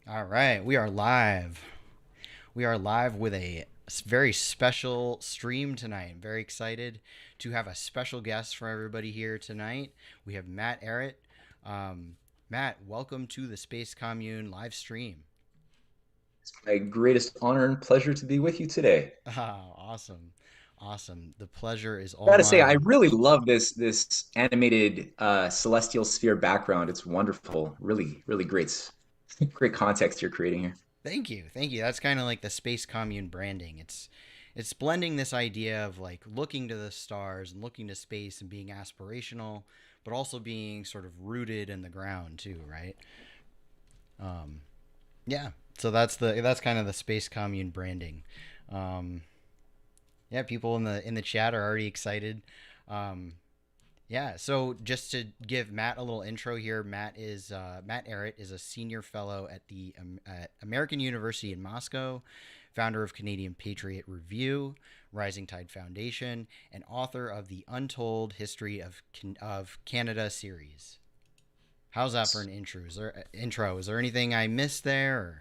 All right, we are live. We are live with a very special stream tonight. I'm very excited to have a special guest for everybody here tonight. We have Matt Ehret. Matt, welcome to the Space Commune live stream. My greatest honor and pleasure to be with you today. Oh, awesome. Awesome. The pleasure is all Gotta say, I mine. really love this animated celestial sphere background. It's wonderful. Really great context you're creating here. Thank you. Thank you. That's kind of like the Space Commune branding. It's blending this idea of like looking to the stars and looking to space and being aspirational, but also being sort of rooted in the ground too, right? Um, yeah. So that's kind of the Space Commune branding. Um, yeah, people in the chat are already excited. Um, yeah, so just to give Matt a little intro here, Matt Ehret is a senior fellow at the at American University in Moscow, founder of Canadian Patriot Review, Rising Tide Foundation, and author of the Untold History of Canada series. How's that for an intro? Is there anything I missed there? Or?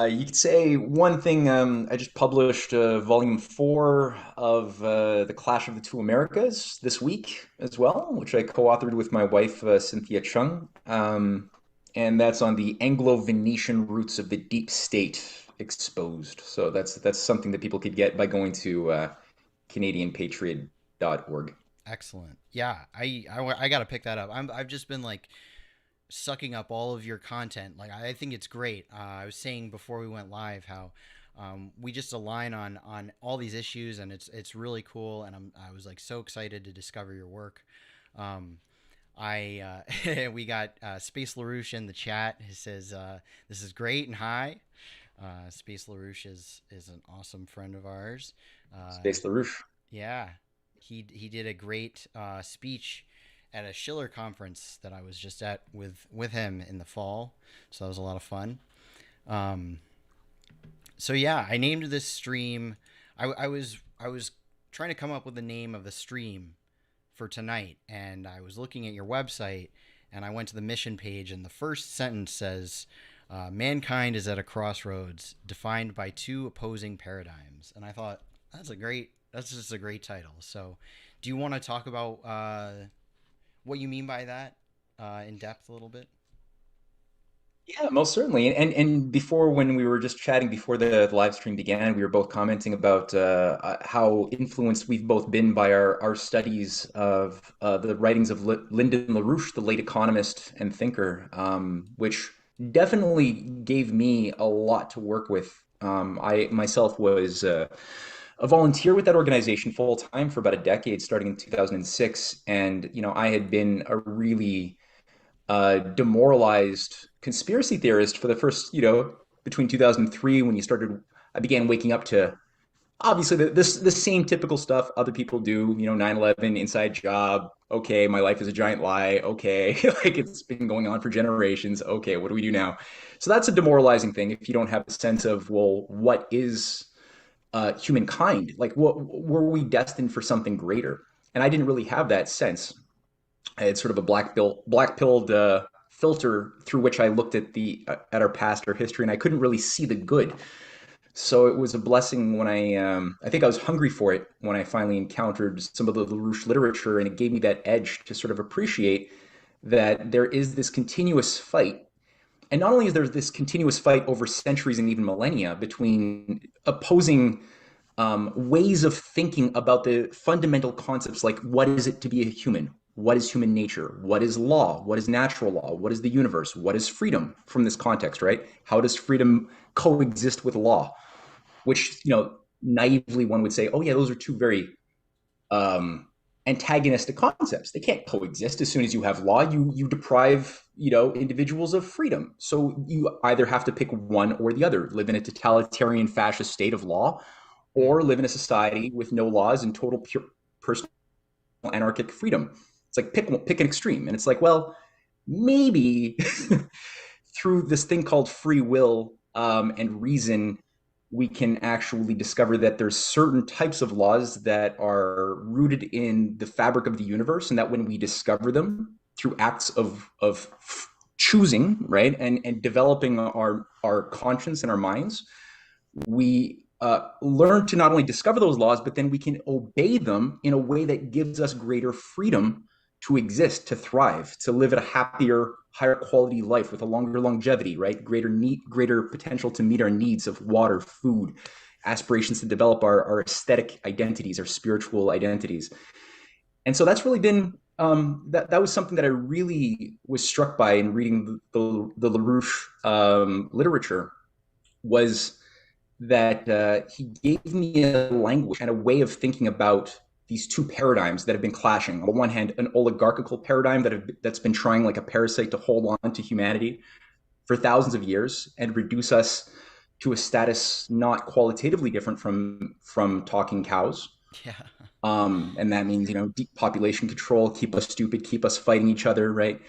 You could say one thing. I just published volume 4 of The Clash of the Two Americas this week as well, which I co-authored with my wife, Cynthia Chung. And that's on the Anglo-Venetian roots of the deep state exposed. So that's something that people could get by going to CanadianPatriot.org. Excellent. Yeah, I got to pick that up. I've just been like sucking up all of your content. Like I think it's great. I was saying before we went live how we just align on all these issues, and it's really cool. And I was like so excited to discover your work. Um, I we got Space Larouche in the chat. He says this is great and hi. Space Larouche is an awesome friend of ours. Uh, Space LaRouche. yeah, he did a great speech at a Schiller conference that I was just at with him in the fall. So that was a lot of fun. Um, so yeah, I named this stream. I was trying to come up with the name of the stream for tonight, and I was looking at your website, and I went to the mission page, and the first sentence says, "Mankind is at a crossroads, defined by two opposing paradigms." And I thought that's just a great title. So, do you want to talk about what you mean by that in depth a little bit? Yeah, most certainly. And before, when we were just chatting before the live stream began, we were both commenting about how influenced we've both been by our studies of the writings of Lyndon LaRouche, the late economist and thinker, which definitely gave me a lot to work with. I myself was a volunteer with that organization full time for about a decade, starting in 2006, and I had been a really demoralized conspiracy theorist for the first, between 2003 when you started, I began waking up to obviously the same typical stuff other people do, 9/11, inside job. Okay, my life is a giant lie. Okay, like it's been going on for generations. Okay, what do we do now? So that's a demoralizing thing if you don't have a sense of, well, what is humankind? Like, what were we destined for something greater? And I didn't really have that sense. I had sort of a black pilled filter through which I looked at the at our past, our history, and I couldn't really see the good. So it was a blessing when I think I was hungry for it when I finally encountered some of the LaRouche literature, and it gave me that edge to sort of appreciate that there is this continuous fight. And not only is there this continuous fight over centuries and even millennia between opposing ways of thinking about the fundamental concepts, like what is it to be a human? What is human nature? What is law? What is natural law? What is the universe? What is freedom from this context, right? How does freedom coexist with law? Which, naively one would say, oh, yeah, those are two very um, antagonistic concepts. They can't coexist. As soon as you have law, you deprive individuals of freedom. So you either have to pick one or the other: live in a totalitarian fascist state of law, or Mm-hmm. live in a society with no laws and total pure personal anarchic freedom. It's like pick an extreme, and it's like, well, maybe through this thing called free will and reason, we can actually discover that there's certain types of laws that are rooted in the fabric of the universe, and that when we discover them through acts of choosing, right, and developing our conscience and our minds, we learn to not only discover those laws, but then we can obey them in a way that gives us greater freedom to exist, to thrive, to live at a happier, higher quality life with a longer longevity, right? Greater potential to meet our needs of water, food, aspirations to develop our aesthetic identities, our spiritual identities. And so that's really been that was something that I really was struck by in reading the LaRouche literature, was that he gave me a language and a way of thinking about these two paradigms that have been clashing. On the one hand, an oligarchical paradigm that's been trying like a parasite to hold on to humanity for thousands of years and reduce us to a status not qualitatively different from talking cows. Yeah. And that means, deep population control, keep us stupid, keep us fighting each other, right?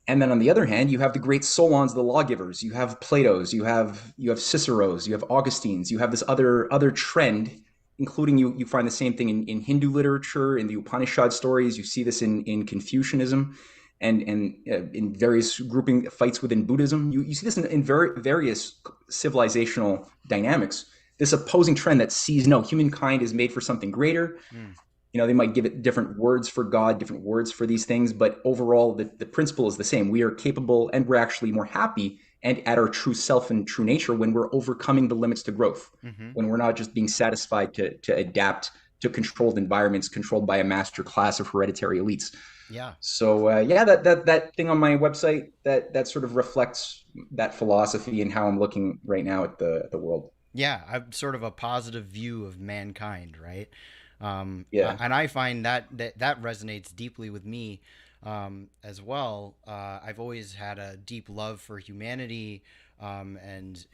And then on the other hand, you have the great Solons, the lawgivers. You have Plato's, you have Cicero's, you have Augustine's. You have this other trend, including you find the same thing in Hindu literature, in the Upanishad stories. You see this in Confucianism, and in various grouping fights within Buddhism. You see this in various civilizational dynamics. This opposing trend that sees, no, humankind is made for something greater. Mm. They might give it different words for God, different words for these things, but overall, the principle is the same. We are capable, and we're actually more happy and at our true self and true nature when we're overcoming the limits to growth, Mm-hmm. when we're not just being satisfied to adapt to controlled environments controlled by a master class of hereditary elites. Yeah. So that thing on my website that sort of reflects that philosophy and how I'm looking right now at the world. Yeah, I'm sort of a positive view of mankind, right? Yeah. And I find that resonates deeply with me as well. I've always had a deep love for humanity, and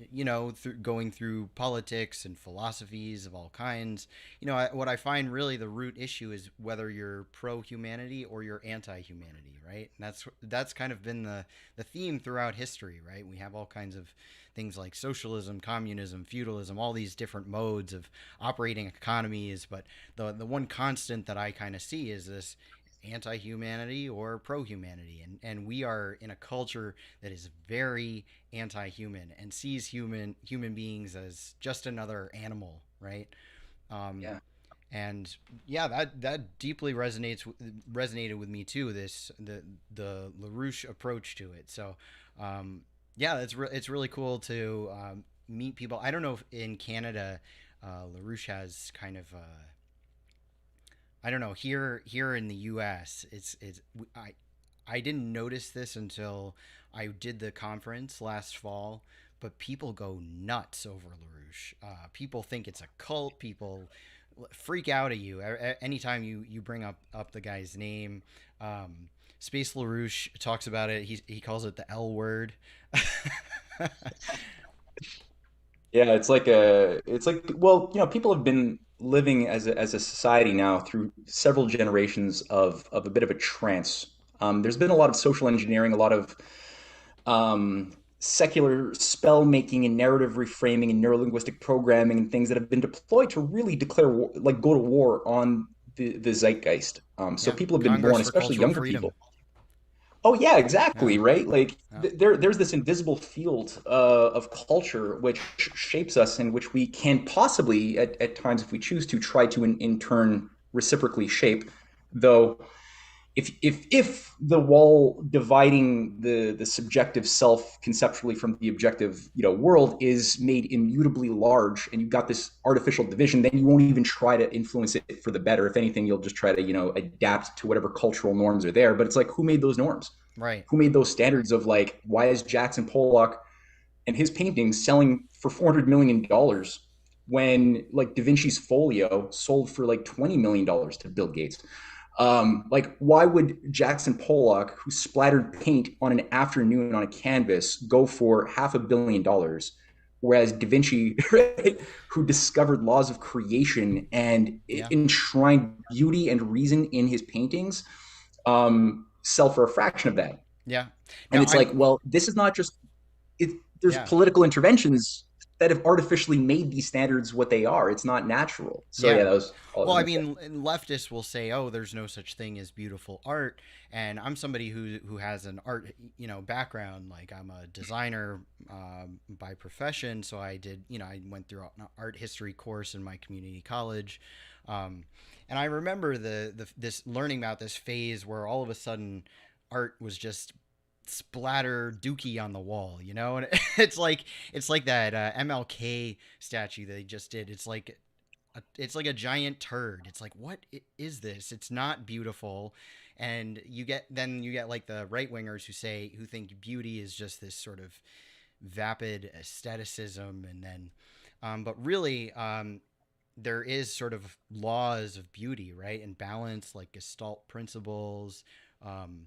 going through politics and philosophies of all kinds. What I find really the root issue is whether you're pro-humanity or you're anti-humanity, right? And that's kind of been the theme throughout history, right? We have all kinds of things like socialism, communism, feudalism, all these different modes of operating economies. But the one constant that I kind of see is this anti-humanity or pro-humanity, and we are in a culture that is very anti-human and sees human beings as just another animal, right? Yeah. And yeah, that deeply resonated with me too. The LaRouche approach to it. So yeah, it's really cool to meet people. I don't know if in Canada, LaRouche has kind of I don't know, here in the U.S. I didn't notice this until I did the conference last fall, but people go nuts over LaRouche. People think it's a cult. People freak out at you anytime you bring up the guy's name. Space LaRouche talks about it. He calls it the L word. Yeah, well, people have been living as a society now through several generations of a bit of a trance. There's been a lot of social engineering, a lot of secular spell making and narrative reframing and neurolinguistic programming and things that have been deployed to really declare war, like go to war on the zeitgeist. So Yeah, people have been Congress born, for especially Cultural younger Freedom. people. Oh yeah, Yeah, exactly, right? Like yeah, there's this invisible field of culture which shapes us and which we can possibly at times, if we choose to, try to in turn reciprocally shape. Though if the wall dividing the subjective self conceptually from the objective world is made immutably large, and you've got this artificial division, then you won't even try to influence it for the better. If anything, you'll just try to adapt to whatever cultural norms are there. But it's like, who made those norms? right. Who made those standards of, like, why is Jackson Pollock and his paintings selling for $400 million when, like, Da Vinci's Folio sold for like $20 million to Bill Gates? Like, why would Jackson Pollock, who splattered paint on an afternoon on a canvas, go for $500 million, whereas Da Vinci, right, who discovered laws of creation and Yeah, enshrined beauty and reason in his paintings, sell for a fraction of that? yeah. And No, it's like, well, this is not just it. There's yeah. political interventions that have artificially made these standards what they are. It's not natural. So yeah, Yeah. that was all I was Well, I going to say. mean, leftists will say, "Oh, there's no such thing as beautiful art," and I'm somebody who has an art, background. Like I'm a designer by profession, so I did, I went through an art history course in my community college, um, and I remember the this learning about this phase where all of a sudden art was just splatter dookie on the wall, and it's like that MLK statue they just did. It's like a giant turd. It's like, what is this? It's not beautiful. And you get like the right wingers who think beauty is just this sort of vapid aestheticism, and then but really there is sort of laws of beauty, right? And balance, like Gestalt principles, um,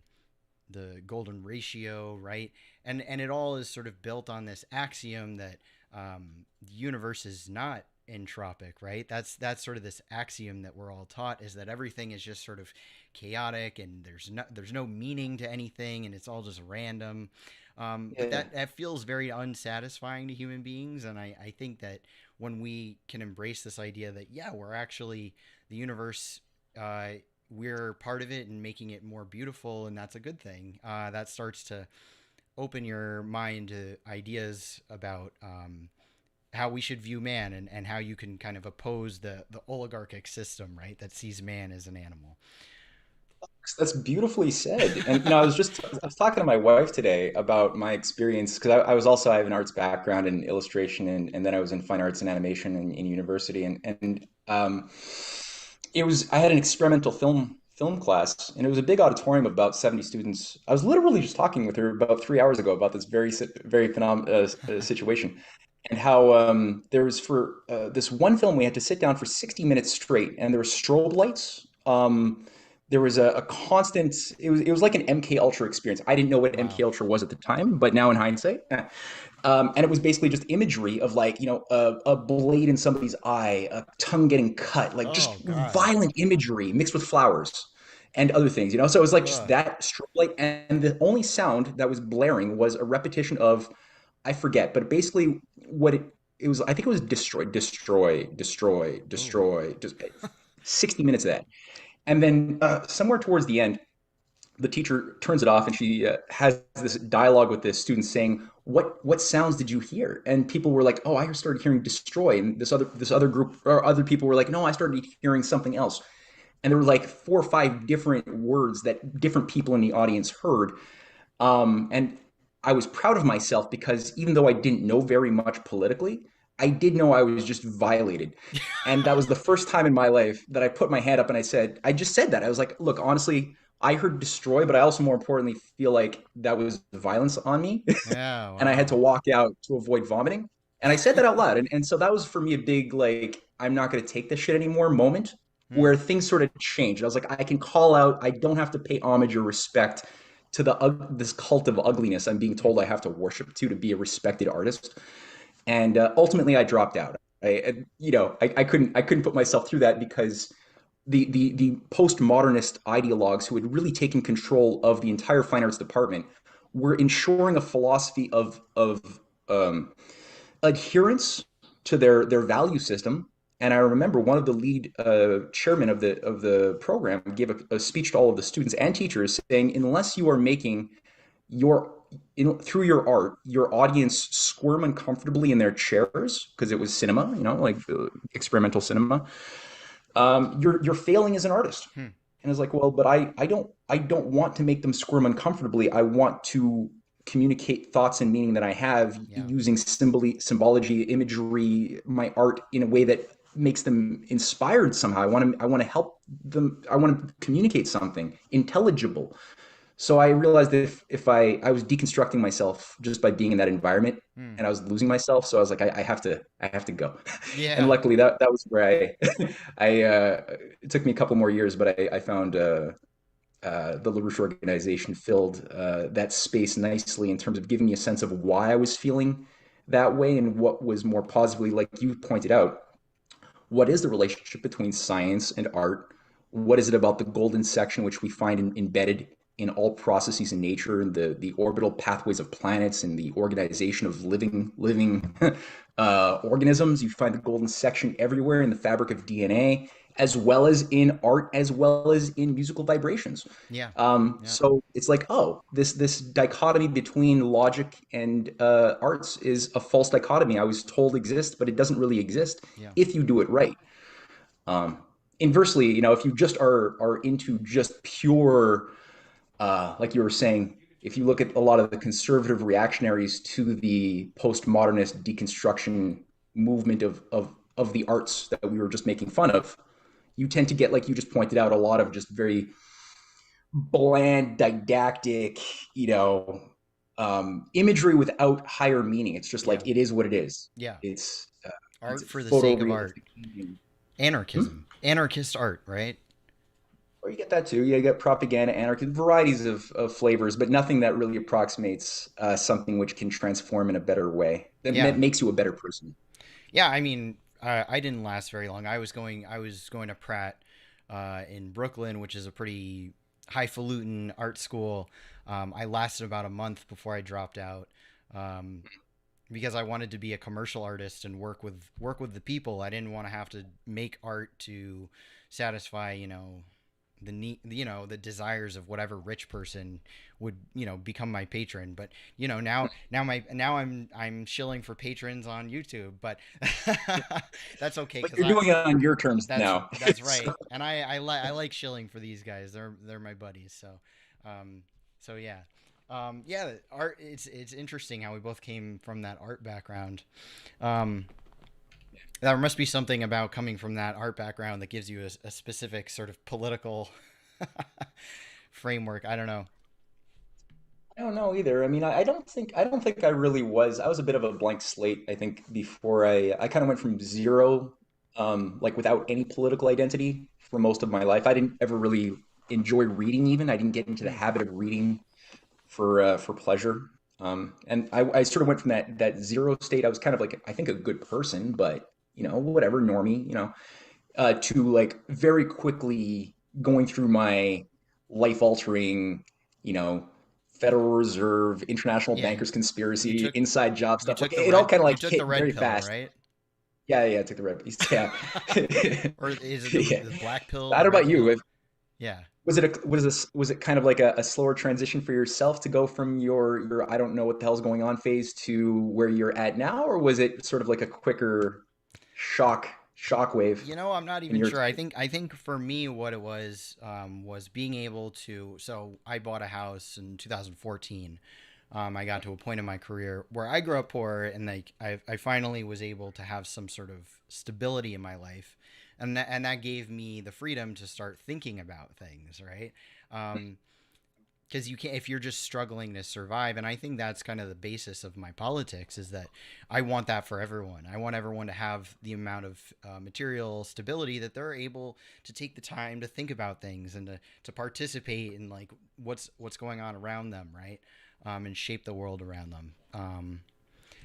the golden ratio, right? And it all is sort of built on this axiom that the universe is not entropic, right? That's sort of this axiom that we're all taught, is that everything is just sort of chaotic, and there's no meaning to anything, and it's all just random. But Yeah. that feels very unsatisfying to human beings, and I think that when we can embrace this idea that, yeah, we're actually the universe, uh, we're part of it and making it more beautiful, and that's a good thing. That starts to open your mind to ideas about how we should view man, and how you can kind of oppose the oligarchic system, right? That sees man as an animal. That's beautifully said. And I was talking to my wife today about my experience because I have an arts background in illustration, and then I was in fine arts and animation in university, and it was I had an experimental film class, and it was a big auditorium of about 70 students. I was literally just talking with her about 3 hours ago about this very situation, and how there was for this one film we had to sit down for 60 minutes straight, and there were strobe lights. There was a constant. It was like an MK Ultra experience. I didn't know what Wow. MK Ultra was at the time, but now in hindsight, and it was basically just imagery of, like, a blade in somebody's eye, a tongue getting cut, like Oh just God. violent imagery mixed with flowers and other things. So it was like just Ugh. that strobe light, and the only sound that was blaring was a repetition of, I forget, but basically what it was. I think it was destroy, destroy, destroy, Oh. destroy. Just 60 minutes of that. And then somewhere towards the end, the teacher turns it off, and she has this dialogue with this student saying, "What sounds did you hear?" And people were like, "Oh, I started hearing destroy." And this other group or other people were like, "No, I started hearing something else." And there were like four or five different words that different people in the audience heard. And I was proud of myself because even though I didn't know very much politically, I did know I was just violated. And that was the first time in my life that I put my hand up and I just said that. I was like, look, honestly, I heard destroy, but I also more importantly feel like that was violence on me. Yeah. And I had to Wow. walk out to avoid vomiting. And I said that out loud. And so that was for me a big, like, I'm not going to take this shit anymore moment Hmm. where things sort of changed. I was like, I can call out, I don't have to pay homage or respect to this cult of ugliness I'm being told I have to worship to be a respected artist. And ultimately, I dropped out. I couldn't put myself through that because the postmodernist ideologues who had really taken control of the entire fine arts department were ensuring a philosophy of adherence to their value system. And I remember one of the lead chairmen of the program gave a speech to all of the students and teachers saying, unless you are making your through your art, your audience squirm uncomfortably in their chairs because it was cinema, like experimental cinema. You're failing as an artist. Hmm. And it's like, well, but I don't want to make them squirm uncomfortably. I want to communicate thoughts and meaning that I have Yeah. using symbology, imagery, my art in a way that makes them inspired somehow. I want to help them. I want to communicate something intelligible. So I realized that if I was deconstructing myself just by being in that environment, Hmm. and I was losing myself. So I was like, I have to go. And Yeah. luckily that was where it took me a couple more years, but I found the LaRouche organization filled that space nicely in terms of giving me a sense of why I was feeling that way and what was more positively, like you pointed out, what is the relationship between science and art? What is it about the golden section which we find embedded in all processes in nature, and the orbital pathways of planets and the organization of living organisms. You find the golden section everywhere in the fabric of DNA, as well as in art, as well as in musical vibrations. Yeah. Yeah. So it's like, oh, this dichotomy between logic and arts is a false dichotomy I was told exists, but it doesn't really exist Yeah. if you do it right. Um, Inversely, if you just are into just pure, like you were saying, if you look at a lot of the conservative reactionaries to the postmodernist deconstruction movement of the arts that we were just making fun of, you tend to get, like you just pointed out, a lot of just very bland, didactic, imagery without higher meaning. It's just Yeah. like it is what it is. Yeah. It's Art for the sake of art. photorealistic painting. Hmm? Anarchism. Anarchist art, right? Or you get that too. You get propaganda, anarchy, varieties of flavors, but nothing that really approximates something which can transform in a better way. That Yeah. makes you a better person. Yeah, I mean, I didn't last very long. I was going to Pratt in Brooklyn, which is a pretty highfalutin art school. I lasted about a month before I dropped out, um, because I wanted to be a commercial artist and work with the people. I didn't want to have to make art to satisfy, the need, the desires of whatever rich person would, become my patron. But now I'm shilling for patrons on YouTube, but that's okay But because you're I doing it on your terms that's now. that's So, right, and I like shilling for these guys. They're my buddies. Um, so yeah, yeah. Art. It's interesting how we both came from that art background. Um, there must be something about coming from that art background that gives you a specific sort of political framework. I don't know. I don't know either. I mean, I don't think I really was. I was a bit of a blank slate, I think, before I kind of went from zero, like without any political identity for most of my life. I didn't ever really enjoy reading even. I didn't get into the Hmm. habit of reading for pleasure. And I sort of went from that zero state. I was kind of like, I think, a good person, but whatever, normie, to like very quickly going through my life altering, you know, Federal Reserve, international Yeah, bankers you conspiracy, took inside job you stuff. Like took the it all red kind of you like took the hit red very pill, fast. right? Yeah, yeah, I took the red piece. Yeah. Or is it Yeah. the black pill, I the don't know red about you. pill? Yeah. Was it kind of like a slower transition for yourself to go from your I don't know what the hell's going on phase to where you're at now, or was it sort of like a quicker shock wave I'm not in even your sure. experience? I think for me, what it was being able to. So I bought a house in 2014. I got to a point in my career where I grew up poor, and like I finally was able to have some sort of stability in my life, and that gave me the freedom to start thinking about things, right? Um, because you can't, if you're just struggling to survive. And I think that's kind of the basis of my politics, is that I want that for everyone. I want everyone to have the amount of material stability that they're able to take the time to think about things and to participate in like what's going on around them, right? And shape the world around them.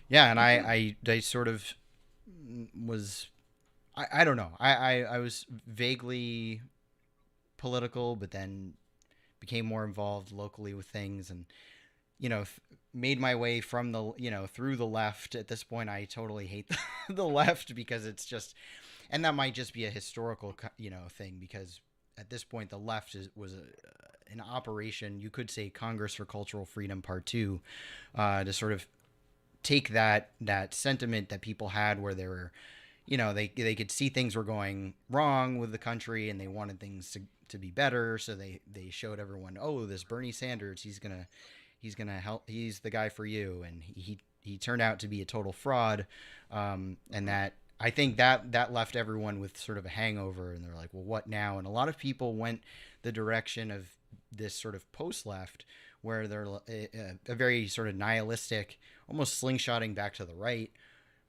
Yeah, and I sort of was, I don't know, I was vaguely political, but then became more involved locally with things, and made my way from the through the left. At this point, I totally hate the left, because it's just, and that might just be a historical thing, because at this point the left was an operation, you could say, Congress for Cultural Freedom Part 2, to sort of take that sentiment that people had, where they were, they could see things were going wrong with the country, and they wanted things to be better. So they showed everyone, oh, this Bernie Sanders, he's gonna help, he's the guy for you, and he turned out to be a total fraud. And that, I think that left everyone with sort of a hangover, and they're like, well, what now? And a lot of people went the direction of this sort of post left, where they're a very sort of nihilistic, almost slingshotting back to the right,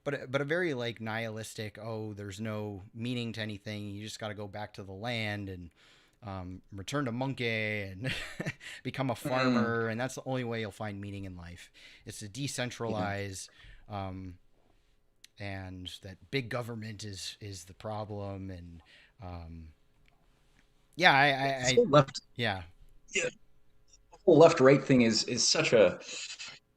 but a very like nihilistic. Oh, there's no meaning to anything. You just got to go back to the land and return to monkey and become a Mm, farmer, and that's the only way you'll find meaning in life. It's to yeah. decentralize, um, and that big government is the problem. And um, yeah, This I whole left, yeah, yeah. whole left-right thing is such a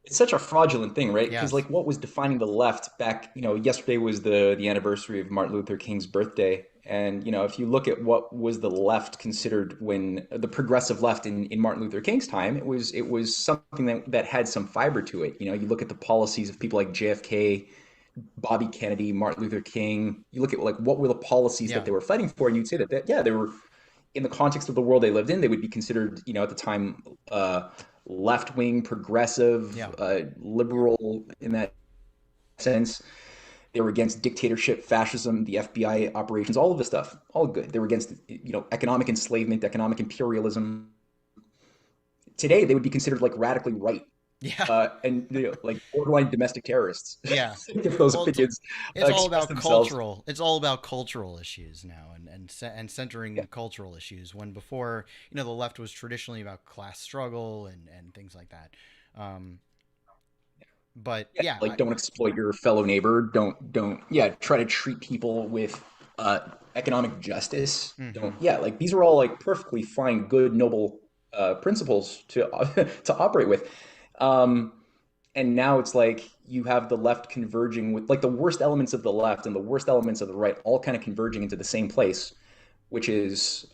it's such a fraudulent thing, right? Because Yes. like what was defining the left back, yesterday was the anniversary of Martin Luther King's birthday. And if you look at what was the left considered when the progressive left in Martin Luther King's time, it was something that had some fiber to it. You look at the policies of people like JFK, Bobby Kennedy, Martin Luther King. You look at like what were the policies that Yeah. they were fighting for, and you'd say that yeah, they were in the context of the world they lived in, they would be considered, at the time, left wing, progressive, Yeah. liberal in that sense. They were against dictatorship, fascism, the FBI operations, all of this stuff, all good. They were against, economic enslavement, economic imperialism. Today, they would be considered like radically right, Yeah. and like borderline domestic terrorists Yeah. if those Well, opinions it's all express about themselves. cultural. It's all about cultural issues now, and Yeah, centering cultural issues. When before, the left was traditionally about class struggle and things like that. Um, but yeah, yeah, like don't exploit your fellow neighbor. Don't yeah, try to treat people with uh, economic justice. Don't mhm. yeah, like these are all like perfectly fine, good, noble principles to to operate with. Um, and now it's like you have the left converging with like the worst elements of the left and the worst elements of the right all kind of converging into the same place, which is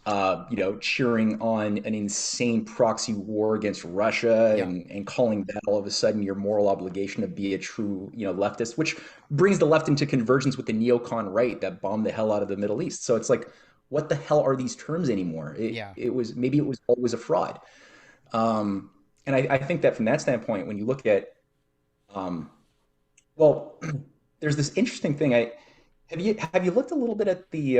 cheering on an insane proxy war against Russia Yeah. and calling that all of a sudden your moral obligation to be a true leftist, which brings the left into convergence with the neocon right that bombed the hell out of the Middle East. So it's like, what the hell are these terms anymore? It Yeah. it was maybe it was always a fraud. Um, and I think that from that standpoint, when you look at um, well, there's this interesting thing. I have you looked a little bit at the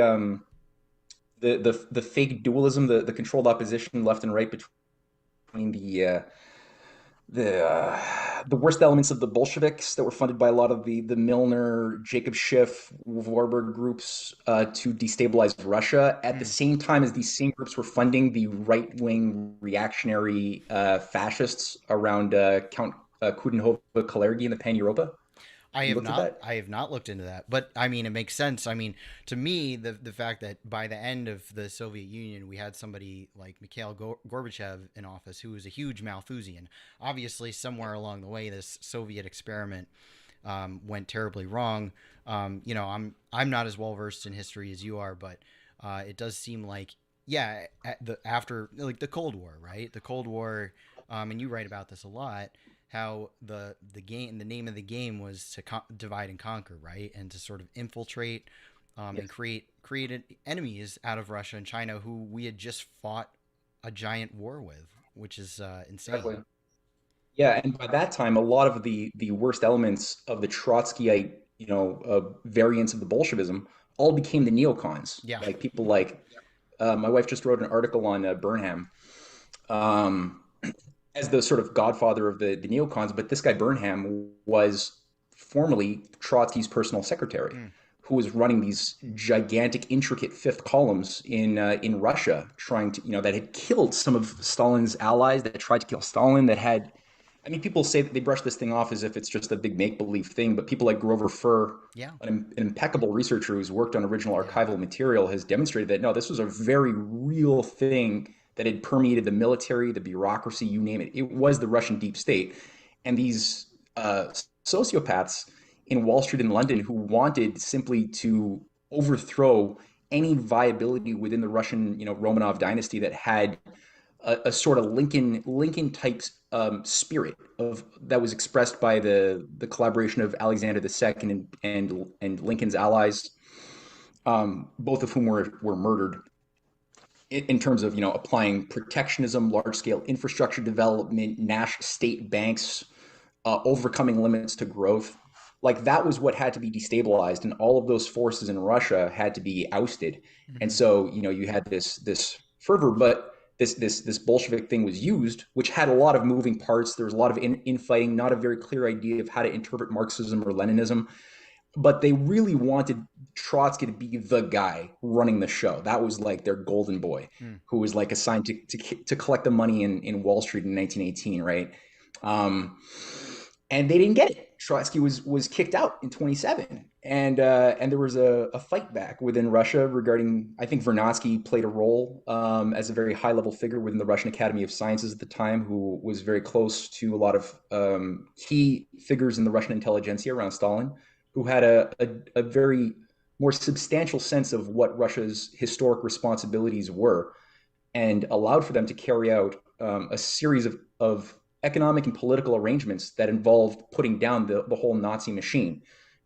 fake dualism, the controlled opposition left and right between the worst elements of the Bolsheviks that were funded by a lot of the Milner, Jacob Schiff, Warburg groups to destabilize Russia, at the Mm. same time as these same groups were funding the right wing reactionary fascists around Count Coudenhove Kalergi in the Pan Europa. I Have you have looked at not. that? I have not looked into that, but I mean, it makes sense. I mean, to me, the fact that by the end of the Soviet Union, we had somebody like Mikhail Gorbachev in office, who was a huge Malthusian. Obviously, somewhere along the way, this Soviet experiment went terribly wrong. I'm not as well versed in history as you are, but it does seem like, yeah, after like the Cold War, right? The Cold War, and you write about this a lot, how the name of the game was to divide and conquer, right, and to sort of infiltrate and Yes, create enemies out of Russia and China, who we had just fought a giant war with, which is insane. exactly. Yeah, and by that time, a lot of the worst elements of the Trotskyite, variants of the Bolshevism, all became the neocons. Yeah. Like people like my wife just wrote an article on Burnham um, as the sort of godfather of the neocons, but this guy Burnham was formerly Trotsky's personal secretary, Mm. who was running these gigantic, intricate fifth columns in Russia, trying to that had killed some of Stalin's allies, that tried to kill Stalin, that had. I mean, people say that they brush this thing off as if it's just a big make believe thing, but people like Grover Furr, Yeah. an impeccable researcher who's worked on original Yeah. archival material, has demonstrated that no, this was a very real thing that had permeated the military, the bureaucracy, you name it. It was the Russian deep state. And these sociopaths in Wall Street in London who wanted simply to overthrow any viability within the Russian, Romanov dynasty that had a sort of Lincoln type spirit of that was expressed by the collaboration of Alexander II and Lincoln's allies, both of whom were murdered in terms of applying protectionism, large scale infrastructure development, national state banks, overcoming limits to growth. Like that was what had to be destabilized, and all of those forces in Russia had to be ousted. And Hmm. so you had this fervor, but this Bolshevik thing was used, which had a lot of moving parts. There was a lot of infighting, not a very clear idea of how to interpret Marxism or Leninism, but they really wanted Trotsky to be the guy running the show. That was like their golden boy, Mm. who was like assigned to collect the money in Wall Street in 1918, right? Um, and they didn't get it. Trotsky was kicked out in 27, and there was a fight back within Russia regarding. I think Vernadsky played a role as a very high level figure within the Russian Academy of Sciences at the time, who was very close to a lot of key figures in the Russian intelligentsia around Stalin, who had a very more substantial sense of what Russia's historic responsibilities were, and allowed for them to carry out a series of economic and political arrangements that involved putting down the whole Nazi machine.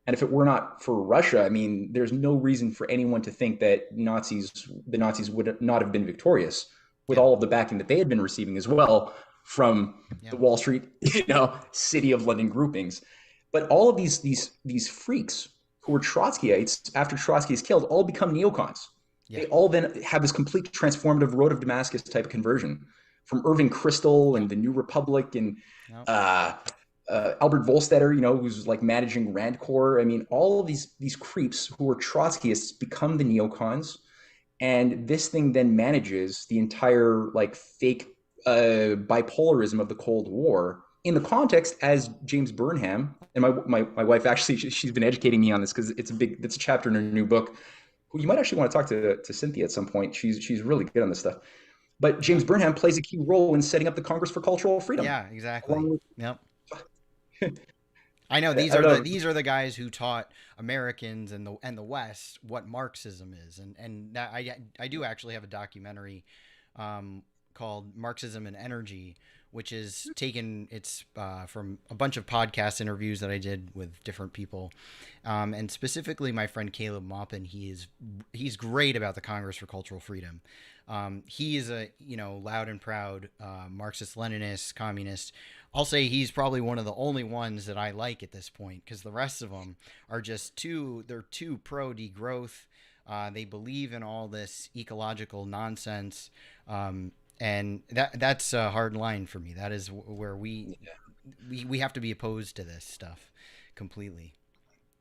And if it were not for Russia, I mean, there's no reason for anyone to think that the Nazis would not have been victorious with Yeah. all of the backing that they had been receiving as well from Yeah. the Wall Street, City of London groupings. But all of these freaks who were Trotskyites after Trotsky is killed all become neocons. Yeah. They all then have this complete transformative road of Damascus type of conversion from Irving Kristol and the New Republic and Yeah. Albert Volstetter, who's like managing Rand Corps. I mean, all of these creeps who were Trotskyists become the neocons, and this thing then manages the entire like fake bipolarism of the Cold War in the context as James Burnham and my wife actually she's been educating me on this because it's a chapter in her new book. Who you might actually want to talk to Cynthia at some point. She's really good on this stuff. But James Burnham plays a key role in setting up the Congress for Cultural Freedom. Yeah, exactly. With, Yep. I know these are the guys who taught Americans and the West what Marxism is, and that I do actually have a documentary called Marxism and Energy, which is taken from a bunch of podcast interviews that I did with different people, and specifically my friend Caleb Maupin. He's great about the Congress for Cultural Freedom. He is a loud and proud Marxist-Leninist, communist. I'll say he's probably one of the only ones that I like at this point, because the rest of them are just too pro degrowth. They believe in all this ecological nonsense. And that's a hard line for me. That is where we have to be opposed to this stuff completely.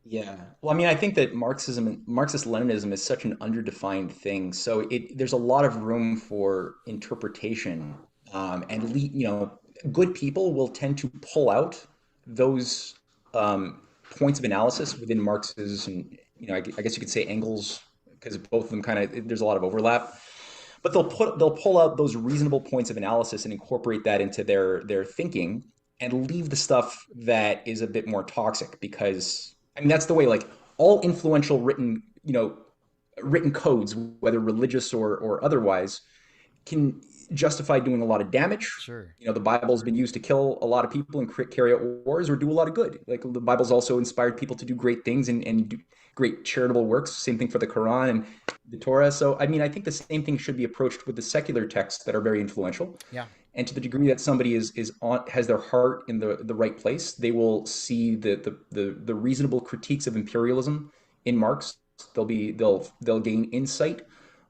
Yeah. Well, I mean, I think that Marxist-Leninism is such an underdefined thing. So there's a lot of room for interpretation, and good people will tend to pull out those points of analysis within Marx's, and I guess you could say Engels, because both of them there's a lot of overlap. But they'll pull out those reasonable points of analysis and incorporate that into their thinking, and leave the stuff that is a bit more toxic, because I mean that's the way, like, all influential written codes, whether religious or otherwise, can justify doing a lot of damage. Sure. The Bible's been used to kill a lot of people and carry out wars, or do a lot of good. Like, the Bible's also inspired people to do great things and do great charitable works. Same thing for the Quran and the Torah. So, I mean, I think the same thing should be approached with the secular texts that are very influential. Yeah. And to the degree that somebody has their heart in the right place, they will see the reasonable critiques of imperialism in Marx. They'll gain insight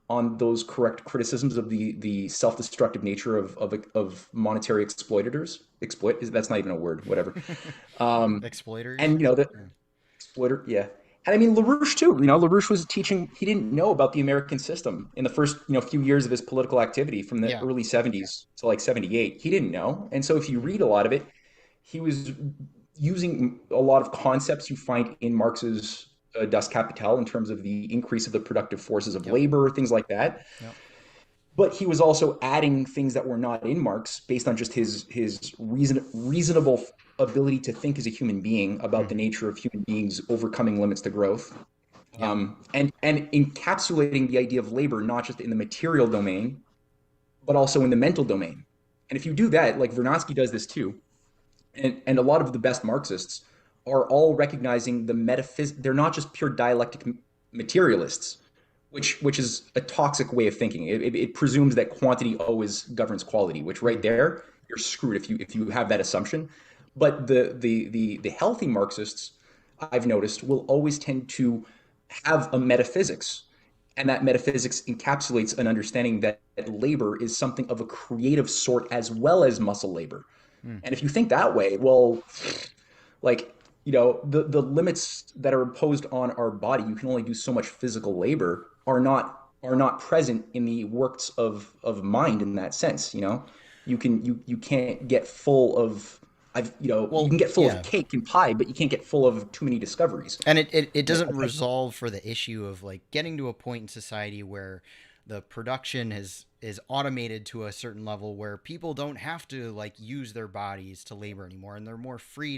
on those correct criticisms of the self-destructive nature of monetary exploiters. That's not even a word, whatever. Exploiters. And the exploiter, yeah. And I mean, LaRouche too. LaRouche was teaching. He didn't know about the American system in the first few years of his political activity, from the early 70s to like 78. He didn't know. And so if you read a lot of it, he was using a lot of concepts you find in Marx's Das Kapital, in terms of the increase of the productive forces of labor, things like that. Yep. But he was also adding things that were not in Marx, based on just his reasonable ability to think as a human being about the nature of human beings overcoming limits to growth, and encapsulating the idea of labor not just in the material domain, but also in the mental domain. And if you do that, like Vernadsky does this too, and a lot of the best Marxists are all recognizing the metaphysics. They're not just pure dialectic materialists, which is a toxic way of thinking. It presumes that quantity always governs quality, which right there you're screwed if you have that assumption. But the healthy Marxists, I've noticed, will always tend to have a metaphysics, and that metaphysics encapsulates an understanding that labor is something of a creative sort as well as muscle labor. And if you think that way, well, like, the limits that are imposed on our body, you can only do so much physical labor, are not present in the works of mind in that sense. You can't get full of You Well, can get full of yeah. cake and pie, but you can't get full of too many discoveries. And it You know, doesn't resolve for the issue of like getting to a point in society where the production is automated to a certain level where people don't have to like use their bodies to labor anymore, and they're more free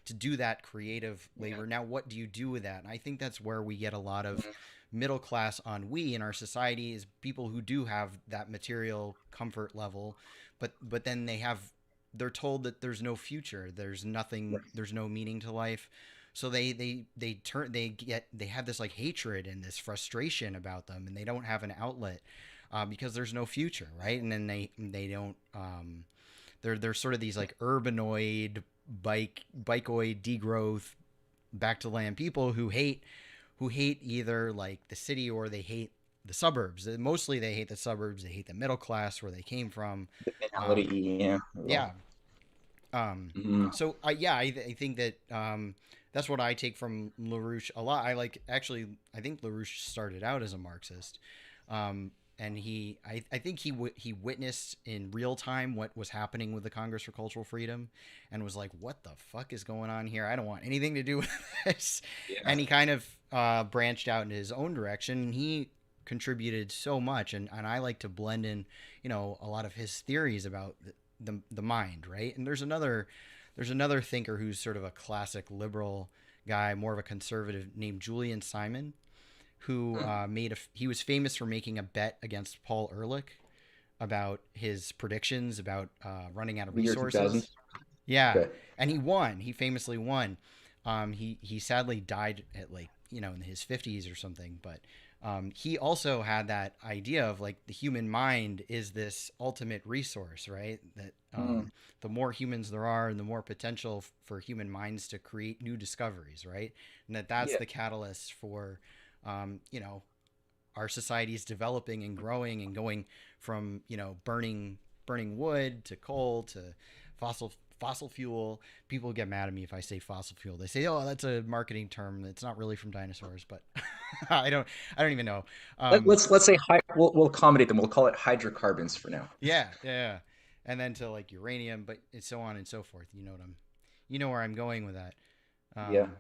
to do that creative yeah. labor. Now what do you do with that? And I think that's where we get a lot of middle class ennui in our society, is people who do have that material comfort level, but then they're told that there's no future, there's nothing, Right. there's no meaning to life. So they have this like hatred and this frustration about them, and they don't have an outlet, because there's no future, right? And then they don't, they're sort of these like urbanoid bikeoid degrowth back to land people who hate either like the city, or they hate the suburbs. Mostly they hate the suburbs. They hate the middle class where they came from. The Um, banality, yeah. yeah. Um, Mhm. so yeah, I think that that's what I take from LaRouche a lot. I like actually I think LaRouche started out as a Marxist, and I think he witnessed in real time what was happening with the Congress for Cultural Freedom, and was like, what the fuck is going on here? I don't want anything to do with this. Yeah. And he kind of branched out in his own direction. He contributed so much, and I like to blend in, a lot of his theories about the mind, right? And there's another thinker who's sort of a classic liberal guy, more of a conservative, named Julian Simon, who Hmm. he was famous for making a bet against Paul Ehrlich about his predictions about running out of The year 2000. resources. Yeah, Okay. and he won. He famously won. He sadly died at like in his 50s or something. But he also had that idea of like the human mind is this ultimate resource, right? That Mm. the more humans there are, and the more potential for human minds to create new discoveries, right? And that's Yeah. the catalyst for our societies developing and growing and going from burning wood to coal to fossil fuel. People get mad at me if I say fossil fuel. They say, "Oh, that's a marketing term. It's not really from dinosaurs." But I don't even know. Um, Let's say we'll accommodate them. We'll call it hydrocarbons for now. yeah, yeah, yeah. And then to like uranium, but it's so on and so forth. You know where I'm going with that. Yeah. Um,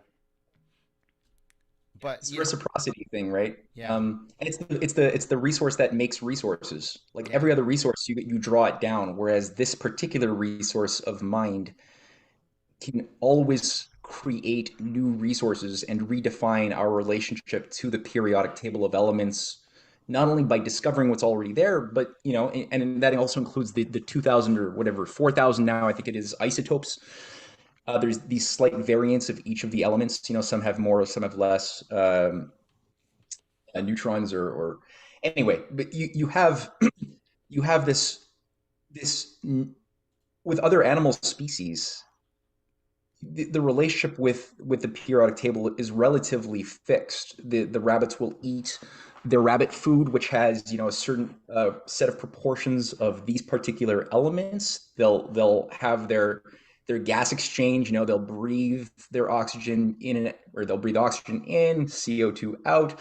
but It's the reciprocity thing, right? yeah, And it's the resource that makes resources. Like yeah, every other resource, you draw it down, whereas this particular resource of mind can always create new resources and redefine our relationship to the periodic table of elements, not only by discovering what's already there, but and that also includes the 2000 or whatever 4000 now I think it is isotopes. There's these slight variants of each of the elements. Some have more, some have less neutrons or anyway. But you have you have this with other animal species. The relationship with the periodic table is relatively fixed. The rabbits will eat their rabbit food, which has a certain set of proportions of these particular elements. They'll have their gas exchange. They'll breathe their oxygen in or they'll breathe oxygen in, CO2 out.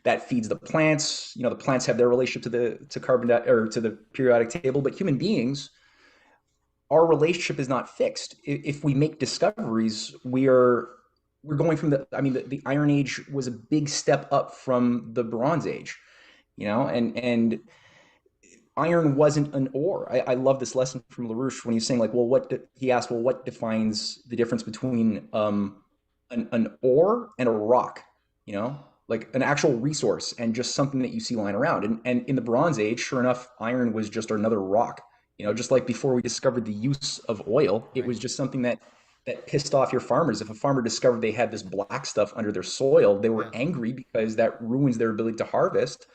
That feeds the plants. The plants have their relationship to carbon or to the periodic table, but human beings, our relationship is not fixed. If we make discoveries, we're going from the Iron Age was a big step up from the Bronze Age, and iron wasn't an ore. I love this lesson from LaRouche when he's saying like, well, he asked, well, what defines the difference between an ore and a rock, like an actual resource and just something that you see lying around. And in the Bronze Age, sure enough, iron was just another rock. Just like before we discovered the use of oil, it right, was just something that pissed off your farmers. If a farmer discovered they had this black stuff under their soil, they were yeah, angry because that ruins their ability to harvest.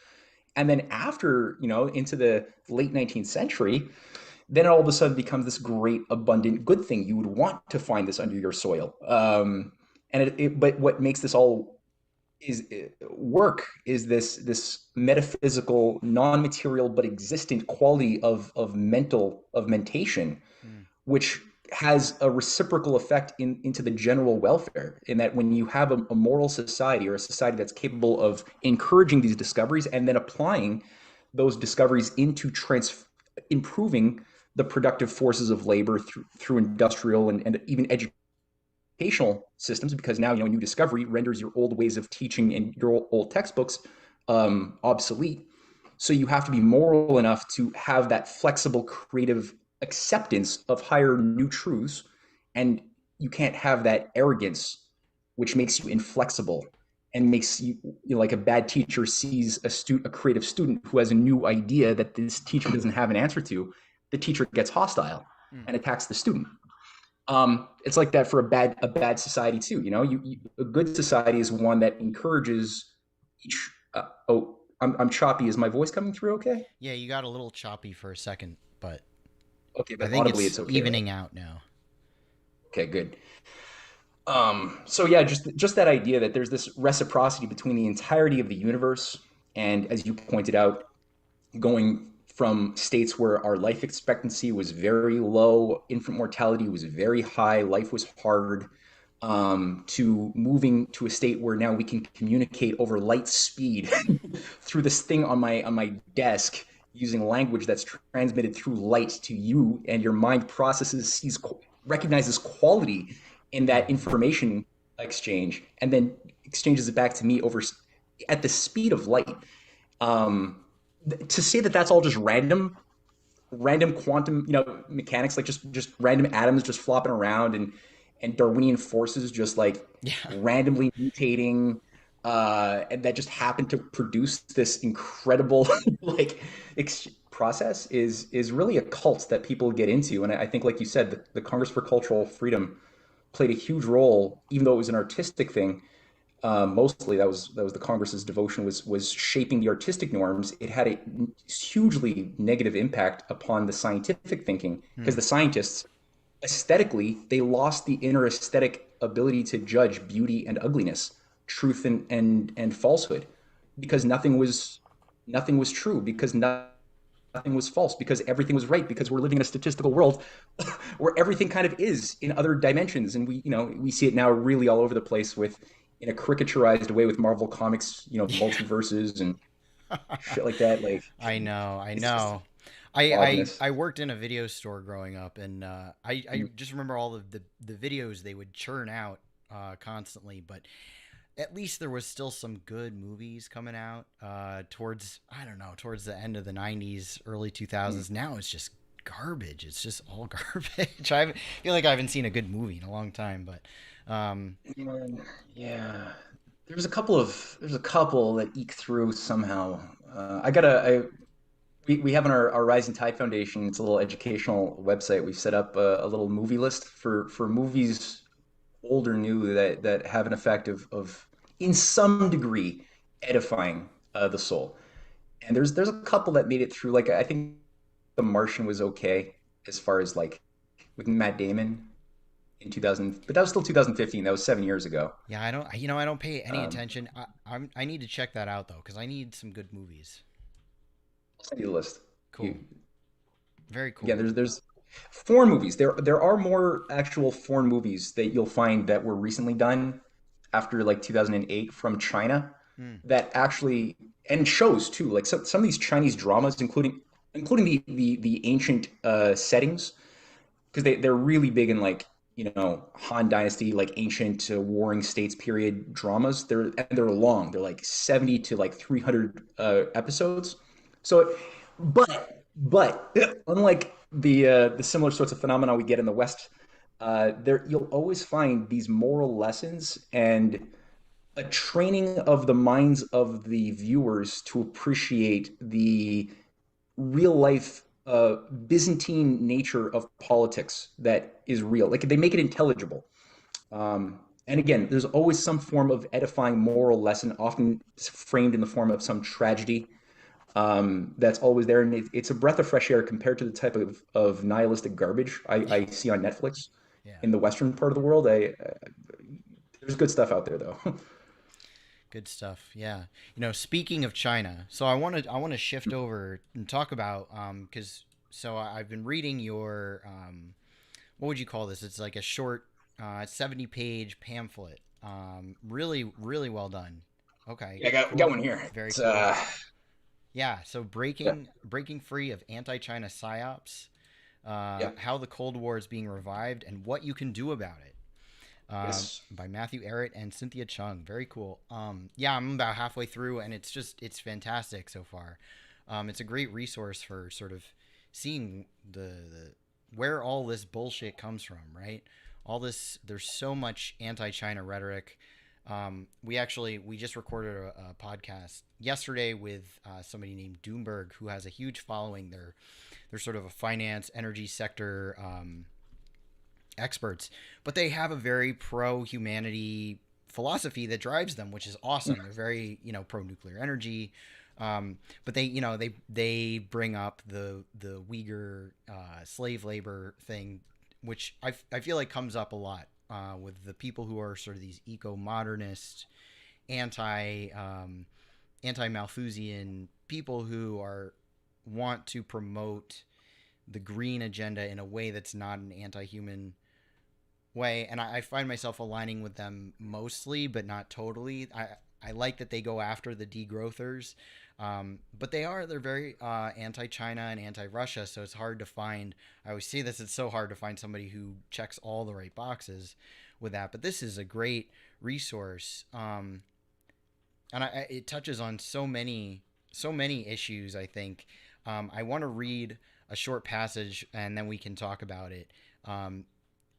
And then after, into the late 19th century, then it all of a sudden becomes this great, abundant, good thing. You would want to find this under your soil. But what makes this all is work is this metaphysical, non-material but existent quality of mentation, mm, which has a reciprocal effect into the general welfare. In that, when you have a moral society or a society that's capable of encouraging these discoveries and then applying those discoveries into improving the productive forces of labor through industrial and even educational systems, because now, new discovery renders your old ways of teaching and your old textbooks obsolete. So you have to be moral enough to have that flexible, creative acceptance of higher new truths, and you can't have that arrogance, which makes you inflexible and makes like a bad teacher sees a creative student who has a new idea that this teacher doesn't have an answer to. The teacher gets hostile and attacks the student. It's like that for a bad society too. A good society is one that encourages each. I'm choppy. Is my voice coming through? Okay. Yeah, you got a little choppy for a second, but Okay, I but think audibly it's it's okay, right? evening out now. Okay, good. So yeah, just that idea that there's this reciprocity between the entirety of the universe, and as you pointed out, going from states where our life expectancy was very low, infant mortality was very high, life was hard, to moving to a state where now we can communicate over light speed through this thing on my desk using language that's transmitted through light to you, and your mind processes, sees, recognizes quality in that Hmm. information exchange, and then exchanges it back to me over at the speed of light. Um, to say that that's all just random quantum, mechanics, like just random atoms just flopping around, and Darwinian forces just like Yeah. randomly mutating, and that just happened to produce this incredible like process is really a cult that people get into. And I think, like you said, the Congress for Cultural Freedom played a huge role, even though it was an artistic thing. Mostly that was the Congress's devotion, was shaping the artistic norms. It had a hugely negative impact upon the scientific thinking, because Hmm. the scientists, aesthetically, they lost the inner aesthetic ability to judge beauty and ugliness, truth and falsehood, because nothing was true, because nothing was false, because everything was right, because we're living in a statistical world where everything kind of is in other dimensions. And we see it now really all over the place, with in a caricaturized way, with Marvel Comics, multiverses and shit like that. Like, I know, I it's just know. I, I oddness. I worked in a video store growing up, and I just remember all of the videos they would churn out constantly. But at least there was still some good movies coming out towards, I don't know, towards the end of the '90s, early 2000s. Now it's just garbage. It's just all garbage. Feel like I haven't seen a good movie in a long time, but And, yeah, there's a couple that eke through somehow. We have on our Rising Tide Foundation. It's a little educational website. We've set up a little movie list for movies, old or new, that have an effect of in some degree edifying the soul. And there's a couple that made it through. Like, I think The Martian was okay, as far as like with Matt Damon in 2000, but that was still 2015. That was 7 years ago. yeah, I don't pay any Um, attention. I need to check that out though, because I need some good movies. I'll send you the list. Cool, You very Again, cool. there's foreign movies. There are more actual foreign movies that you'll find that were recently done after like 2008 from China, Hmm. that actually, and shows too. Like some of these Chinese dramas, including the ancient settings, because they're really big in, like, Han Dynasty, like ancient warring states period dramas. They're long. They're like 70 to like 300 episodes. So, but unlike the similar sorts of phenomena we get in the West, there you'll always find these moral lessons and a training of the minds of the viewers to appreciate the real life Byzantine nature of politics that is real. Like, they make it intelligible. And again, there's always some form of edifying moral lesson, often framed in the form of some tragedy, that's always there. And it's a breath of fresh air compared to the type of nihilistic garbage Yeah, I see on Netflix yeah. in the Western part of the world. There's good stuff out there, though. Good stuff. Yeah. Speaking of China, so I want to shift over and talk about cuz I've been reading your what would you call this? It's like a short 70-page pamphlet. Really well done. Okay, Yeah, I got cool. one here. Very It's cool. Yeah, so yeah. breaking free of anti-China psyops. Yeah. How the Cold War is being revived and what you can do about it. Yes. By Matthew Ehret and Cynthia Chung. Very cool. Yeah, I'm about halfway through, and it's fantastic so far. It's a great resource for sort of seeing the where all this bullshit comes from, right? All this, there's so much anti-China rhetoric. We just recorded a podcast yesterday with somebody named Doomberg, who has a huge following. They're sort of a finance energy sector experts, but they have a very pro humanity philosophy that drives them, which is awesome. They're very, pro nuclear energy. But they bring up the Uyghur slave labor thing, which I feel like comes up a lot with the people who are sort of these eco modernist, anti Malthusian people who are want to promote the green agenda in a way that's not an anti-human way, and I find myself aligning with them mostly, but not totally. I like that they go after the degrowthers, but they're very anti-China and anti-Russia, so it's hard to find. I always say this: it's so hard to find somebody who checks all the right boxes with that. But this is a great resource, and it touches on so many issues. I think I want to read a short passage, and then we can talk about it.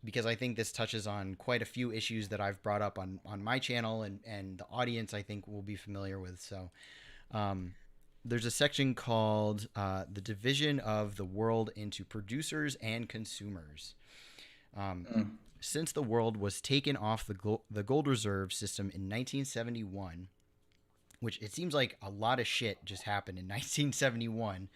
Because I think this touches on quite a few issues that I've brought up on my channel, and the audience I think will be familiar with. So there's a section called The Division of the World into Producers and Consumers. Since the world was taken off the gold reserve system in 1971, which it seems like a lot of shit just happened in 1971.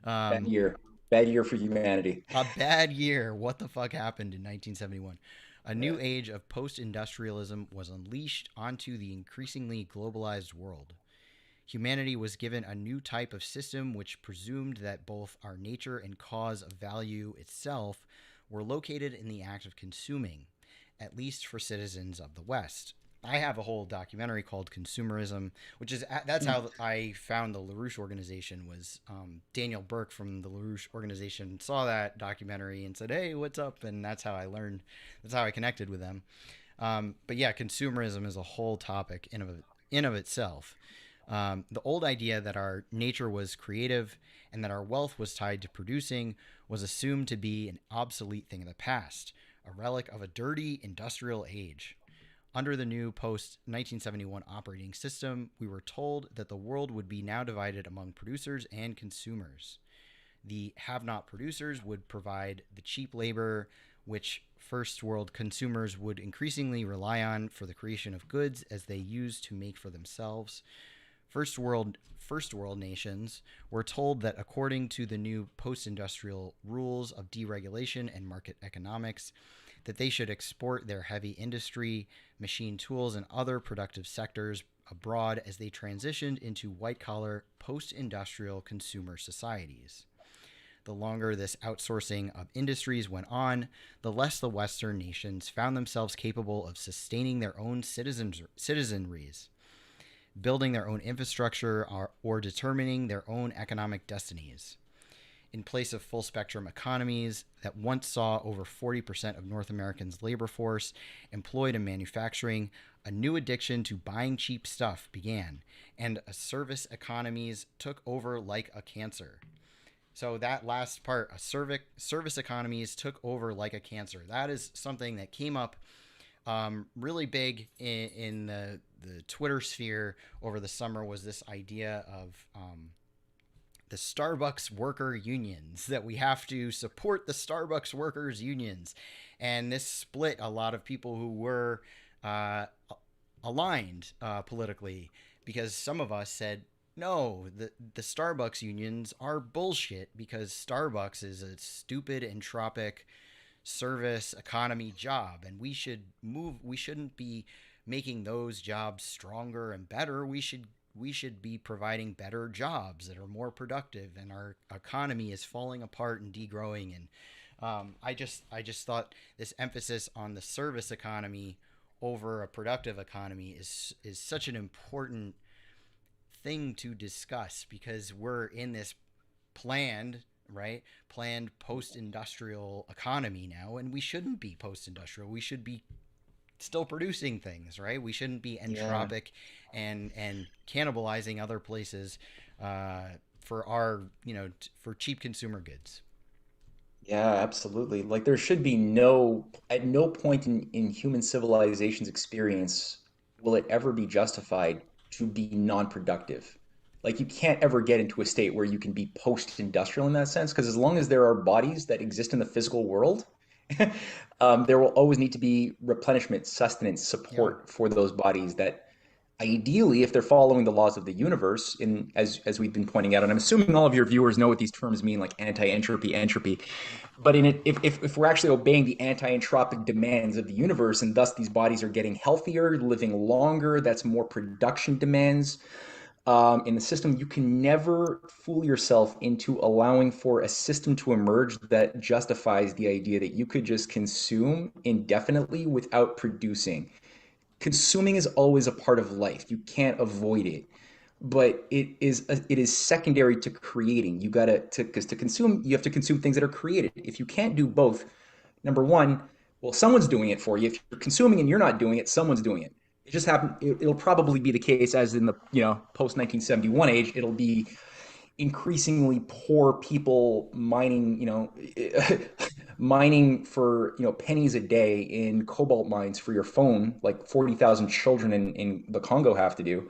Bad Um, year. Bad year for humanity. a bad year. What the fuck happened in 1971? A Yeah. new age of post industrialism was unleashed onto the increasingly globalized world. Humanity was given a new type of system which presumed that both our nature and cause of value itself were located in the act of consuming, at least for citizens of the West. I have a whole documentary called Consumerism, which is that's Mm. how I found the LaRouche organization. Was Daniel Burke from the LaRouche organization saw that documentary and said, "Hey, what's up?" And that's how I learned. That's how I connected with them. But yeah, consumerism is a whole topic in of itself. The old idea that our nature was creative and that our wealth was tied to producing was assumed to be an obsolete thing of the past, a relic of a dirty industrial age. Under the new post 1971 operating system, we were told that the world would be now divided among producers and consumers. The have not producers would provide the cheap labor, which first world consumers would increasingly rely on for the creation of goods as they used to make for themselves. First world nations were told that according to the new post-industrial rules of deregulation and market economics, that they should export their heavy industry, machine tools, and other productive sectors abroad as they transitioned into white-collar, post-industrial consumer societies. The longer this outsourcing of industries went on, the less the Western nations found themselves capable of sustaining their own citizenries, building their own infrastructure, or determining their own economic destinies. In place of full spectrum economies that once saw over 40% of North Americans' labor force employed in manufacturing, a new addiction to buying cheap stuff began, and service economies took over like a cancer. So that last part, service economies took over like a cancer. That is something that came up really big in the Twitter sphere over the summer. Was this idea of the Starbucks worker unions, that we have to support the Starbucks workers unions, and this split a lot of people who were aligned politically, because some of us said, no, the Starbucks unions are bullshit because Starbucks is a stupid entropic service economy job, and we shouldn't be making those jobs stronger and better. We should be providing better jobs that are more productive, and our economy is falling apart and degrowing. And I just thought this emphasis on the service economy over a productive economy is such an important thing to discuss, because we're in this planned right? Planned post-industrial economy now, and we shouldn't be post-industrial. We should be still producing things, right? We shouldn't be Yeah. entropic and cannibalizing other places for our, for cheap consumer goods. Yeah, absolutely. Like there should be no, at no point in human civilization's experience will it ever be justified to be non-productive. Like you can't ever get into a state where you can be post-industrial in that sense, because as long as there are bodies that exist in the physical world, there will always need to be replenishment, sustenance, Yeah. support for those bodies that ideally, if they're following the laws of the universe, in as we've been pointing out, and I'm assuming all of your viewers know what these terms mean, like anti-entropy, entropy. But in it, if we're actually obeying the anti-entropic demands of the universe, and thus these bodies are getting healthier, living longer, that's more production demands in the system. You can never fool yourself into allowing for a system to emerge that justifies the idea that you could just consume indefinitely without producing. Consuming is always a part of life. You can't avoid it, but it is secondary to creating. You gotta to because to consume, you have to consume things that are created. If you can't do both, number one, well, someone's doing it for you. If you're consuming and you're not doing it, someone's doing it. It just happened. It'll probably be the case as in the post 1971 age. It'll be increasingly poor people mining, mining for pennies a day in cobalt mines for your phone, like 40,000 children in the Congo have to do.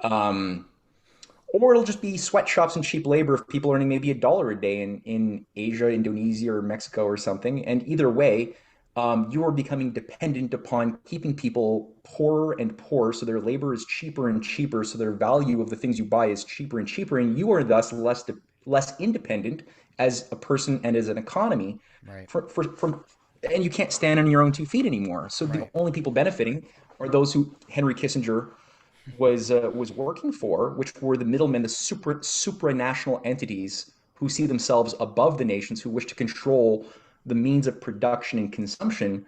Um, or it'll just be sweatshops and cheap labor of people earning maybe $1 a day in Asia, Indonesia, or Mexico or something. And either way, you are becoming dependent upon keeping people poorer and poorer, so their labor is cheaper and cheaper, so their value of the things you buy is cheaper and cheaper, and you are thus less independent as a person and as an economy. Right. From and you can't stand on your own 2 feet anymore. So the Right. only people benefiting are those who Henry Kissinger was working for, which were the middlemen, the supranational entities who see themselves above the nations, who wish to control the means of production and consumption.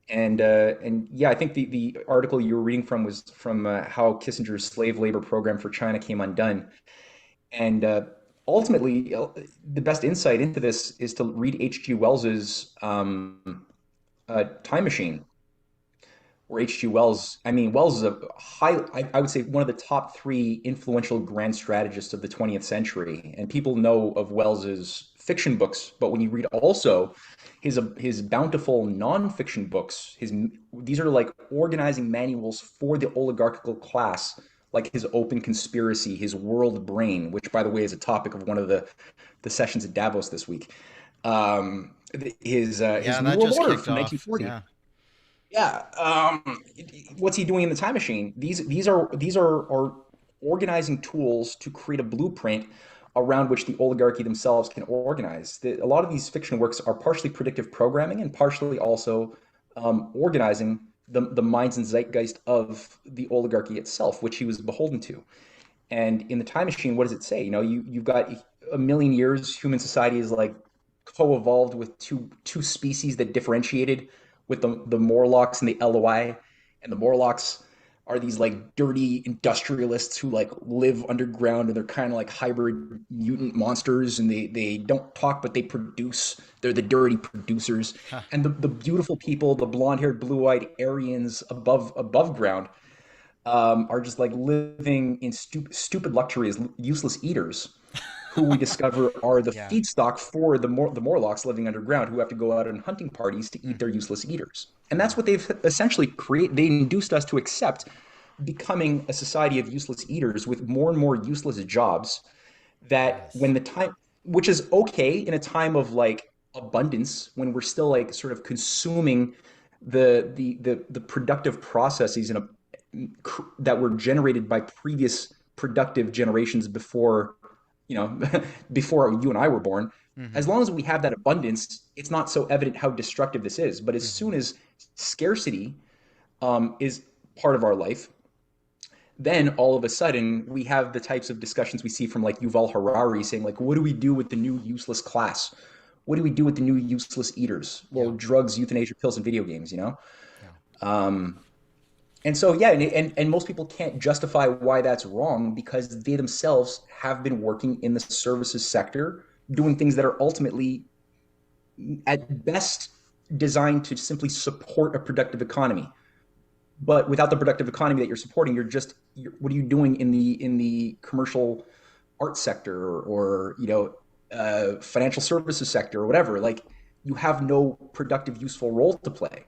And yeah, I think the article you were reading from was from how Kissinger's slave labor program for China came undone. And ultimately, the best insight into this is to read H.G. Wells's Time Machine, or H.G. Wells. I mean, Wells is a I would say one of the top three influential grand strategists of the 20th century. And people know of Wells's fiction books, but when you read also his bountiful nonfiction books, these are like organizing manuals for the oligarchical class, like his Open Conspiracy, his World Brain, which by the way is a topic of one of the sessions at Davos this week. His Yeah, New that World just Order kicked from off. 1940. Yeah. Yeah. What's he doing in the time machine? These are organizing tools to create a blueprint around which the oligarchy themselves can organize. A lot of these fiction works are partially predictive programming and partially also organizing the minds and zeitgeist of the oligarchy itself, which he was beholden to. And in the time machine, what does it say? You've got a million years. Human society is like co-evolved with two species that differentiated with the Morlocks and the LOI. And the Morlocks are these like dirty industrialists who like live underground, and they're kind of like hybrid mutant monsters, and they don't talk but they produce. They're the dirty producers. Huh. And the beautiful people, the blonde-haired, blue-eyed Aryans above ground, are just like living in stupid luxury as useless eaters, who we discover are the Yeah. feedstock for the Morlocks living underground, who have to go out on hunting parties to eat their useless eaters. And Yeah. that's what they've essentially created. They induced us to accept becoming a society of useless eaters with more and more useless jobs. That Yes. when the time, which is okay in a time of like abundance, when we're still like sort of consuming the productive processes that were generated by previous productive generations before before you and I were born. Mm-hmm. As long as we have that abundance, it's not so evident how destructive this is. But as Mm-hmm. soon as scarcity is part of our life, then all of a sudden we have the types of discussions we see from like Yuval Harari saying like, what do we do with the new useless class? What do we do with the new useless eaters? Well, Yeah. drugs, euthanasia, pills, and video games. Yeah. Um, and so, yeah, and most people can't justify why that's wrong because they themselves have been working in the services sector doing things that are ultimately, at best, designed to simply support a productive economy. But without the productive economy that you're supporting, what are you doing in the commercial art sector, or financial services sector or whatever? Like, you have no productive, useful role to play.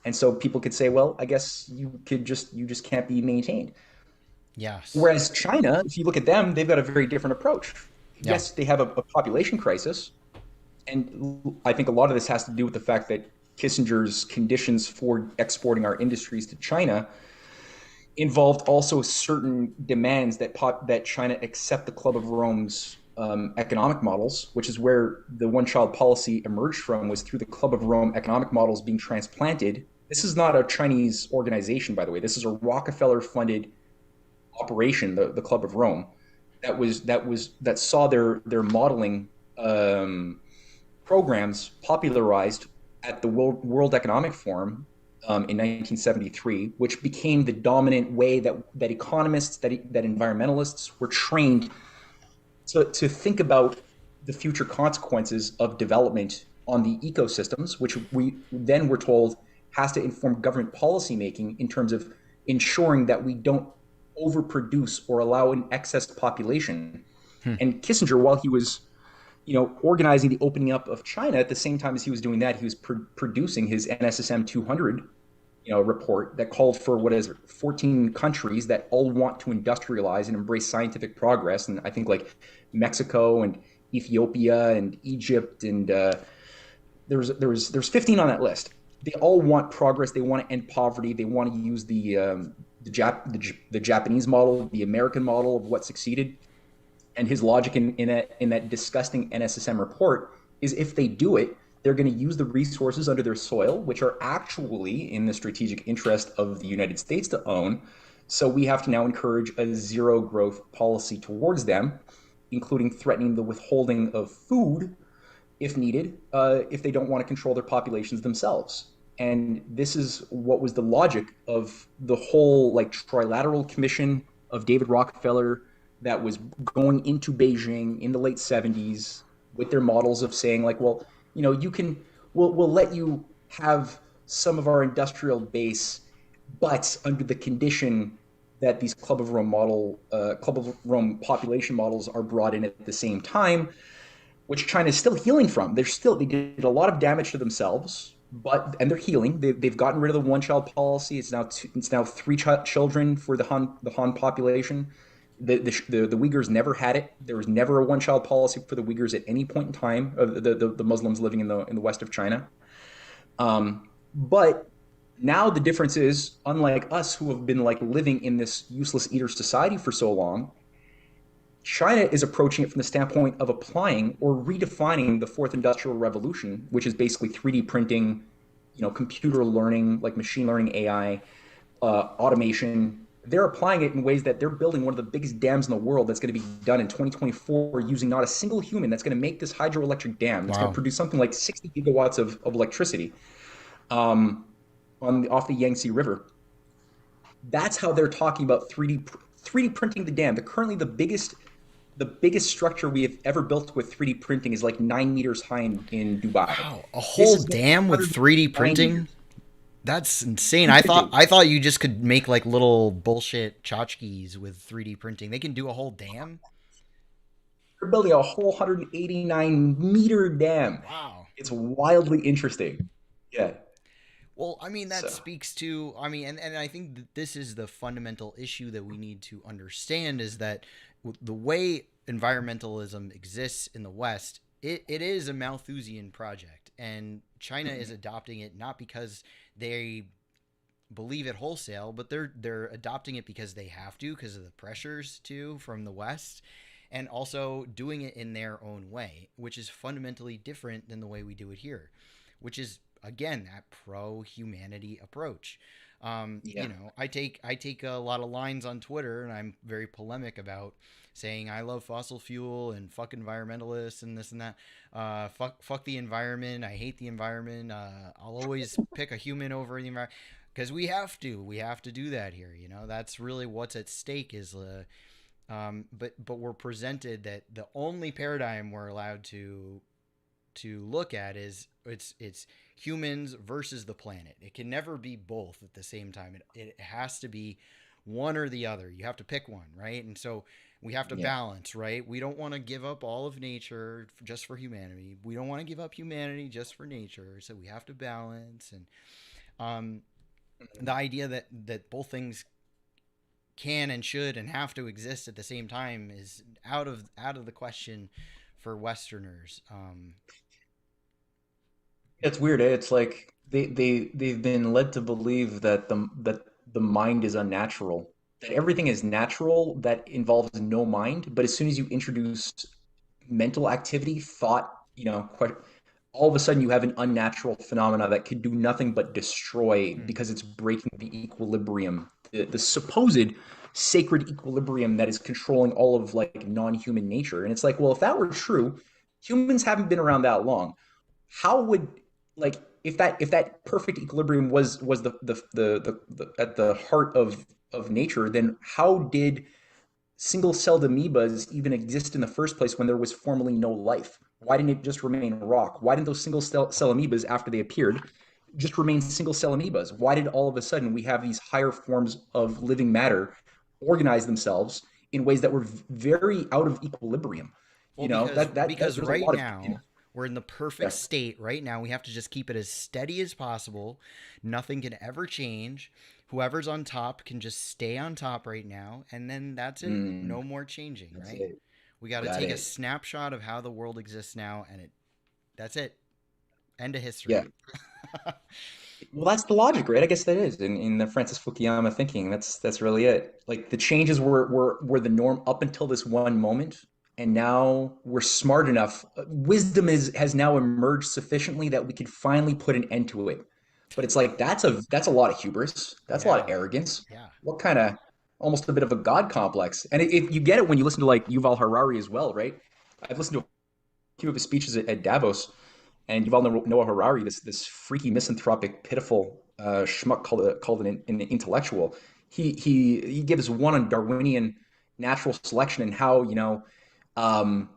And so people could say, well, I guess you just can't be maintained. Yes. Whereas China, if you look at them, they've got a very different approach. Yeah. Yes, they have a population crisis, and I think a lot of this has to do with the fact that Kissinger's conditions for exporting our industries to China involved also certain demands that China accept the Club of Rome's economic models, which is where the one-child policy emerged from, was through the Club of Rome economic models being transplanted. This is not a Chinese organization, by the way. This is a Rockefeller-funded operation, the Club of Rome, that saw their modeling programs popularized at the World Economic Forum in 1973, which became the dominant way that economists, that environmentalists were trained to think about the future consequences of development on the ecosystems, which we then were told has to inform government policymaking in terms of ensuring that we don't overproduce or allow an excess population. Hmm. And Kissinger, while he was organizing the opening up of China, at the same time as he was doing that, he was producing his NSSM 200 report that called for 14 countries that all want to industrialize and embrace scientific progress. And I think like Mexico and Ethiopia and Egypt, and there's 15 on that list. They all want progress. They want to end poverty. They want to use the Japanese model, the American model of what succeeded. And his logic in that disgusting NSSM report is, if they do it, they're going to use the resources under their soil, which are actually in the strategic interest of the United States to own. So we have to now encourage a zero growth policy towards them, including threatening the withholding of food if needed, if they don't want to control their populations themselves. And this is what was the logic of the whole like trilateral commission of David Rockefeller that was going into Beijing in the late 70s with their models of saying like, well, we'll let you have some of our industrial base, but under the condition that these Club of Rome population models are brought in at the same time, which China is still healing from. They did a lot of damage to themselves, and they're healing. They've gotten rid of the one-child policy. It's now three children for the Han population. The Uyghurs never had it. There was never a one-child policy for the Uyghurs at any point in time of the Muslims living in the west of China. But now the difference is, unlike us who have been like living in this useless eater society for so long, China is approaching it from the standpoint of applying or redefining the fourth industrial revolution, which is basically 3D printing, computer learning, like machine learning, AI, automation. They're applying it in ways that they're building one of the biggest dams in the world that's going to be done in 2024 using not a single human. That's going to make this hydroelectric dam. That's going to produce something like 60 gigawatts of electricity off the Yangtze River. That's how they're talking about 3D printing the dam. Currently the biggest structure we have ever built with 3D printing is like 9 meters high in Dubai. Wow, a whole dam with 3D printing? That's insane. I thought you just could make like little bullshit tchotchkes with 3D printing. They can do a whole dam? They're building a whole 189-meter dam. Wow. It's wildly interesting. Yeah. Well, I mean, that speaks to, and I think that this is the fundamental issue that we need to understand, is that the way environmentalism exists in the West, it is a Malthusian project, and China is adopting it not because they believe it wholesale, but they're adopting it because they have to, because of the pressures too from the West, and also doing it in their own way, which is fundamentally different than the way we do it here, which is again that pro-humanity approach. I take a lot of lines on Twitter, and I'm very polemic about saying I love fossil fuel and fuck environmentalists and this and that. Fuck the environment. I hate the environment. I'll always pick a human over the environment because we have to do that here. That's really what's at stake, is But we're presented that the only paradigm we're allowed to look at is it's humans versus the planet. It can never be both at the same time. It has to be one or the other. You have to pick one, right? And so we have to Yeah. balance, right? We don't want to give up all of nature just for humanity. We don't want to give up humanity just for nature. So we have to balance. And um, the idea that both things can and should and have to exist at the same time is out of the question for Westerners. It's weird, eh? It's like they've been led to believe that the mind is unnatural, that everything is natural that involves no mind, but as soon as you introduce mental activity, thought, all of a sudden you have an unnatural phenomena that could do nothing but destroy Hmm. because it's breaking the equilibrium, the supposed sacred equilibrium that is controlling all of like non-human nature. And it's like, well, if that were true, humans haven't been around that long. How would like if that perfect equilibrium was the at the heart of nature, then how did single-celled amoebas even exist in the first place when there was formerly no life? Why didn't it just remain rock? Why didn't those single-cell amoebas, after they appeared, just remain single-cell amoebas? Why did all of a sudden we have these higher forms of living matter organize themselves in ways that were very out of equilibrium? Well, That because there's a right lot of now we're in the perfect yeah. state. Right now we have to just keep it as steady as possible. Nothing can ever change. Whoever's on top can just stay on top right now, and then that's it. Mm, No more changing, that's right? it. We got to Got take a it. snapshot of how the world exists now, and that's it. End of Yeah. history. Well, that's the logic, right? I guess that is in the Francis Fukuyama thinking. That's really it. Like the changes were the norm up until this one moment, and now we're smart enough. Wisdom is has now emerged sufficiently that we could finally put an end to it. But it's like that's a lot of hubris. That's a lot of Yeah, arrogance. yeah. What kind of almost a bit of a god complex? And you get it when you listen to like Yuval Harari as well, right? I've listened to a few of his speeches at Davos, and you've all know Noah Harari, this freaky misanthropic, pitiful schmuck called an intellectual. He gives one on Darwinian natural selection and how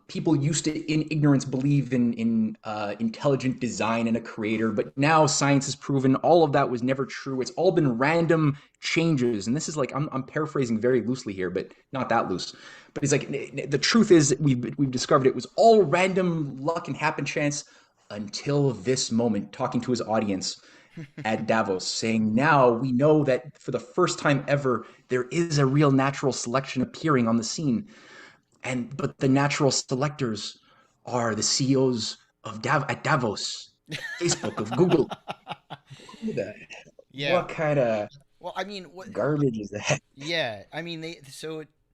people used to in ignorance believe in intelligent design and a creator, but now science has proven all of that was never true. It's all been random changes, and this is like I'm paraphrasing very loosely here, but not that loose. But he's like the truth is we've discovered it was all random luck and happen chance until this moment, talking to his audience at Davos, saying, now we know that for the first time ever, there is a real natural selection appearing on the scene. But the natural selectors are the CEOs at Davos, Facebook, of Google. Who the, Yeah. what kind of Well, I mean, what? garbage is that? Yeah, I mean,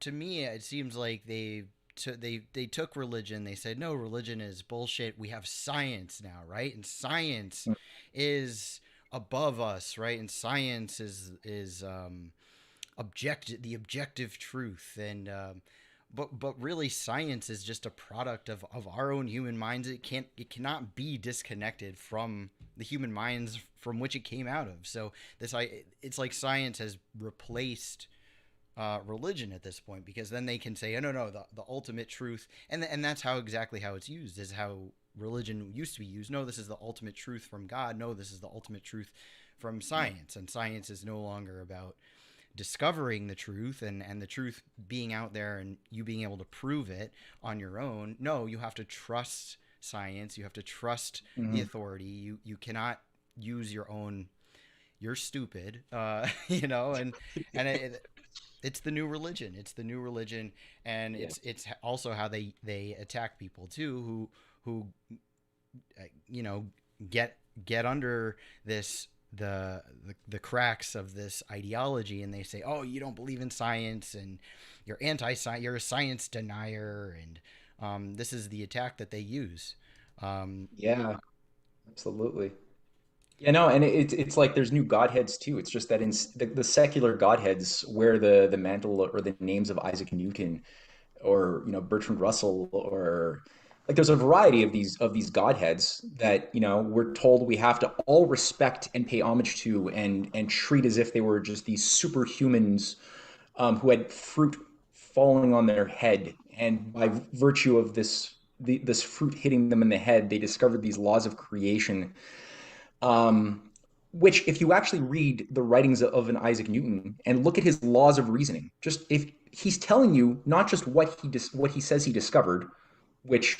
to me it seems like they took religion. They said no, religion is bullshit. We have science now, right? And science is above us, right? And science is the objective truth. And but really, science is just a product of our own human minds. It cannot be disconnected from the human minds from which it came out of. So it's like science has replaced religion at this point, because then they can say, oh, no, the ultimate truth, and that's exactly how it's used, is how religion used to be used. No, this is the ultimate truth from God. No, this is the ultimate truth from science, and science is no longer about discovering the truth and the truth being out there and you being able to prove it on your own. No, you have to trust science. You have to trust the Mm-hmm. authority. You cannot use your own. You're stupid, and it's the new religion. It's the new religion, and Yeah. it's also how they attack people too, who you know get under this the cracks of this ideology, and they say, oh, you don't believe in science, and you're anti-science, you're a science denier, and this is the attack that they use. um, Yeah, absolutely. Yeah, no, and it's like there's new godheads too. It's just that the secular godheads wear the mantle or the names of Isaac Newton or Bertrand Russell, or like there's a variety of these godheads that we're told we have to all respect and pay homage to and treat as if they were just these superhumans who had falling on their head, and by virtue of this fruit hitting them in the head, they discovered these laws of creation. Which, if you actually read the writings of an Isaac Newton and look at his laws of reasoning, just if he's telling you not just what he says he discovered, which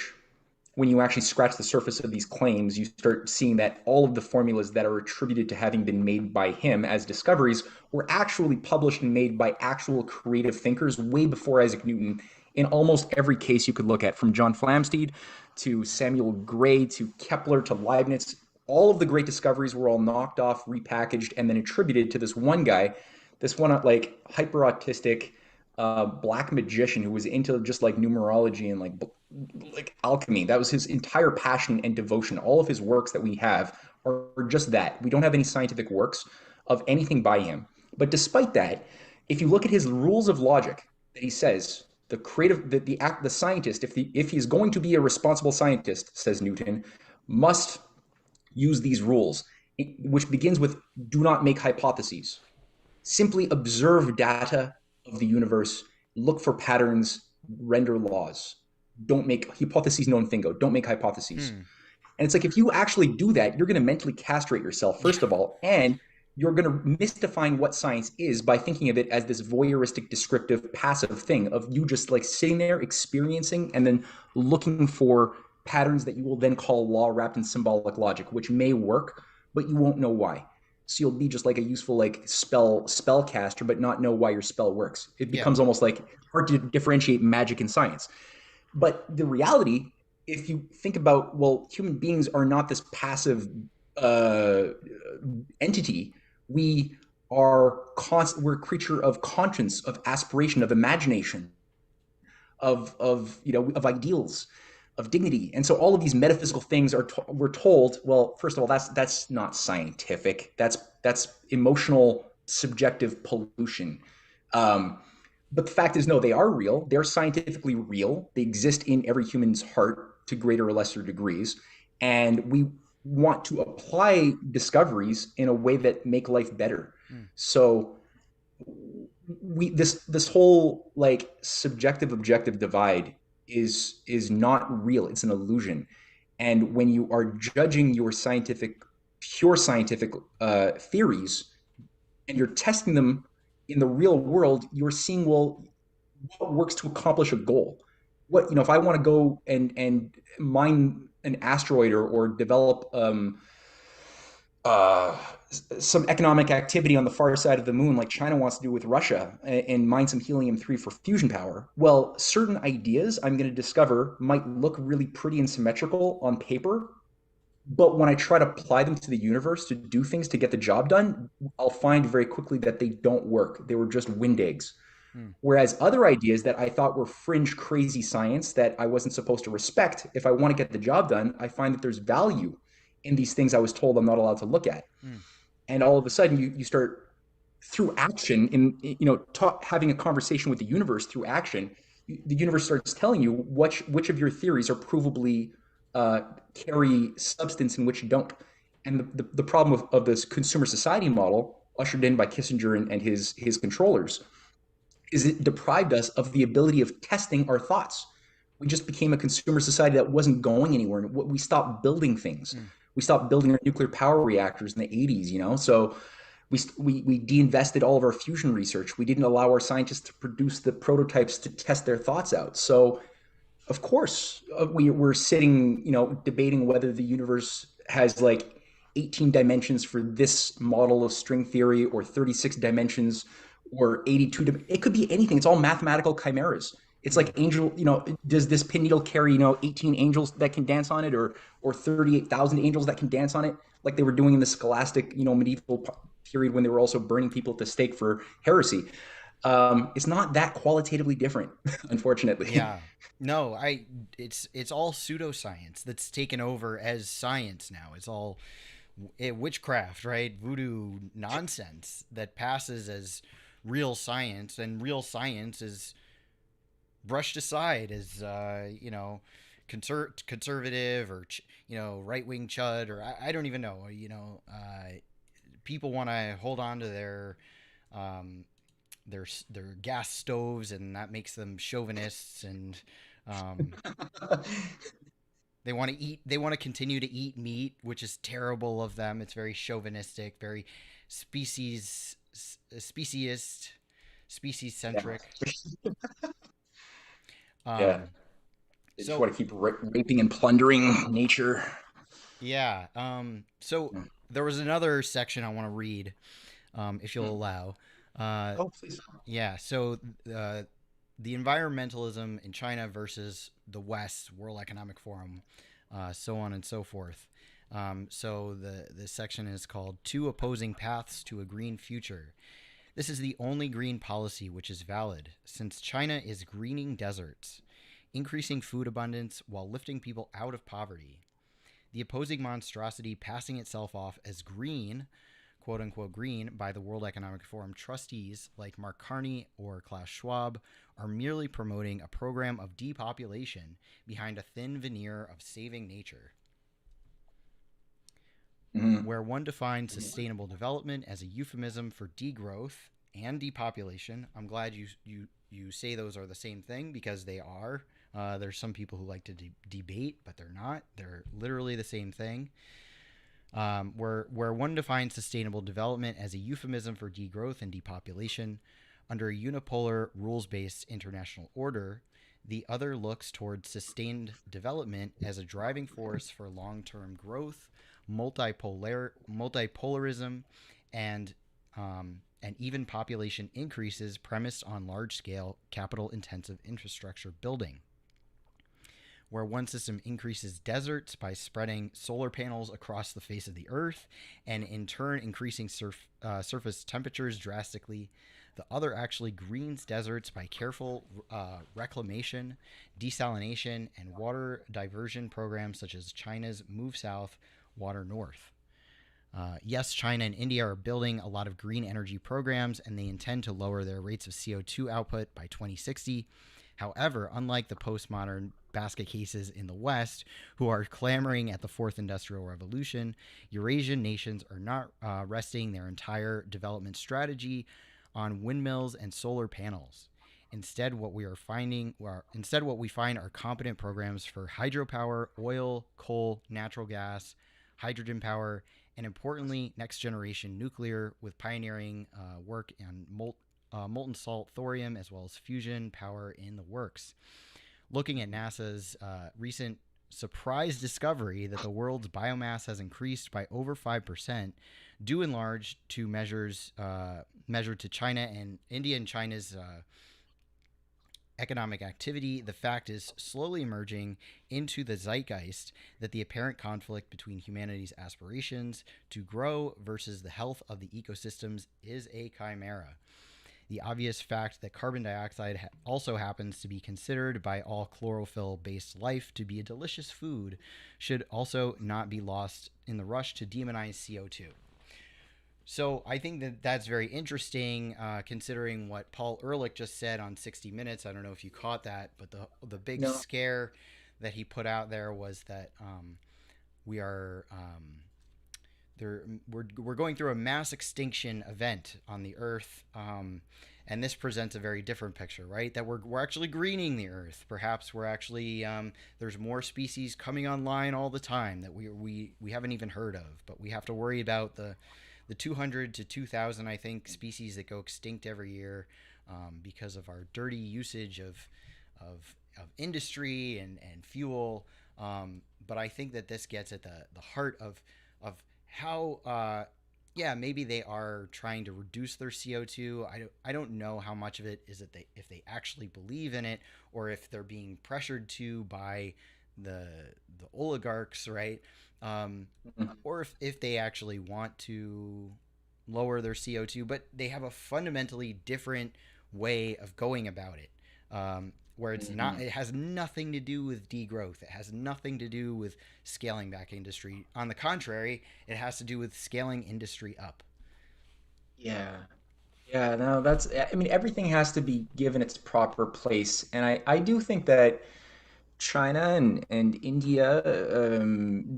when you actually scratch the surface of these claims, you start seeing that all of the formulas that are attributed to having been made by him as discoveries were actually published and made by actual creative thinkers way before Isaac Newton in almost every case you could look at, from John Flamsteed to Samuel Gray to Kepler to Leibniz. All of the great discoveries were all knocked off, repackaged, and then attributed to this one guy, this one like hyper autistic black magician who was into just like numerology and like alchemy. That was his entire passion and devotion. All of his works that we have are just that. We don't have any scientific works of anything by him. But despite that, if you look at his rules of logic that he says, the creative, the scientist, if he's going to be a responsible scientist, says Newton, must use these rules, which begins with do not make hypotheses. Simply observe data of the universe, look for patterns, render laws. Don't make hypotheses non fingo. Don't make hypotheses. And it's like, if you actually do that, you're going to mentally castrate yourself, first of all, and you're going to misdefine what science is by thinking of it as this voyeuristic, descriptive, passive thing of you just like sitting there experiencing and then looking for patterns that you will then call law wrapped in symbolic logic, which may work, but you won't know why. So you'll be just like a useful like spellcaster, but not know why your spell works. It becomes almost like hard to differentiate magic and science. But the reality, if you think about, well, human beings are not this passive entity. We're a creature of conscience, of aspiration, of imagination, of ideals, of dignity. And so all of these metaphysical things we're told, well, first of all, that's not scientific. That's emotional, subjective pollution. But the fact is, no, they are real. They're scientifically real. They exist in every human's heart to greater or lesser degrees. And we want to apply discoveries in a way that make life better. So this whole like subjective objective divide is not real. It's an illusion. And when you are judging your pure scientific theories, and you're testing them in the real world, you're seeing, well, what works to accomplish a goal. If I want to go and mine an asteroid or develop some economic activity on the far side of the moon, like China wants to do with Russia, and mine some helium-3 for fusion power. Well, certain ideas I'm going to discover might look really pretty and symmetrical on paper, but when I try to apply them to the universe to do things to get the job done, I'll find very quickly that they don't work. They were just wind eggs. Whereas other ideas that I thought were fringe, crazy science that I wasn't supposed to respect, if I want to get the job done, I find that there's value in these things I was told I'm not allowed to look at. And all of a sudden you start, through action, having a conversation with the universe through action, the universe starts telling you which of your theories are provably carry substance and which don't. And the problem of this consumer society model, ushered in by Kissinger and his controllers, is it deprived us of the ability of testing our thoughts. We just became a consumer society that wasn't going anywhere. We stopped building things. We stopped building our nuclear power reactors in the 80s, So we de-invested all of our fusion research. We didn't allow our scientists to produce the prototypes to test their thoughts out. So, of course, we're sitting, debating whether the universe has like 18 dimensions for this model of string theory, or 36 dimensions, or 82. It could be anything. It's all mathematical chimeras. It's like angel, does this pin needle carry, 18 angels that can dance on it, or 38,000 angels that can dance on it, like they were doing in the scholastic, medieval period when they were also burning people at the stake for heresy. It's not that qualitatively different, unfortunately. Yeah. No, it's all pseudoscience that's taken over as science now. It's all witchcraft, right? Voodoo nonsense that passes as real science, and real science is brushed aside as conservative, or right-wing chud, or I don't even know. People want to hold on to their their gas stoves, and that makes them chauvinists, and um, they want to eat. They want to continue to eat meat, which is terrible of them. It's very chauvinistic, very speciesist, species Yeah. centric. Yeah. Um, They just so want to keep raping and plundering nature. yeah. So there was another section I want to read, if you'll Mm. allow. Uh, Oh, please. yeah. So uh, the environmentalism in China versus the West, World Economic Forum, so on and so forth. So the section is called Two Opposing Paths to a Green Future. This is the only green policy which is valid, since China is greening deserts, increasing food abundance while lifting people out of poverty. The opposing monstrosity passing itself off as green, quote unquote green, by the World Economic Forum trustees like Mark Carney or Klaus Schwab are merely promoting a program of depopulation behind a thin veneer of saving nature. Hmm. Where one defines sustainable development as a euphemism for degrowth and depopulation. I'm glad you say those are the same thing, because they are. There's some people who like to debate, but they're not. They're literally the same thing. Where one defines sustainable development as a euphemism for degrowth and depopulation under a unipolar rules-based international order, the other looks towards sustained development as a driving force for long-term growth, multipolarism, and even population increases premised on large-scale, capital-intensive infrastructure building. Where one system increases deserts by spreading solar panels across the face of the earth and in turn increasing surface temperatures drastically, the other actually greens deserts by careful reclamation, desalination, and water diversion programs such as China's Move South, Water North. Yes, China and India are building a lot of green energy programs, and they intend to lower their rates of CO2 output by 2060. However, unlike the postmodern basket cases in the West, who are clamoring at the fourth industrial revolution, Eurasian nations are not resting their entire development strategy on windmills and solar panels. Instead, what we find are competent programs for hydropower, oil, coal, natural gas, hydrogen power, and importantly, next generation nuclear, with pioneering work on molten salt thorium as well as fusion power in the works. Looking at NASA's recent surprise discovery that the world's biomass has increased by over 5%, due in large to measures measured to China and India and China's economic activity, the fact is slowly emerging into the zeitgeist that the apparent conflict between humanity's aspirations to grow versus the health of the ecosystems is a chimera. The obvious fact that carbon dioxide also happens to be considered by all chlorophyll based life to be a delicious food should also not be lost in the rush to demonize CO2. So I think that that's very interesting, considering what Paul Ehrlich just said on 60 Minutes. I don't know if you caught that, but the big No. scare that he put out there was that we are there we're going through a mass extinction event on the Earth, and this presents a very different picture, right? That we're actually greening the Earth. Perhaps we're actually there's more species coming online all the time that we haven't even heard of, but we have to worry about the 200 to 2,000, I think, species that go extinct every year because of our dirty usage of industry and fuel. But I think that this gets at the heart of how, yeah, maybe they are trying to reduce their CO2. I don't know how much of it is that if they actually believe in it, or if they're being pressured to by the oligarchs, right? Um, or if they actually want to lower their CO2, but they have a fundamentally different way of going about it. Where it's not, Hmm. it has nothing to do with degrowth. It has nothing to do with scaling back industry. On the contrary, it has to do with scaling industry up. Yeah. Yeah, no, I mean, everything has to be given its proper place. And I do think that China and India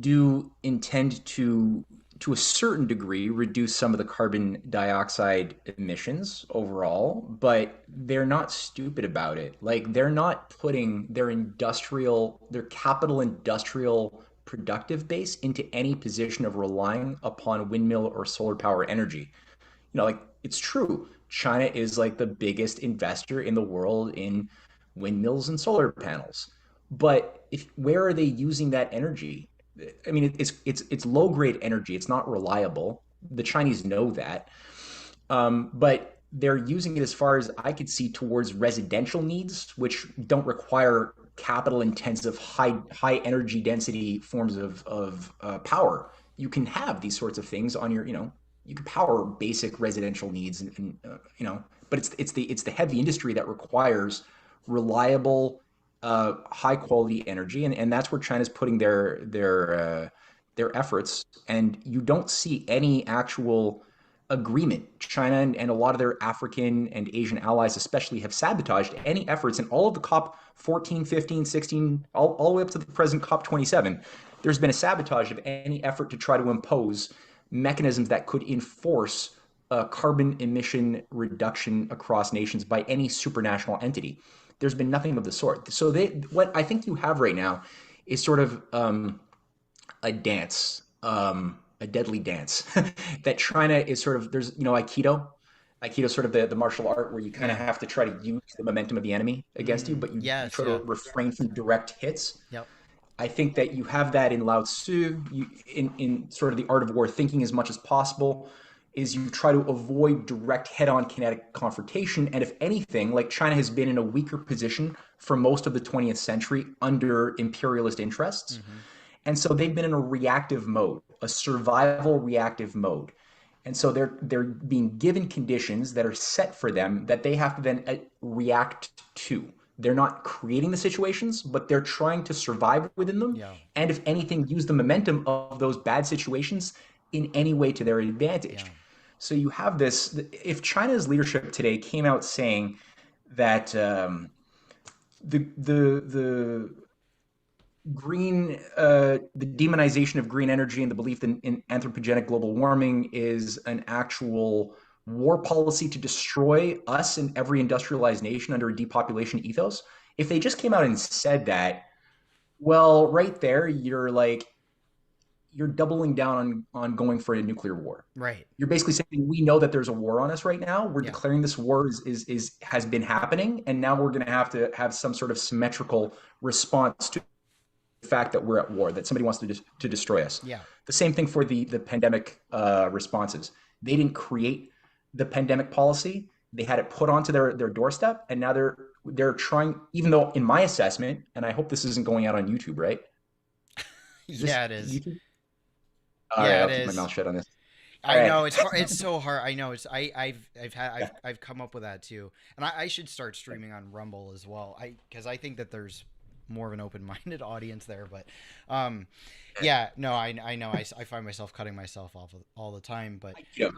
do intend to to a certain degree, reduce some of the carbon dioxide emissions overall, but they're not stupid about it. Like they're not putting their capital industrial productive base into any position of relying upon windmill or solar power energy. Like it's true. China is like the biggest investor in the world in windmills and solar panels. But if where are they using that energy? I mean, it's low grade energy. It's not reliable. The Chinese know that, but they're using it as far as I could see towards residential needs, which don't require capital intensive, high energy density forms of power. You can have these sorts of things on your, you can power basic residential needs, but it's the heavy industry that requires reliable, high quality energy, and that's where China's putting their efforts. And you don't see any actual agreement. China and a lot of their African and Asian allies, especially, have sabotaged any efforts in all of the COP 14, 15, 16, all the way up to the present COP 27. There's been a sabotage of any effort to try to impose mechanisms that could enforce carbon emission reduction across nations by any supranational entity. There's been nothing of the sort. So what I think you have right now is sort of a dance, a deadly dance that China is sort of, there's, Aikido. Aikido is sort of the martial art where you kind of Yeah. have to try to use the momentum of the enemy against you, but you Yes. try Yeah. to refrain from direct hits. Yep. I think that you have that in Lao Tzu, in sort of the art of war thinking as much as possible, is you try to avoid direct head-on kinetic confrontation. And if anything, like China has been in a weaker position for most of the 20th century under imperialist interests. Mm-hmm. And so they've been in a reactive mode, a survival reactive mode. And so they're being given conditions that are set for them that they have to then react to. They're not creating the situations, but they're trying to survive within them. Yeah. And if anything, use the momentum of those bad situations in any way to their advantage. Yeah. So you have this. If China's leadership today came out saying that the the demonization of green energy and the belief in anthropogenic global warming is an actual war policy to destroy us and every industrialized nation under a depopulation ethos. If they just came out and said that, well, right there, you're doubling down on going for a nuclear war. Right. You're basically saying we know that there's a war on us right now. We're Yeah. declaring this war is has been happening, and now we're going to have some sort of symmetrical response to the fact that we're at war, that somebody wants to destroy us. Yeah. The same thing for the pandemic responses. They didn't create the pandemic policy; they had it put onto their doorstep, and now they're trying. Even though, in my assessment, and I hope this isn't going out on YouTube, right? Is this Yeah, it is. YouTube? All right, Yeah, it I'll keep my is. mouth shut on this. All I right. know it's hard. It's so hard. I know it's. I've come up with that too, and I should start streaming on Rumble as well. Because I think that there's more of an open-minded audience there. But, yeah, no, I know. I find myself cutting myself off all the time. But Yeah,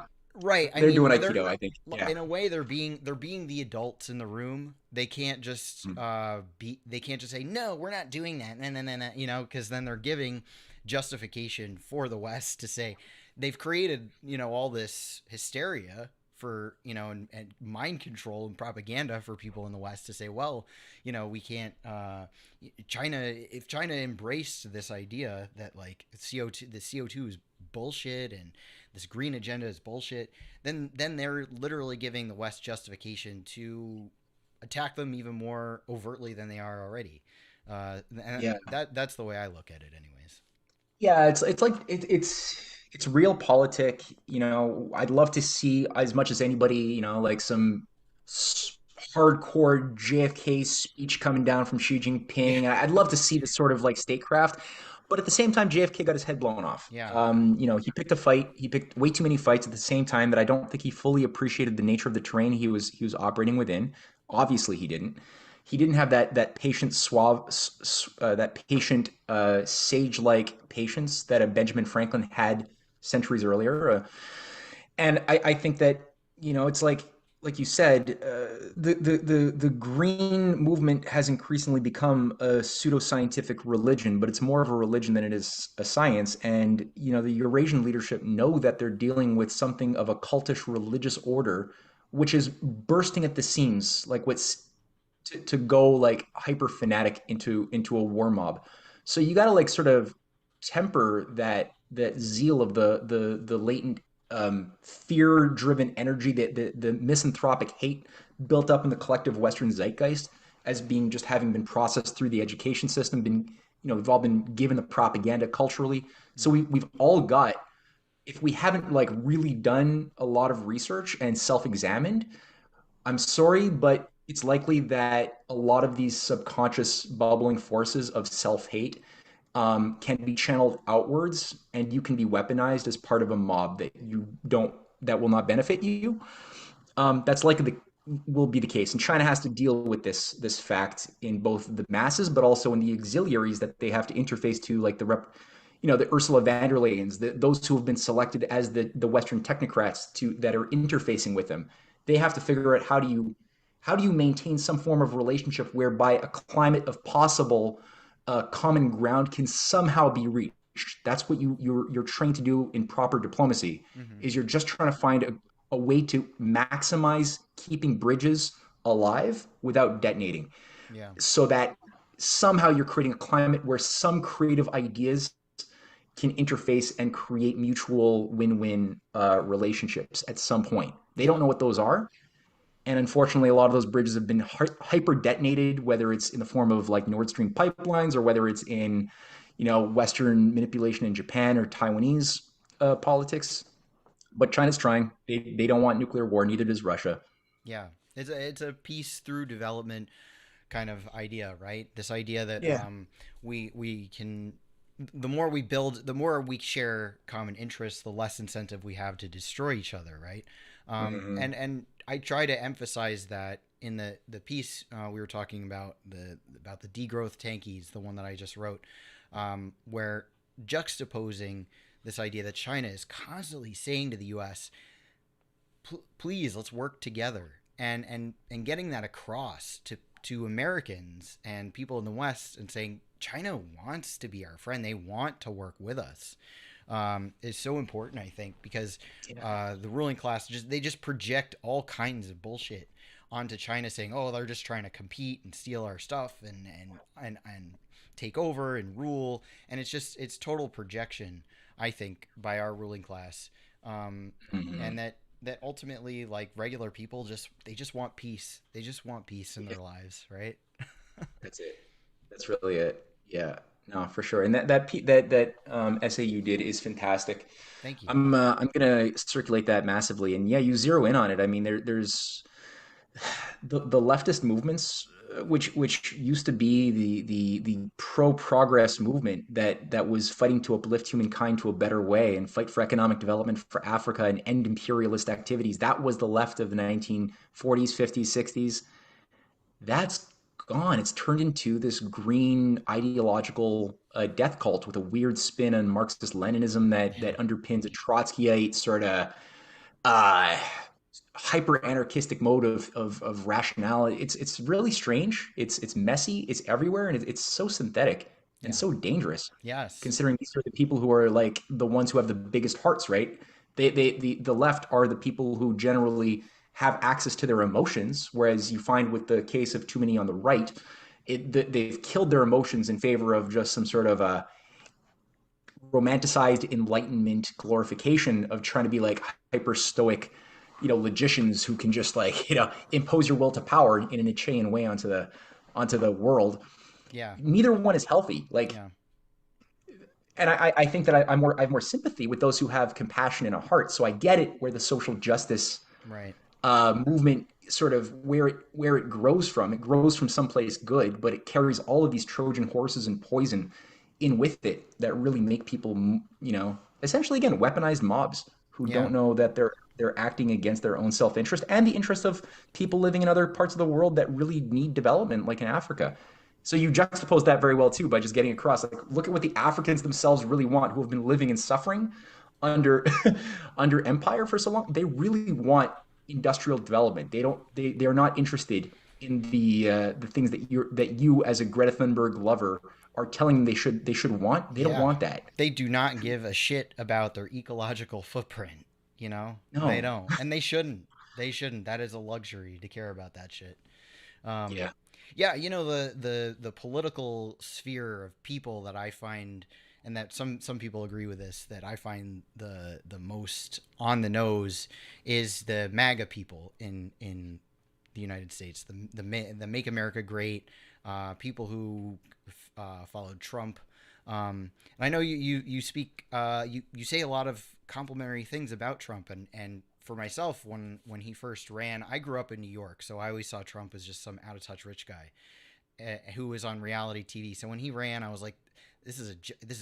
right, I they're mean, doing they're Aikido, I think. Yeah. in a way they're being the adults in the room. They can't just Mm. they can't just say no, we're not doing that. And because then they're giving justification for the West to say they've created all this hysteria for and mind control and propaganda for people in the West to say, well, we can't if China embraced this idea that like the CO2 is bullshit and this green agenda is bullshit, then they're literally giving the West justification to attack them even more overtly than they are already. And Yeah. that's the way I look at it, anyways. Yeah, it's like it's real politic. I'd love to see as much as anybody, like some hardcore JFK speech coming down from Xi Yeah, Jinping. I'd love to see this sort of like statecraft, but at the same time, JFK got his head blown off. yeah, He picked a fight. He picked way too many fights at the same time that I don't think he fully appreciated the nature of the terrain he was operating within. Obviously, he didn't. He didn't have that patient suave, that patient sage-like patience that a Benjamin Franklin had centuries earlier. And I think that it's like like you said, the green movement has increasingly become a pseudoscientific religion, but it's more of a religion than it is a science. And the Eurasian leadership know that they're dealing with something of a cultish religious order, which is bursting at the seams, like what's to go like hyper fanatic into a war mob. So you got to like sort of temper that zeal of the latent fear driven energy, the misanthropic hate built up in the collective Western zeitgeist as being just having been processed through the education system, been we've all been given the propaganda culturally. So Mm. we've all got, if we haven't like really done a lot of research and self-examined, I'm sorry, but it's likely that a lot of these subconscious bubbling forces of self-hate can be channeled outwards, and you can be weaponized as part of a mob that will not benefit you. That's likely will be the case, and China has to deal with this fact in both the masses, but also in the auxiliaries that they have to interface to, like the Ursula von der Leyens, those who have been selected as the Western technocrats that are interfacing with them. They have to figure out how do you maintain some form of relationship whereby a climate of possible common ground can somehow be reached. That's what you're trained to do in proper diplomacy. Hmm. Is you're just trying to find a way to maximize keeping bridges alive without detonating, Yeah. so that somehow you're creating a climate where some creative ideas can interface and create mutual win-win relationships at some point. They don't Yeah. know what those are, and unfortunately, a lot of those bridges have been hyper detonated, whether it's in the form of like Nord Stream pipelines or whether it's in, Western manipulation in Japan or Taiwanese politics. But China's trying. They don't want nuclear war. Neither does Russia. Yeah. It's a peace through development kind of idea, right? This idea that Yeah. we can, the more we build, the more we share common interests, the less incentive we have to destroy each other, right? Mm-hmm. And I try to emphasize that in the piece we were talking about the degrowth tankies, the one that I just wrote, where juxtaposing this idea that China is constantly saying to the U.S., please let's work together, and getting that across to Americans and people in the West, and saying China wants to be our friend, they want to work with us, is so important, I think, because Yeah. the ruling class just project all kinds of bullshit onto China, saying, oh, they're just trying to compete and steal our stuff and take over and rule, and it's total projection, I think, by our ruling class, Mm-hmm. and that ultimately, like, regular people just want peace. They just want peace in Yeah. their lives, right? That's it. That's really it. Yeah. No, for sure. And that essay you did is fantastic. Thank you. I'm gonna circulate that massively. And yeah, you zero in on it. I mean, there's the leftist movements, which used to be the pro progress movement that was fighting to uplift humankind to a better way and fight for economic development for Africa and end imperialist activities. That was the left of the 1940s, 50s, 60s. That's gone. It's turned into this green ideological death cult with a weird spin on Marxist Leninism that Yeah. underpins a Trotskyite sort of uh, hyper anarchistic mode of rationality. It's really strange. It's messy. It's everywhere, and it's so synthetic and Yeah. so dangerous. Yes. Considering these are the people who are like the ones who have the biggest hearts, right? The left are the people who generally have access to their emotions, whereas you find with the case of too many on the right, they've killed their emotions in favor of just some sort of a romanticized enlightenment glorification of trying to be like hyper stoic, logicians who can just like impose your will to power in an Nietzschean way onto the world. Yeah. Neither one is healthy. Like, Yeah. and I think that I have more sympathy with those who have compassion in a heart. So I get it where the social justice Right. movement sort of where it grows from. It grows from someplace good, but it carries all of these Trojan horses and poison in with it that really make people, essentially again weaponized mobs who Yeah. don't know that they're acting against their own self-interest and the interest of people living in other parts of the world that really need development, like in Africa. So you juxtapose that very well too by just getting across, like, look at what the Africans themselves really want, who have been living in suffering under under empire for so long. They really want industrial development. They are not interested in the things that you as a Greta Thunberg lover are telling them they should want. They don't Yeah. want that. They do not give a shit about their ecological footprint, you know? They No. don't. And they shouldn't. They shouldn't. That is a luxury to care about that shit. Um, Yeah. yeah, the political sphere of people that I find, and that some people agree with this, that I find the most on the nose is the MAGA people in the United States, the Make America Great, people who followed Trump. And I know you speak you say a lot of complimentary things about Trump, and for myself, when he first ran, I grew up in New York, so I always saw Trump as just some out of touch rich guy who was on reality TV. So when he ran, I was like, this is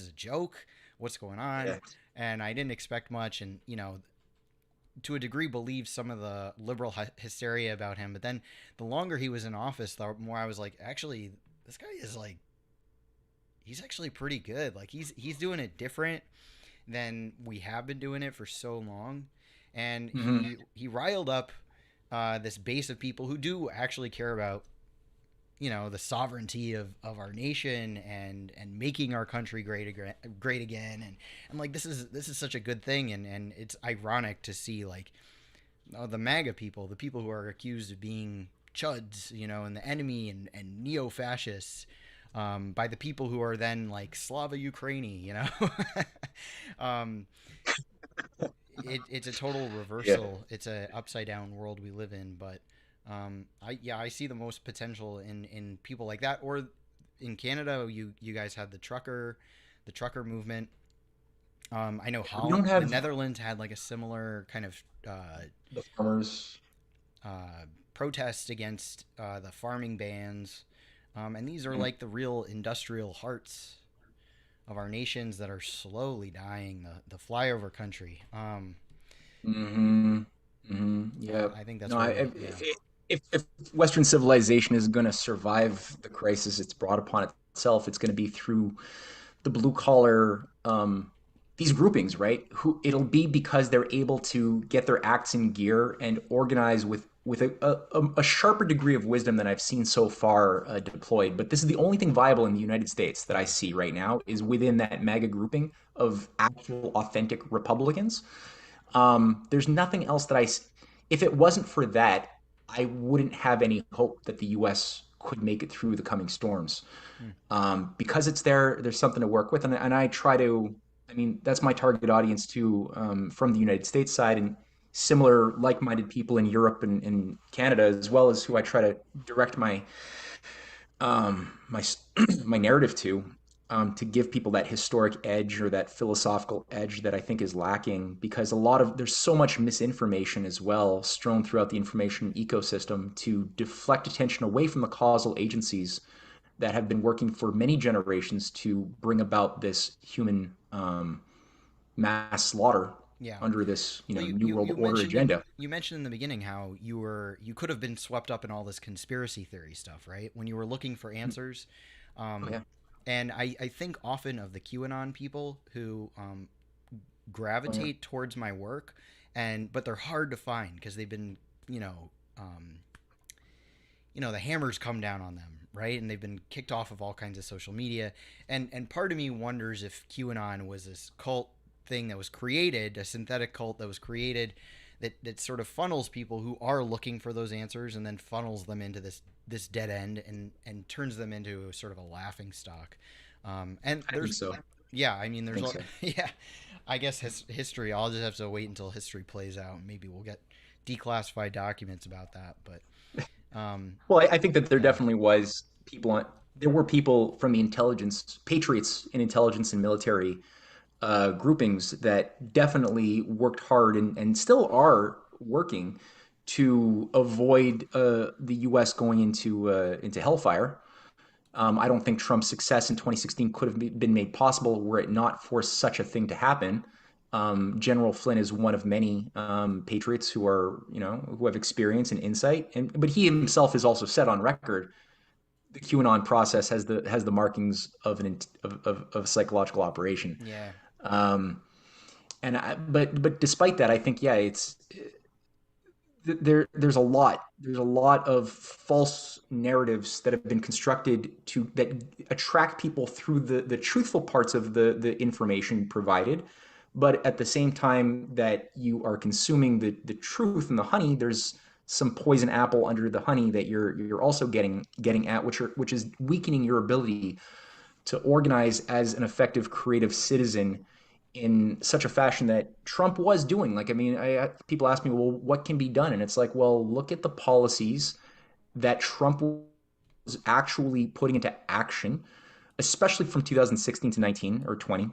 a joke. What's going on? Yeah. And I didn't expect much, and to a degree believed some of the liberal hysteria about him. But then the longer he was in office, the more I was like, actually, this guy is like, he's actually pretty good. Like he's doing it different than we have been doing it for so long, and Hmm. he riled up this base of people who do actually care about the sovereignty of our nation and making our country great again. And I'm like, this is such a good thing, and it's ironic to see like the MAGA people, the people who are accused of being chuds, and the enemy and neo fascists, by the people who are then like Slava Ukraini, um, it's a total Yeah. reversal. It's a upside down world we live in. But I see the most potential in people like that. Or in Canada, you guys had the trucker movement. I know We don't The have Netherlands had like a similar kind of the farmers. protest against the farming bans, and these are like the real industrial hearts of our nations that are slowly dying. The flyover country. Mm-hmm. Mm-hmm. I, Yeah. I think that's No, really, yeah. if Western civilization is going to survive the crisis it's brought upon itself, it's going to be through the blue collar these groupings, right? Who it'll be because they're able to get their acts in gear and organize with a sharper degree of wisdom than I've seen so far deployed. But this is the only thing viable in the United States that I see right now is within that MAGA grouping of actual authentic Republicans. There's nothing else if it wasn't for that, I wouldn't have any hope that the U.S. could make it through the coming storms. Hmm. Because it's there, there's something to work with, and I try to. I mean, that's my target audience too, from the United States side, and similar like-minded people in Europe and Canada, as well as who I try to direct my my narrative to give people that historic edge or that philosophical edge that I think is lacking because there's so much misinformation as well strewn throughout the information ecosystem to deflect attention away from the causal agencies that have been working for many generations to bring about this human mass slaughter Yeah. under this Well, new world order agenda. you mentioned in the beginning how you could have been swept up in all this conspiracy theory stuff, right? When you were looking for answers, Oh um, yeah, and I think often of the QAnon people who oh yeah. gravitate towards my work, but they're hard to find because they've been you know um, the hammers come down on them, right? And they've been kicked off of all kinds of social media. And part of me wonders if QAnon was this cult thing that was created, a synthetic cult that was created that sort of funnels people who are looking for those answers and then funnels them into this dead end and turns them into sort of a laughing stock. And I think there's so. yeah, I mean I there's think so. yeah, I guess history. I'll just have to wait until history plays out. Maybe we'll get declassified documents about that, but Well, I think that there yeah. definitely was there were people from the intelligence, patriots in intelligence and military groupings that definitely worked hard and still are working to avoid the U.S. going into hellfire. I don't think Trump's success in 2016 could have been made possible were it not for such a thing to happen. General Flynn is one of many patriots who have experience and insight, but he himself is also set on record. The QAnon process has the markings of psychological operation. Yeah. Um, but despite that, I think yeah, there's a lot of false narratives that have been constructed to that attract people through the truthful parts of the information provided, but at the same time that you are consuming the truth and the honey, there's some poison apple under the honey that you're also getting at, which is weakening your ability to organize as an effective creative citizen in such a fashion that Trump was doing. Like, I mean, people ask me, well, what can be done? And it's like, well, look at the policies that Trump was actually putting into action, especially from 2016 to 19 or 20.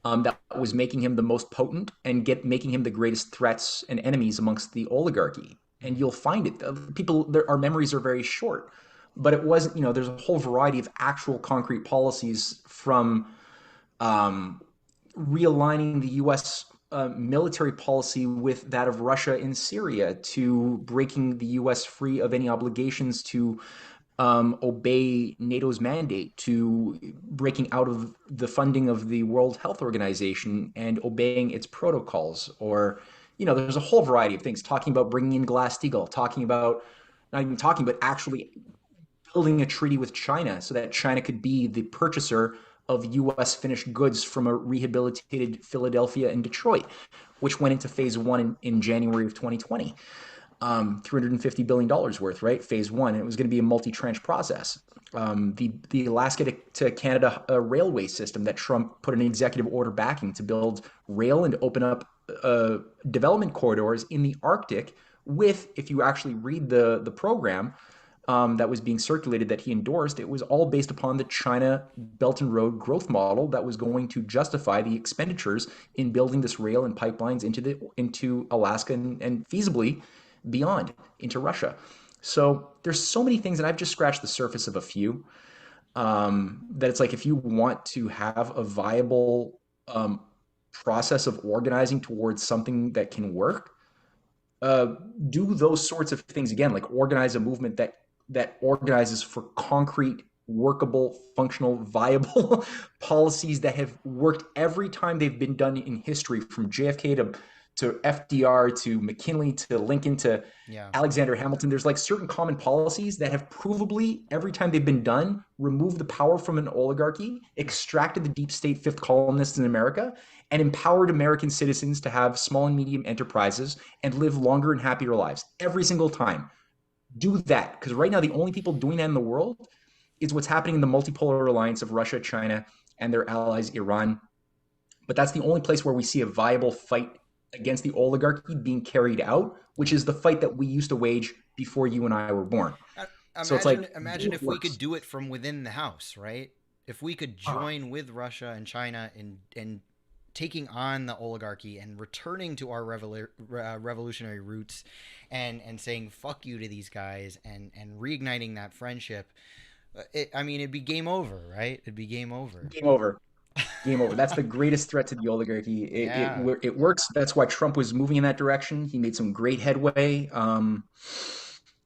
That was making him the most potent and making him the greatest threats and enemies amongst the oligarchy. And you'll find it. Our memories are very short, but it wasn't. There's a whole variety of actual concrete policies from um, realigning the U.S. Military policy with that of Russia in Syria, to breaking the U.S. free of any obligations to obey NATO's mandate, to breaking out of the funding of the World Health Organization and obeying its protocols. Or, there's a whole variety of things. Talking about bringing in Glass-Steagall, talking about not even talking, but actually building a treaty with China so that China could be the purchaser of U.S. finished goods from a rehabilitated Philadelphia and Detroit, which went into phase one in January of 2020. $350 billion worth, right? Phase one. And it was going to be a multi-tranche process. The Alaska to Canada railway system that Trump put an executive order backing to build rail and open up development corridors in the Arctic with, if you actually read the program, that was being circulated that he endorsed, it was all based upon the China Belt and Road growth model that was going to justify the expenditures in building this rail and pipelines into Alaska and feasibly beyond into Russia. So there's so many things, and I've just scratched the surface of a few. That it's like, if you want to have a viable process of organizing towards something that can work, uh, do those sorts of things again, like organize a movement that organizes for concrete, workable, functional, viable policies that have worked every time they've been done in history, from JFK to FDR to McKinley to Lincoln to Yeah. Alexander Hamilton. There's like certain common policies that have provably, every time they've been done, removed the power from an oligarchy, extracted the deep state fifth columnists in America, and empowered American citizens to have small and medium enterprises and live longer and happier lives every single time. Do that, because right now the only people doing that in the world is what's happening in the multipolar alliance of Russia, China, and their allies, Iran. But that's the only place where we see a viable fight against the oligarchy being carried out, which is the fight that we used to wage before you and I were born. Uh, So it's like, do Imagine what if we works. could do it from within the house, right? If we could Ah, join with Russia and China in taking on the oligarchy and returning to our revolutionary roots, and saying fuck you to these guys, and reigniting that friendship. I mean, it'd be game over, right? It'd be game over. game over. Game over. That's the greatest threat to the oligarchy. Yeah. It works. That's why Trump was moving in that direction. He made some great headway.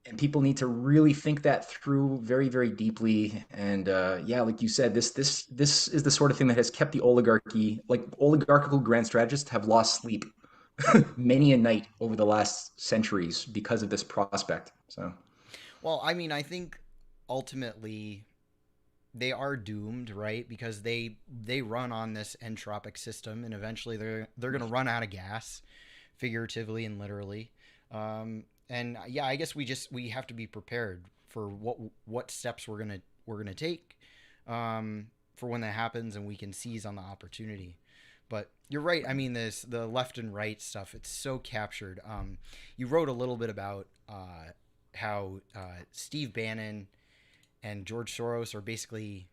And people need to really think that through very, very deeply. And yeah, like you said, this is the sort of thing that has kept the oligarchy, like oligarchical grand strategists, have lost sleep many a night over the last centuries because of this prospect. So Well, I mean, I think ultimately they are doomed, right? Because they run on this entropic system, and eventually they're going to run out of gas, figuratively and literally. And yeah, I guess we have to be prepared for what steps we're gonna take, for when that happens, and we can seize on the opportunity. But you're right. I mean, the left and right stuff. It's so captured. You wrote a little bit about how Steve Bannon and George Soros are basically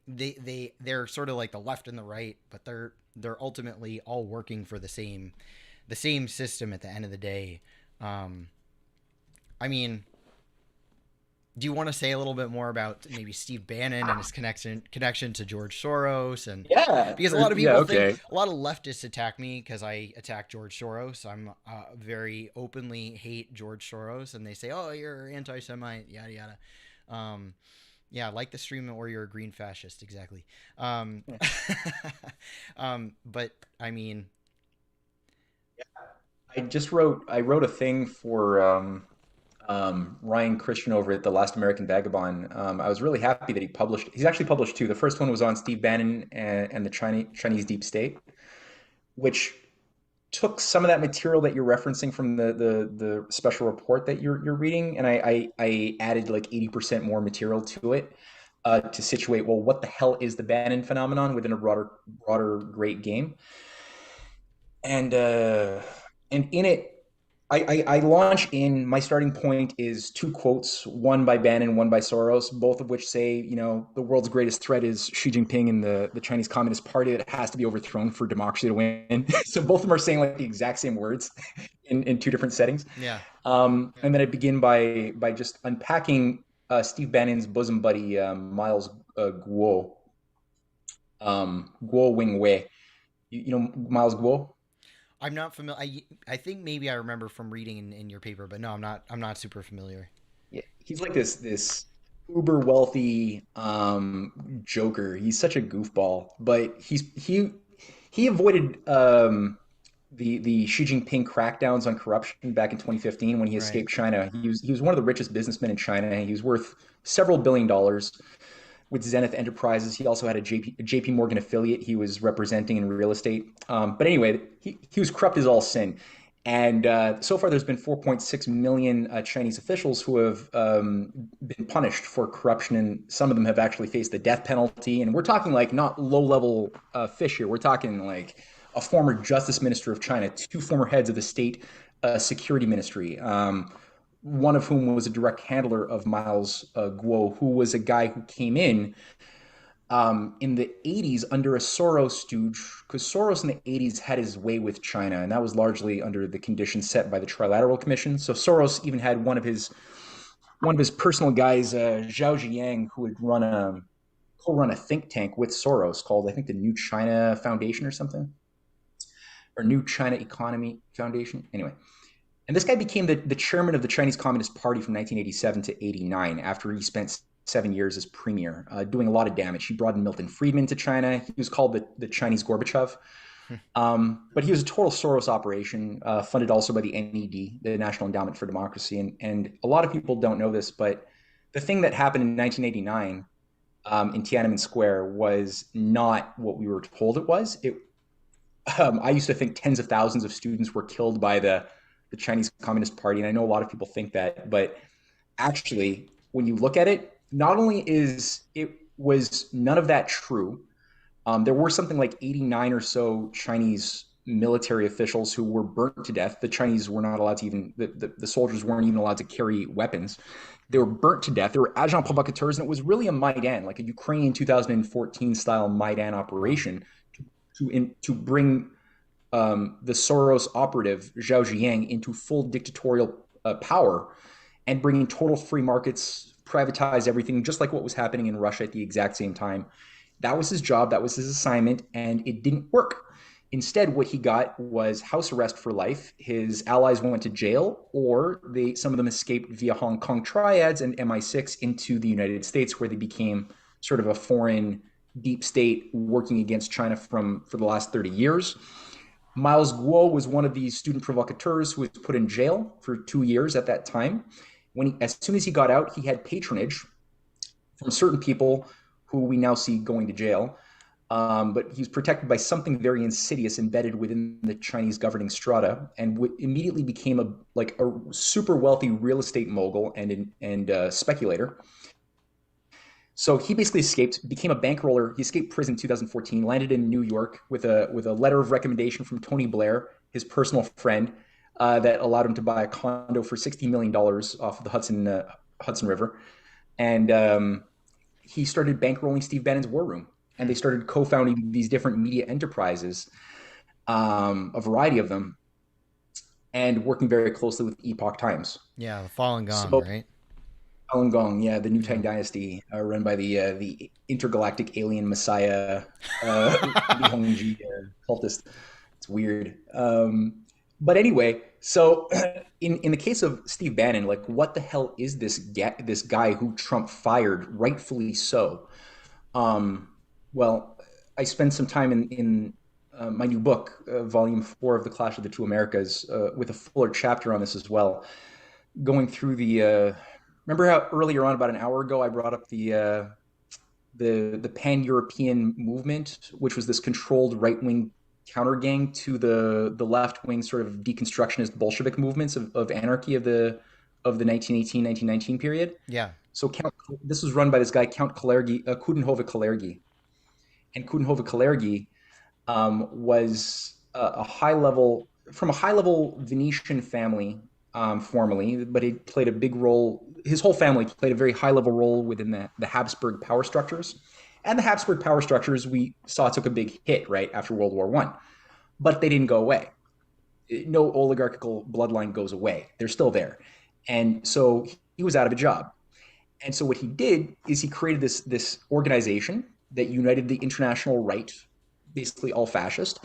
they're sort of like the left and the right, but they're ultimately all working for the same system at the end of the day. Um, I mean, do you want to say a little bit more about maybe Steve Bannon and his connection to George Soros? And yeah, because a lot of yeah, people think, okay. a lot of leftists attack me because I attack George Soros. I'm very openly hate George Soros, and they say, "Oh, you're anti-Semite, yada yada." Um, yeah, like the stream, or you're a green fascist, exactly. Um, but I mean, I wrote a thing for Ryan Christian over at the Last American Vagabond. I was really happy that he's actually published two. The first one was on Steve Bannon and the Chinese deep state, which took some of that material that you're referencing from the special report that you're reading, and I added like 80% more material to it to situate, well, what the hell is the Bannon phenomenon within a broader great game, and uh, and in it. I launch in my starting point is two quotes, one by Bannon, one by Soros, both of which say, the world's greatest threat is Xi Jinping and the Chinese Communist Party that has to be overthrown for democracy to win. So both of them are saying like the exact same words in two different settings. Yeah. And then I begin by just unpacking Steve Bannon's bosom buddy, Miles Guo, Guo Wing Wei. You know Miles Guo? I'm not familiar. I think maybe I remember from reading in your paper, but no, I'm not super familiar. Yeah, he's like this uber wealthy joker. He's such a goofball, but he avoided the Xi Jinping crackdowns on corruption back in 2015 when he Right. escaped China. He was one of the richest businessmen in China. He was worth several billion dollars with Zenith Enterprises. He also had a JP Morgan affiliate he was representing in real estate. But anyway, he was corrupt as all sin. And so far, there's been 4.6 million Chinese officials who have been punished for corruption, and some of them have actually faced the death penalty. And we're talking like not low-level fish here. We're talking like a former justice minister of China, two former heads of the state security ministry, one of whom was a direct handler of Miles Guo, who was a guy who came in the 80s under a Soros stooge, because Soros in the 80s had his way with China, and that was largely under the conditions set by the Trilateral Commission. So Soros even had one of his personal guys, Zhao Ziyang, who would co-run a think tank with Soros called, I think, the New China Foundation or something, or New China Economy Foundation. Anyway, and this guy became the chairman of the Chinese Communist Party from 1987 to 89 after he spent 7 years as premier, doing a lot of damage. He brought in Milton Friedman to China. He was called the Chinese Gorbachev. But he was a total Soros operation, funded also by the NED, the National Endowment for Democracy. And a lot of people don't know this, but the thing that happened in 1989 in Tiananmen Square was not what we were told it was. I used to think tens of thousands of students were killed by the Chinese Communist Party, and I know a lot of people think that, but actually, when you look at it, not only was none of that true, there were something like 89 or so Chinese military officials who were burnt to death. The Chinese were not allowed to even, the soldiers weren't even allowed to carry weapons. They were burnt to death. They were agents provocateurs, and it was really a Maidan, like a Ukrainian 2014 style Maidan Wow. operation to bring the Soros operative Zhao Ziyang into full dictatorial power and bringing total free markets, privatize everything, just like what was happening in Russia at the exact same time. That was his job, that was his assignment, and it didn't work. Instead, what he got was house arrest for life. His allies went to jail, or some of them escaped via Hong Kong triads and MI6 into the United States, where they became sort of a foreign deep state working against China for the last 30 years. Miles Guo was one of these student provocateurs who was put in jail for 2 years at that time. As soon as he got out, he had patronage from certain people who we now see going to jail. But he's protected by something very insidious embedded within the Chinese governing strata, and immediately became a super wealthy real estate mogul and speculator. So he basically escaped, became a bankroller. He escaped prison in 2014, landed in New York with a letter of recommendation from Tony Blair, his personal friend, that allowed him to buy a condo for $60 million off of the Hudson River, and he started bankrolling Steve Bannon's War Room, and they started co-founding these different media enterprises, a variety of them, and working very closely with Epoch Times. Yeah, the Fallen Gong, So right? Falun Gong, yeah, the New Tang Yeah. Dynasty, run by the intergalactic alien messiah, Li Hongji, cultist. It's weird. But anyway, so in the case of Steve Bannon, like, what the hell is this guy who Trump fired, rightfully so? Um, well, I spent some time in my new book, Volume 4 of The Clash of the Two Americas, with a fuller chapter on this as well, going through the. Remember how earlier on, about an hour ago, I brought up the pan-European movement, which was this controlled right-wing countergang to the left-wing sort of deconstructionist Bolshevik movements of anarchy of the 1918-1919 period. Yeah. So this was run by this guy Count Kalergi, Coudenhove-Kalergi, and Coudenhove-Kalergi was a high level from a high level Venetian family formerly, but he played a big role. His whole family played a very high level role within the Habsburg power structures, and the Habsburg power structures we saw took a big hit right after World War I, but they didn't go away. No oligarchical bloodline goes away; they're still there, and so he was out of a job. And so what he did is he created this organization that united the international right, basically all fascist,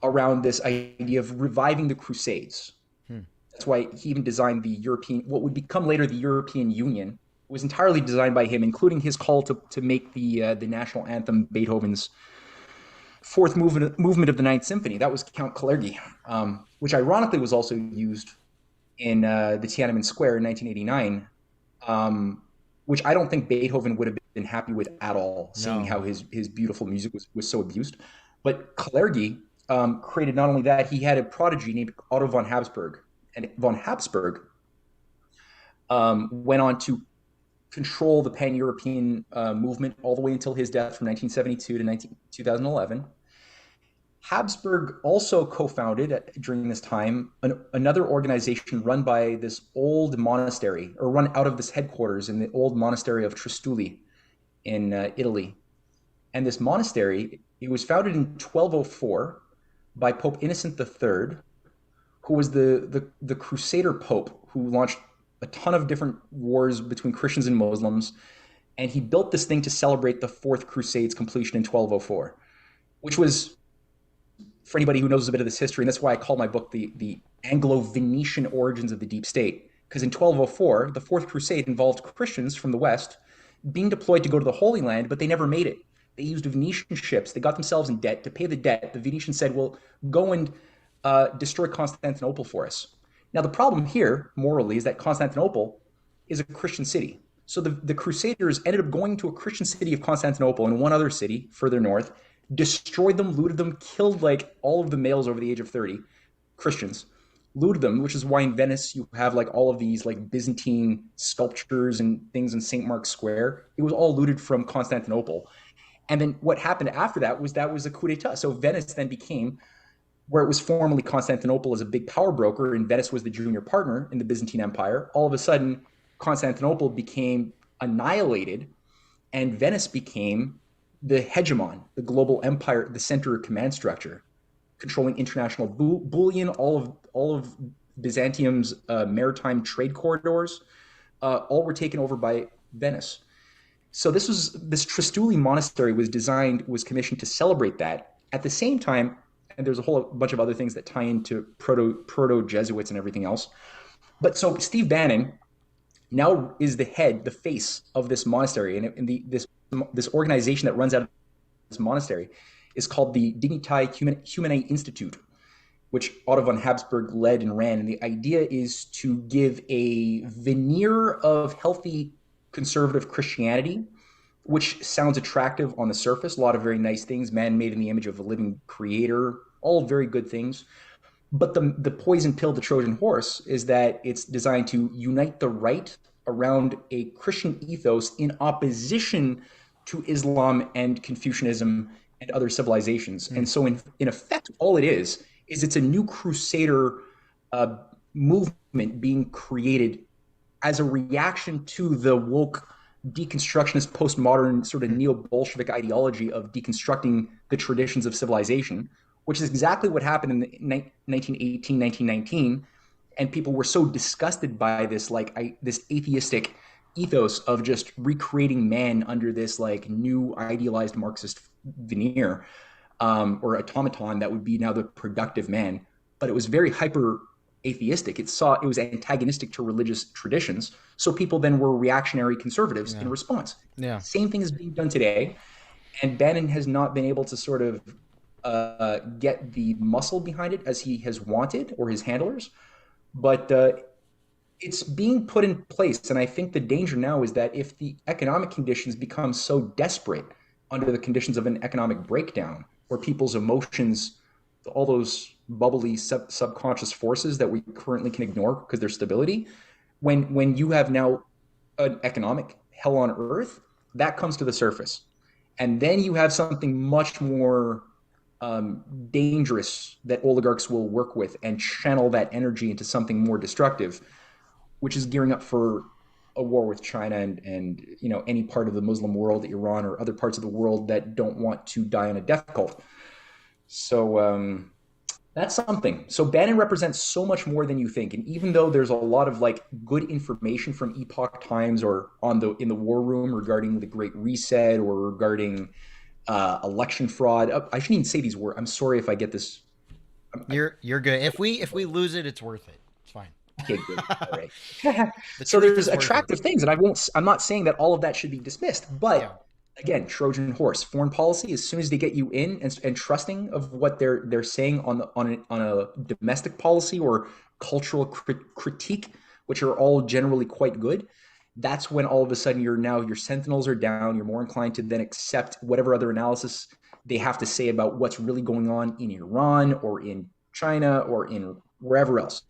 around this idea of reviving the Crusades. That's why he even designed the European, what would become later the European Union. It was entirely designed by him, including his call to make the national anthem Beethoven's fourth movement of the Ninth Symphony. That was Count Kalergi, which ironically was also used in the Tiananmen Square in 1989, which I don't think Beethoven would have been happy with at all, seeing how his beautiful music was so abused. But Kalergi created not only that, he had a prodigy named Otto von Habsburg. And von Habsburg went on to control the pan-European movement all the way until his death from 1972 to 2011. Habsburg also co-founded during this time another organization run by this old monastery, or run out of this headquarters in the old monastery of Trastulli in Italy. And this monastery, it was founded in 1204 by Pope Innocent III, who was the Crusader Pope who launched a ton of different wars between Christians and Muslims. And he built this thing to celebrate the Fourth Crusade's completion in 1204, which was, for anybody who knows a bit of this history, and that's why I call my book the Anglo-Venetian Origins of the Deep State. Because in 1204, the Fourth Crusade involved Christians from the West being deployed to go to the Holy Land, but they never made it. They used Venetian ships. They got themselves in debt. To pay the debt, the Venetians said, well, go and destroy Constantinople for us. Now, the problem here, morally, is that Constantinople is a Christian city. So the Crusaders ended up going to a Christian city of Constantinople and one other city further north, destroyed them, looted them, killed like all of the males over the age of 30, Christians, looted them, which is why in Venice you have like all of these like Byzantine sculptures and things in St. Mark's Square. It was all looted from Constantinople. And then what happened after that was a coup d'etat. So Venice then became, where it was formerly Constantinople as a big power broker, and Venice was the junior partner in the Byzantine Empire, all of a sudden Constantinople became annihilated and Venice became the hegemon, the global empire, the center of command structure, controlling international bullion, all of Byzantium's maritime trade corridors, all were taken over by Venice. So this Trastulli monastery was commissioned to celebrate that. At the same time, and there's a whole bunch of other things that tie into proto-Jesuits and everything else. But so Steve Bannon now is the face of this monastery, and this organization that runs out of this monastery is called the Dignitae Humanae Institute, which Otto von Habsburg led and ran. And the idea is to give a veneer of healthy conservative Christianity, which sounds attractive on the surface. A lot of very nice things, man made in the image of a living creator, all very good things. But the poison pill, the Trojan horse, is that it's designed to unite the right around a Christian ethos in opposition to Islam and Confucianism and other civilizations. And so in effect, all it is it's a new crusader movement being created as a reaction to the woke deconstructionist postmodern sort of neo-Bolshevik ideology of deconstructing the traditions of civilization, which is exactly what happened in 1918, 1919. And people were so disgusted by this, this atheistic ethos of just recreating man under this like new idealized Marxist veneer or automaton that would be now the productive man. But it was very hyper atheistic. It was antagonistic to religious traditions. So people then were reactionary conservatives in response. Yeah. Same thing is being done today. And Bannon has not been able to sort of get the muscle behind it as he has wanted, or his handlers, but it's being put in place. And I think the danger now is that if the economic conditions become so desperate under the conditions of an economic breakdown, where people's emotions, all those bubbly subconscious forces that we currently can ignore because their stability, when you have now an economic hell on earth, that comes to the surface. And then you have something much more dangerous that oligarchs will work with and channel that energy into something more destructive, which is gearing up for a war with China and any part of the Muslim world, Iran, or other parts of the world that don't want to die on a death cult. So that's something. So Bannon represents so much more than you think. And even though there's a lot of like good information from Epoch Times or in the War Room regarding the Great Reset or regarding election fraud, I shouldn't even say these words. I'm sorry if I get this. You're good. If we lose it, it's worth it. It's fine. Okay, good. All right. So there's attractive things, and I'm not saying that all of that should be dismissed, but yeah. Again, Trojan horse, foreign policy. As soon as they get you in and trusting of what they're saying on a domestic policy or cultural critique, which are all generally quite good, that's when all of a sudden your sentinels are down. You're more inclined to then accept whatever other analysis they have to say about what's really going on in Iran or in China or in wherever else.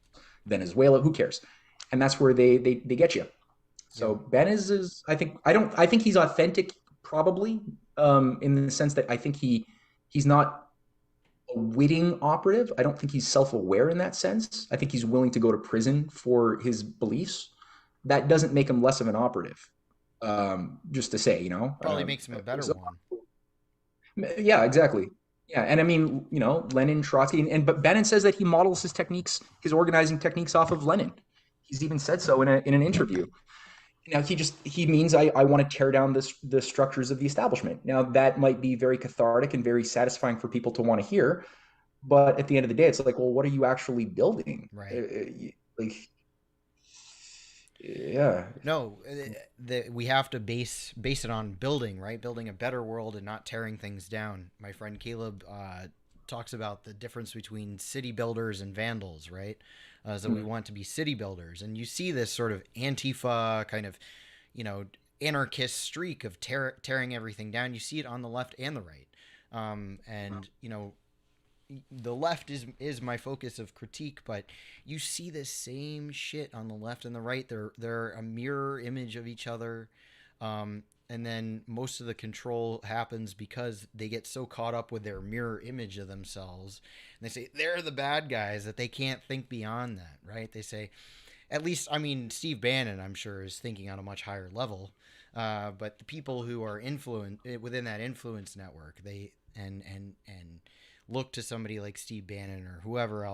Venezuela, who cares? And that's where they get you. So Ben is I think he's authentic, probably, in the sense that I think he's not a witting operative. I don't think he's self-aware in that sense. I think he's willing to go to prison for his beliefs. That doesn't make him less of an operative. Just to say, probably makes him a better one. Yeah, exactly. Yeah, and I mean, Lenin, Trotsky, but Bannon says that he models his organizing techniques off of Lenin. He's even said so in an interview. Now he means I want to tear down the structures of the establishment. Now that might be very cathartic and very satisfying for people to want to hear, but at the end of the day, it's like, well, what are you actually building? Right. Yeah. No, we have to base it on building, right? Building a better world and not tearing things down. My friend Caleb talks about the difference between city builders and vandals, right? So we want to be city builders. And you see this sort of Antifa kind of, anarchist streak of tearing everything down. You see it on the left and the right. The left is my focus of critique, but you see the same shit on the left and the right. They're a mirror image of each other. And then most of the control happens because they get so caught up with their mirror image of themselves. And they say they're the bad guys that they can't think beyond that, right? They say, at least, Steve Bannon, I'm sure, is thinking on a much higher level. But the people who are within that influence network, they and look to somebody like Steve Bannon or whatever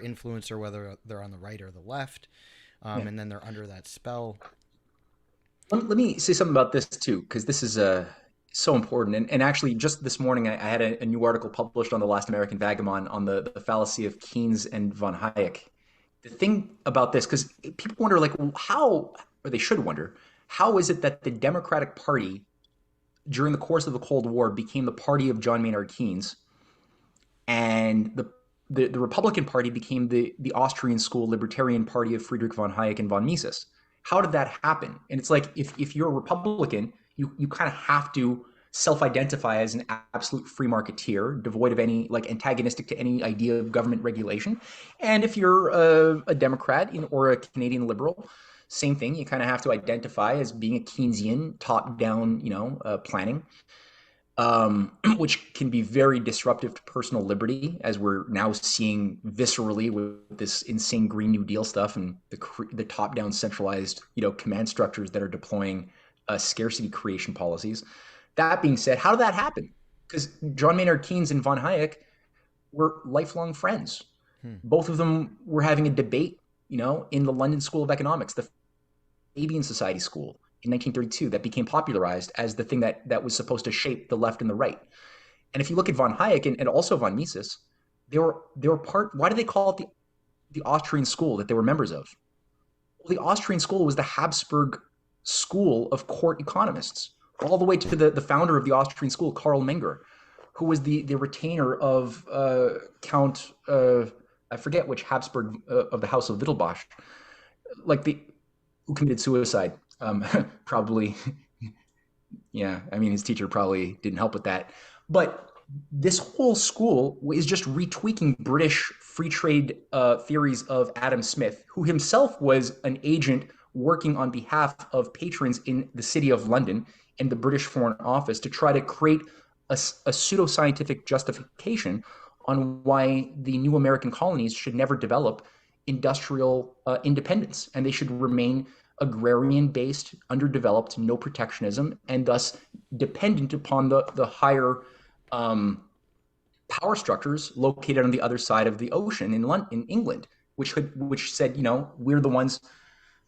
influencer, whether they're on the right or the left, and then they're under that spell. Let me say something about this too, because this is so important. And actually, just this morning, I had a new article published on The Last American Vagabond on the fallacy of Keynes and von Hayek. The thing about this, because people wonder, like, how, or they should wonder, how is it that the Democratic Party, during the course of the Cold War, became the party of John Maynard Keynes, and the Republican Party became the Austrian school libertarian party of Friedrich von Hayek and von Mises? How did that happen? And it's like, if you're a Republican, you kind of have to self-identify as an absolute free marketeer, devoid of any, like, antagonistic to any idea of government regulation. And if you're a Democrat or a Canadian liberal, same thing. You kind of have to identify as being a Keynesian, top-down, planning, which can be very disruptive to personal liberty, as we're now seeing viscerally with this insane Green New Deal stuff and the top-down centralized, command structures that are deploying scarcity creation policies. That being said, how did that happen? Because John Maynard Keynes and von Hayek were lifelong friends. Both of them were having a debate, in the London School of Economics, the Fabian Society School, in 1932, that became popularized as the thing that was supposed to shape the left and the right. And if you look at von Hayek and also von Mises, they were part. Why do they call it the Austrian school that they were members of? Well, the Austrian school was the Habsburg school of court economists, all the way to the founder of the Austrian school, Karl Menger, who was the retainer of Count, I forget which Habsburg of the House of Wittelsbach, like the who committed suicide. Probably, yeah. I mean, his teacher probably didn't help with that. But this whole school is just retweaking British free trade theories of Adam Smith, who himself was an agent working on behalf of patrons in the city of London and the British Foreign Office to try to create a pseudoscientific justification on why the new American colonies should never develop industrial independence and they should remain agrarian based, underdeveloped, no protectionism, and thus dependent upon the higher um, power structures located on the other side of the ocean in London, in England, which said, we're the ones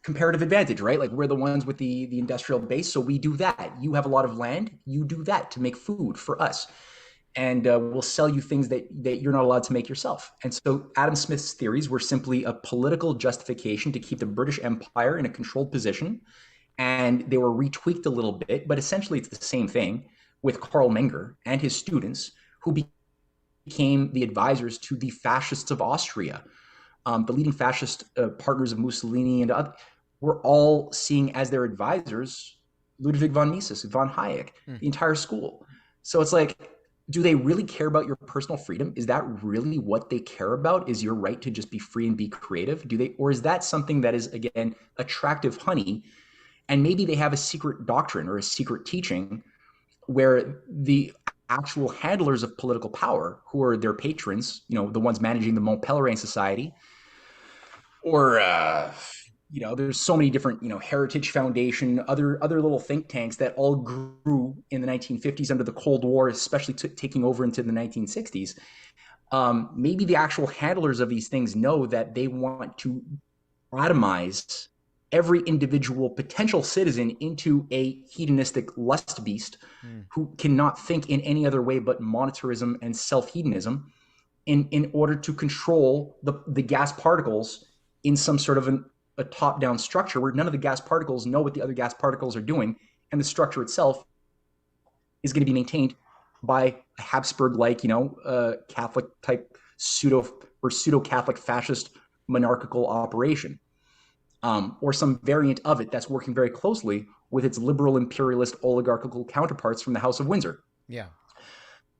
comparative advantage, right? Like we're the ones with the industrial base, so we do that. You have a lot of land, you do that to make food for us, and we'll sell you things that you're not allowed to make yourself. And so Adam Smith's theories were simply a political justification to keep the British Empire in a controlled position, and they were retweaked a little bit, but essentially it's the same thing with Karl Menger and his students, who became the advisors to the fascists of Austria. The leading fascist partners of Mussolini and other, were all seeing as their advisors Ludwig von Mises, von Hayek, the entire school. So it's like, do they really care about your personal freedom? Is that really what they care about? Is your right to just be free and be creative? Or is that something that is, again, attractive honey? And maybe they have a secret doctrine or a secret teaching where the actual handlers of political power, who are their patrons, the ones managing the Mont Pelerin Society, or there's so many different, Heritage Foundation, other little think tanks that all grew in the 1950s under the Cold War, especially taking over into the 1960s. Maybe the actual handlers of these things know that they want to atomize every individual potential citizen into a hedonistic lust beast who cannot think in any other way but monetarism and self-hedonism in order to control the gas particles in some sort of a top-down structure where none of the gas particles know what the other gas particles are doing, and the structure itself is going to be maintained by a Habsburg-like, Catholic-type pseudo-Catholic fascist monarchical operation. Or some variant of it that's working very closely with its liberal imperialist oligarchical counterparts from the House of Windsor. Yeah.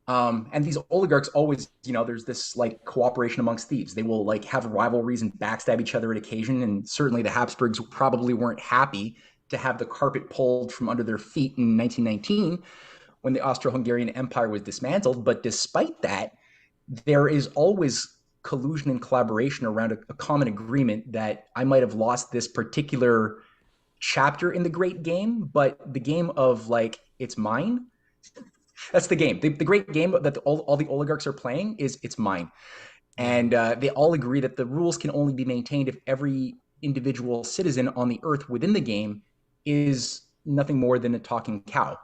And these oligarchs always, there's this like cooperation amongst thieves. They will like have rivalries and backstab each other at occasion. And certainly the Habsburgs probably weren't happy to have the carpet pulled from under their feet in 1919 when the Austro-Hungarian Empire was dismantled. But despite that, there is always collusion and collaboration around a common agreement that I might have lost this particular chapter in the great game, but the game of like, it's mine. That's the game. The great game that all the oligarchs are playing is it's mine. And they all agree that the rules can only be maintained if every individual citizen on the earth within the game is nothing more than a talking cow.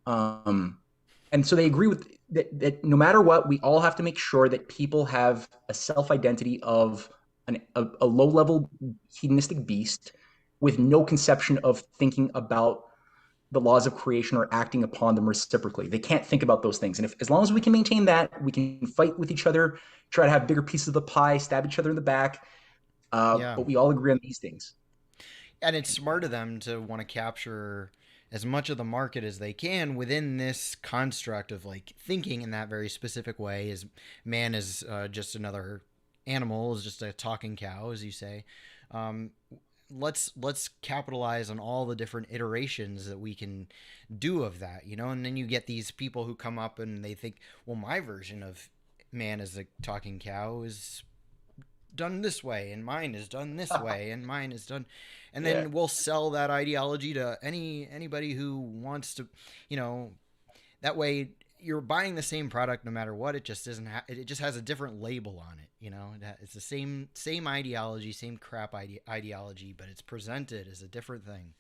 And so they agree with that no matter what, we all have to make sure that people have a self-identity of a low-level hedonistic beast with no conception of thinking about the laws of creation or acting upon them reciprocally. They can't think about those things. And as long as we can maintain that, we can fight with each other, try to have bigger pieces of the pie, stab each other in the back. But we all agree on these things. And it's smart of them to want to capture as much of the market as they can within this construct of like thinking in that very specific way. As man is just another animal, is just a talking cow, as you say. Let's capitalize on all the different iterations that we can do of that, and then you get these people who come up and they think, well, my version of man as a talking cow is done this way and mine is done this way and mine is done, and then we'll sell that ideology to anybody who wants to, that way you're buying the same product no matter what. It just doesn't it just has a different label on it. It's the same ideology, same crap ideology, but it's presented as a different thing.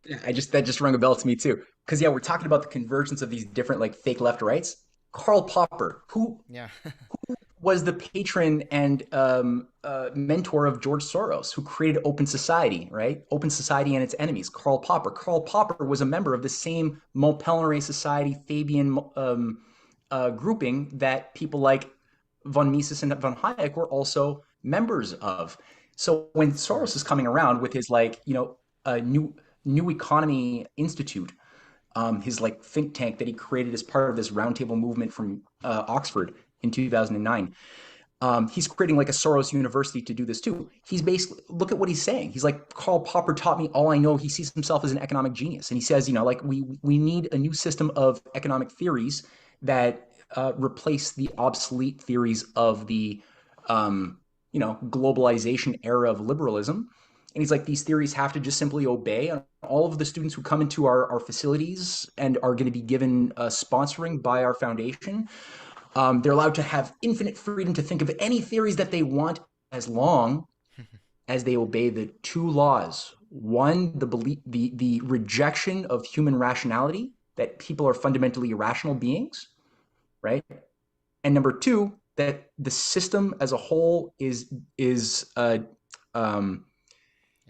Yeah, that just rung a bell to me too. Because we're talking about the convergence of these different like fake left rights. Karl Popper, who Yeah. was the patron and mentor of George Soros, who created Open Society, right? Open Society and its enemies. Karl Popper. Karl Popper was a member of the same Montpellier Society Fabian grouping that people like von Mises and von Hayek were also members of. So when Of Soros is course. coming around with his like, new economy institute, his like think tank that he created as part of this roundtable movement from Oxford in 2009. He's creating like a Soros University to do this too. He's basically, look at what he's saying. He's like, Karl Popper taught me all I know. He sees himself as an economic genius, and he says, like we need a new system of economic theories that replace the obsolete theories of the globalization era of liberalism. And he's like, these theories have to just simply obey. And all of the students who come into our facilities and are going to be given sponsoring by our foundation, they're allowed to have infinite freedom to think of any theories that they want as long as they obey the two laws. One, the rejection of human rationality, that people are fundamentally irrational beings, right? And number two, that the system as a whole um,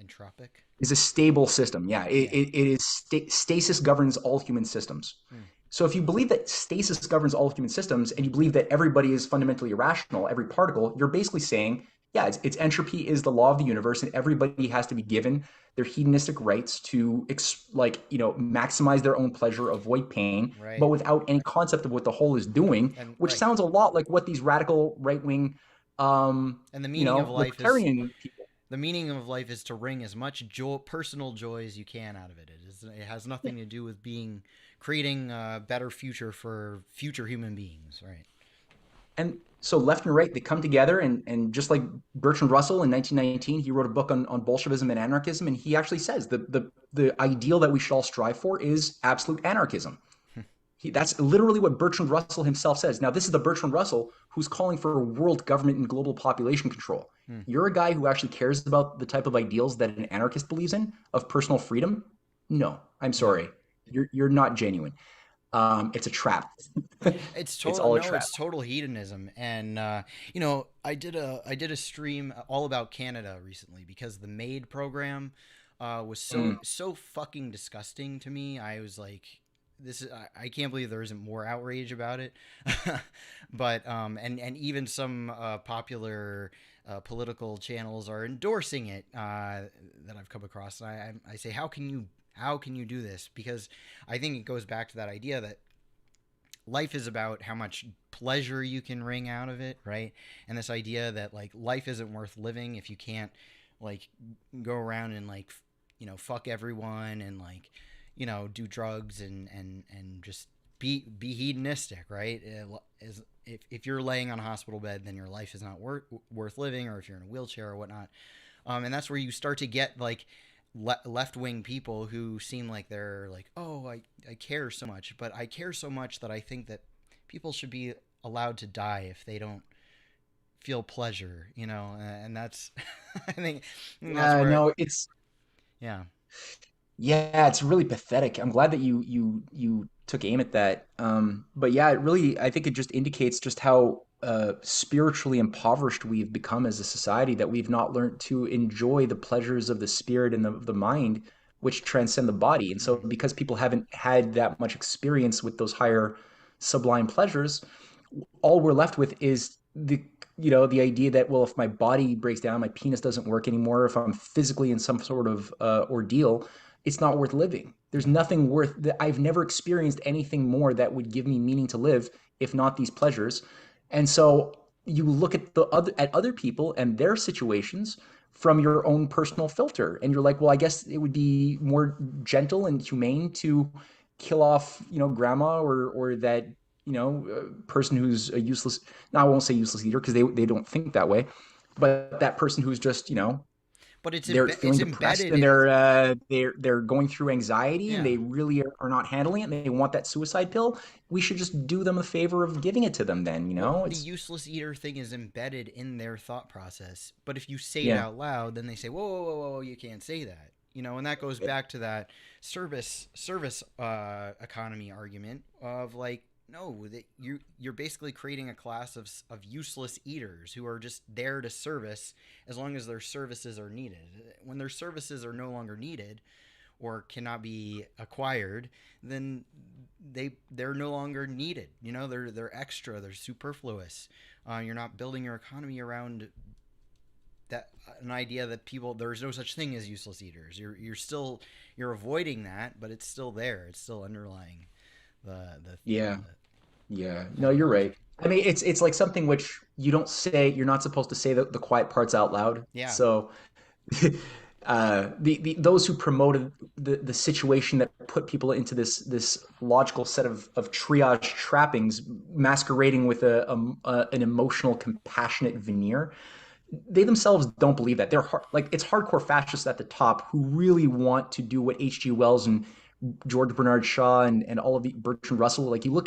Entropic. is a stable system. Yeah, Yeah. it is stasis governs all human systems. Hmm. So if you believe that stasis governs all human systems, and you believe that everybody is fundamentally irrational, every particle, you're basically saying, yeah, it's entropy is the law of the universe, and everybody has to be given their hedonistic rights to maximize their own pleasure, avoid pain, but Right. without any concept of what the whole is doing, And which right. sounds a lot like what these radical right wing, And the meaning of life is libertarian people. the meaning of life is to wring as much personal joy as you can out of it. It has nothing to do with creating a better future for future human beings, right? And so left and right, they come together, and just like Bertrand Russell in 1919, he wrote a book on Bolshevism and anarchism, and he actually says the ideal that we should all strive for is absolute anarchism. That's literally what Bertrand Russell himself says. Now, this is the Bertrand Russell who's calling for world government and global population control. Hmm. You're a guy who actually cares about the type of ideals that an anarchist believes in, of personal freedom. No, I'm No. sorry. You're not genuine. It's a trap. It's It's total all a no, trap. it's total hedonism. And I did a stream all about Canada recently because the MAID program was Mm. so fucking disgusting to me. I was like, I can't believe there isn't more outrage about it. But and even some popular political channels are endorsing it that I've come across. And I say, how can you do this? Because I think it goes back to that idea that life is about how much pleasure you can wring out of it, right? And this idea that like life isn't worth living if you can't like go around and like fuck everyone and like do drugs and just be hedonistic, right? If you're laying on a hospital bed, then your life is not worth living, or if you're in a wheelchair or whatnot. And that's where you start to get like left wing people who seem like they're like, oh, I care so much, but I care so much that I think that people should be allowed to die if they don't feel pleasure, and that's that's Yeah, where no, it's yeah. yeah, it's really pathetic. I'm glad that you took aim at that. But yeah, I think it just indicates just how spiritually impoverished we've become as a society, that we've not learned to enjoy the pleasures of the spirit and the mind, which transcend the body. And so Mm. because people haven't had that much experience with those higher sublime pleasures, all we're left with is the idea that, well, if my body breaks down, my penis doesn't work anymore, if I'm physically in some sort of ordeal, it's not worth living. There's No. nothing worth that. I've never experienced anything more that would give me meaning to live, if not these pleasures. And so you look at other people and their situations from your own personal filter, and you're like, well, I guess it would be more gentle and humane to kill off, grandma, or that, person who's a useless. Now, I won't say useless eater, because they don't think that way, but that person who's just, But they're it's feeling depressed, embedded and in they're going through anxiety, and yeah. they really are not handling it, and they want that suicide pill. We should just do them a favor of giving it to them. Then, Well, the it's useless eater thing is embedded in their thought process. But if you say it yeah, out loud, then they say, "Whoa, whoa, whoa, whoa, you can't say that." And that goes back to that service economy argument of like No, that you're basically creating a class of useless eaters who are just there to service as long as their services are needed. When their services are no longer needed or cannot be acquired, then they're no longer needed. You know, they're extra, they're superfluous. You're not building your economy around that an idea that people there's no such thing as useless eaters. You're avoiding that, but it's still there. It's still underlying Yeah. the Yeah. No, you're ideology. right. I mean, it's like something which you don't say, you're not supposed to say the quiet parts out loud. Yeah. So the those who promoted the situation that put people into this logical set of triage trappings masquerading with an emotional compassionate veneer, they themselves don't believe that. They're like it's hardcore fascists at the top who really want to do what H.G. Wells and George Bernard Shaw and all of the Bertrand Russell, like you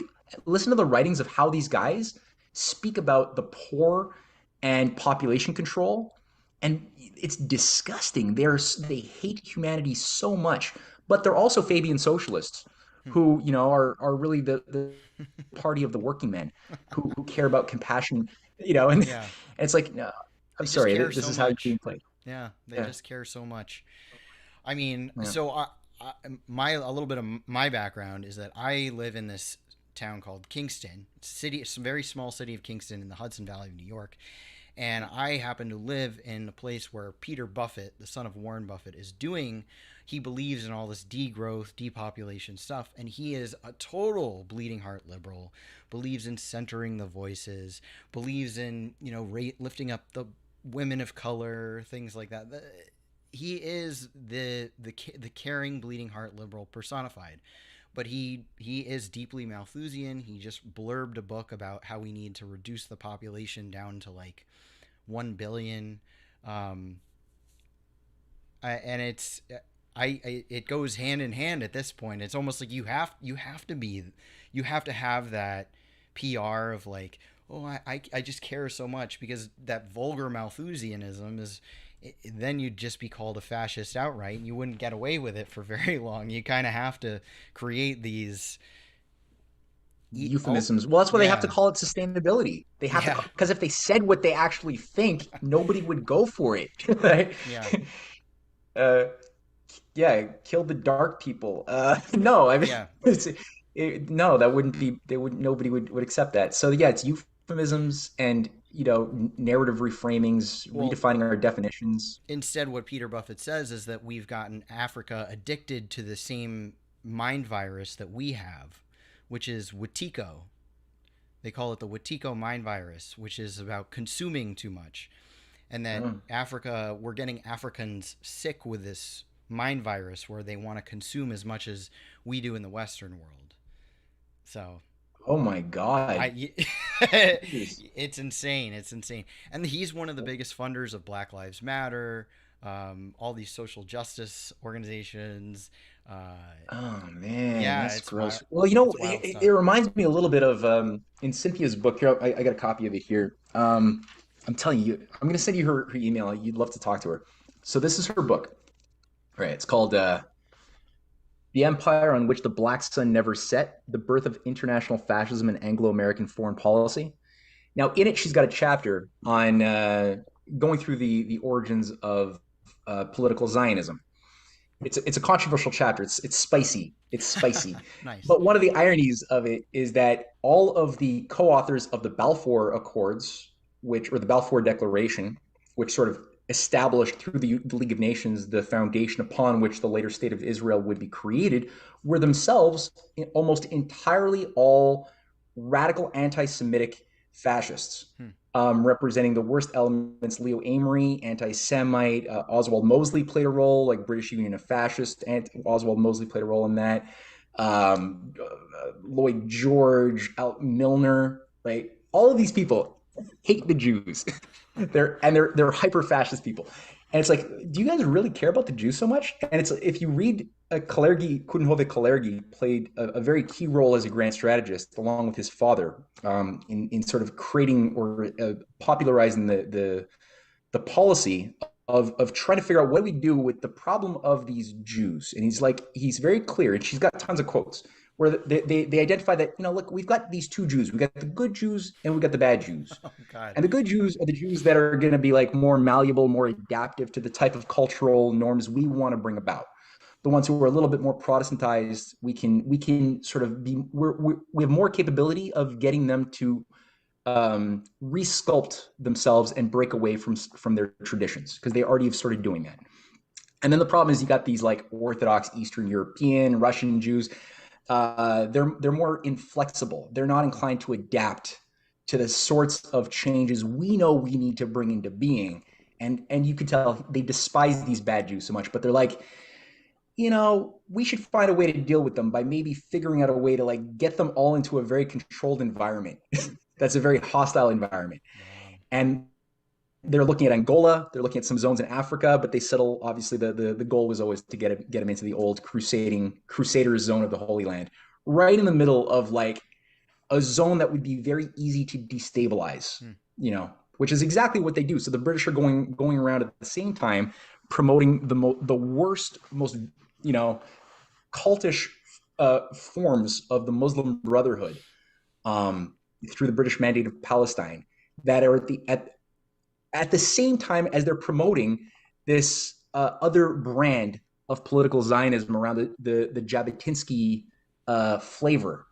listen to the writings of how these guys speak about the poor and population control, and it's disgusting. They hate humanity so much, but they're also Fabian socialists Hmm. who are really the party of the working men who care about compassion, and Yeah. it's like, no, I'm They just sorry, care this so is how you're much. being played. Yeah, they Yeah, just care so much. I mean, yeah. so my a little bit of my background is that I live in this town called Kingston. It's a very small city of Kingston in the Hudson Valley of New York. And I happen to live in a place where Peter Buffett, the son of Warren Buffett, is doing. He believes in all this degrowth, depopulation stuff, and he is a total bleeding heart liberal. Believes in centering the voices. Believes in lifting up the women of color, things like that. He is the caring, bleeding heart liberal personified. But he is deeply Malthusian. He just blurbed a book about how we need to reduce the population down to like 1 billion. Um, and it goes hand in hand at this point. It's almost like you have to have that PR of like, oh, I just care so much, because that vulgar Malthusianism is then you'd just be called a fascist outright, and you wouldn't get away with it for very long. You kind of have to create these oh, Euphemisms. Well, that's why they have to yeah. call it sustainability. They have to, Yeah. because if they said what they actually think, nobody would go for it. Right? Yeah. uh, yeah, kill the dark people. No, I mean, Yeah. no, that wouldn't be. They would. Nobody would accept that. So yeah, it's euphemisms and narrative reframings, Well, redefining our definitions. instead, what Peter Buffett says is that we've gotten Africa addicted to the same mind virus that we have, which is Wetiko. They call it the Wetiko mind virus, which is about consuming too much. And that Mm. we're getting Africans sick with this mind virus where they want to consume as much as we do in the Western world. So Oh my God. I, Jeez. it's insane. It's insane. And he's one of the biggest funders of Black Lives Matter, all these social justice organizations. Uh, Oh man, yeah, that's it's wild. gross. Well, It's wild it stuff. reminds me a little bit of in Cynthia's book here. I got a copy of it here. I'm telling you, I'm going to send you her email. You'd love to talk to her. So this is her book. Right. It's called "The Empire on Which the Black Sun Never Set: The Birth of International Fascism and Anglo-American Foreign Policy." Now, in it, she's got a chapter on going through the origins of political Zionism. It's a controversial chapter. It's spicy. It's spicy. Nice. But one of the ironies of it is that all of the co-authors of the Balfour Accords, or the Balfour Declaration, which sort of established through the League of Nations the foundation upon which the later state of Israel would be created, were themselves almost entirely all radical anti-Semitic fascists, Hmm. representing the worst elements. Leo Amory, anti-Semite. Oswald Mosley played a role, like British Union of Fascists. And Oswald Mosley played a role in that. Lloyd George, Al Milner, right? All of these people hate the Jews. they're hyper fascist people. And it's like, do you guys really care about the Jews so much? And it's if you read Kalergi, Coudenhove Kalergi played a very key role as a grand strategist, along with his father, in sort of creating or popularizing the policy of trying to figure out what do we do with the problem of these Jews. And he's very clear, and she's got tons of quotes where they identify that, look, we've got these two Jews. We've got the good Jews and we've got the bad Jews. Oh God. And the good Jews are the Jews that are going to be like more malleable, more adaptive to the type of cultural norms we want to bring about. The ones who are a little bit more Protestantized, we can sort of we have more capability of getting them to resculpt themselves and break away from their traditions because they already have started doing that. And then the problem is you got these like Orthodox Eastern European, Russian Jews. They're more inflexible. They're not inclined to adapt to the sorts of changes we know we need to bring into being. And you could tell they despise these bad Jews so much, but they're like, we should find a way to deal with them by maybe figuring out a way to like get them all into a very controlled environment. That's a very hostile environment. Wow. And they're looking at Angola, they're looking at some zones in Africa, but they settle, obviously the goal was always to get them into the old crusader zone of the Holy Land, right in the middle of like a zone that would be very easy to destabilize, which is exactly what they do. So the British are going around at the same time promoting the worst, most cultish forms of the Muslim Brotherhood through the British Mandate of Palestine that are at the same time as they're promoting this other brand of political Zionism around the Jabotinsky flavor,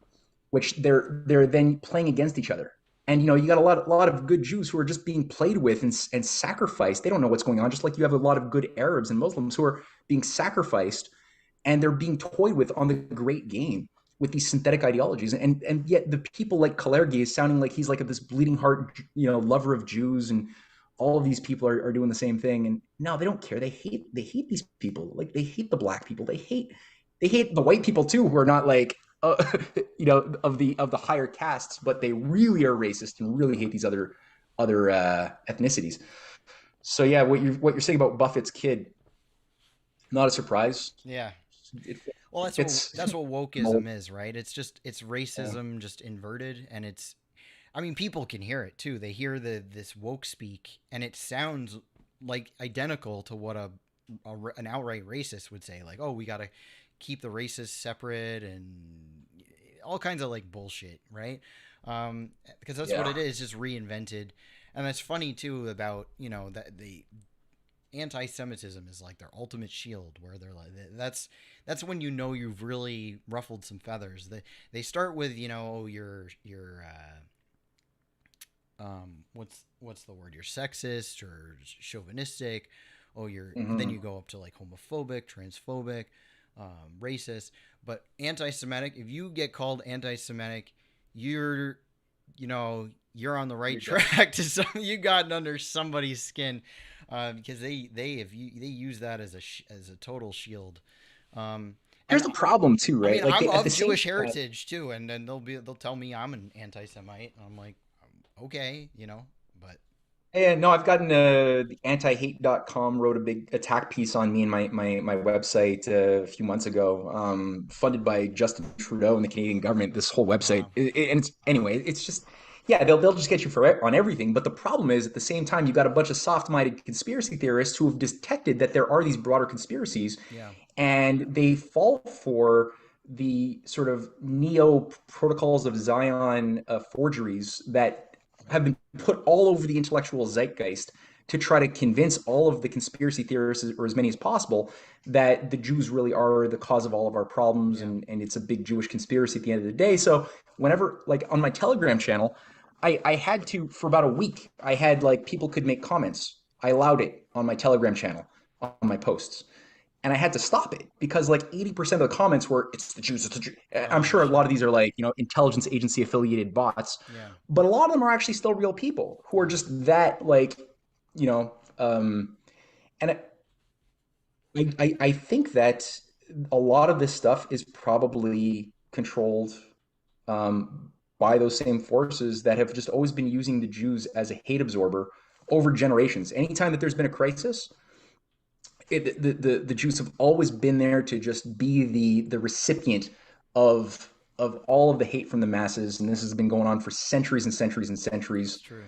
which they're then playing against each other. And you got a lot of good Jews who are just being played with and sacrificed. They don't know what's going on. Just like you have a lot of good Arabs and Muslims who are being sacrificed, and they're being toyed with on the great game with these synthetic ideologies. And yet the people like Kalergi is sounding like he's like this bleeding heart, lover of Jews, and all of these people are doing the same thing. And no, they don't care. They hate these people. Like they hate the black people. They hate the white people too, who are not like of the higher castes, but they really are racist and really hate these other ethnicities. So yeah, what you're saying about Buffett's kid, not a surprise. Yeah. It, Well, that's what wokeism is, right? It's yeah. racism just inverted, and I mean, people can hear it too. They hear this woke speak, and it sounds like identical to what an outright racist would say. Like, oh, we got to keep the racists separate, and all kinds of like bullshit, right? Because that's what Yeah. it is, just reinvented. And that's funny too about that the anti-Semitism is like their ultimate shield, where they're like that's when you've really ruffled some feathers. They start with your what's the word? You're sexist or chauvinistic. Oh, then you Mm-hmm. go up to like homophobic, transphobic, racist. But anti-Semitic, if you get called anti-Semitic, you're you're on the right You're done. track to some. You gotten under somebody's skin, because they use that as a total shield. And Here's the problem too, I right? mean, Like I'm at the of same Jewish time, heritage too, and then they'll tell me I'm an anti-Semite. I'm like, okay, but yeah, no, I've gotten the antihate.com wrote a big attack piece on me and my website a few months ago, funded by Justin Trudeau and the Canadian government. This whole website, wow, and it's just, yeah, they'll just get you for on everything. But the problem is, at the same time, you got a bunch of soft-minded conspiracy theorists who have detected that there are these broader conspiracies, yeah, and they fall for the sort of neo protocols of Zion forgeries that have been put all over the intellectual zeitgeist to try to convince all of the conspiracy theorists, or as many as possible, that the Jews really are the cause of all of our problems, yeah, and it's a big Jewish conspiracy at the end of the day. So whenever, like on my Telegram channel, I had to, for about a week, I had like people could make comments. I allowed it on my Telegram channel, on my posts. And I had to stop it because like 80% of the comments were, it's the Jews, it's the Jews. I'm oh sure a lot shit, of these are like, intelligence agency affiliated bots, yeah, but a lot of them are actually still real people who are yeah, just that like, you know, um, and I think that a lot of this stuff is probably controlled by those same forces that have just always been using the Jews as a hate absorber over generations. Anytime that there's been a crisis, the Jews have always been there to just be the recipient of all of the hate from the masses, and this has been going on for centuries and centuries and it's centuries. true.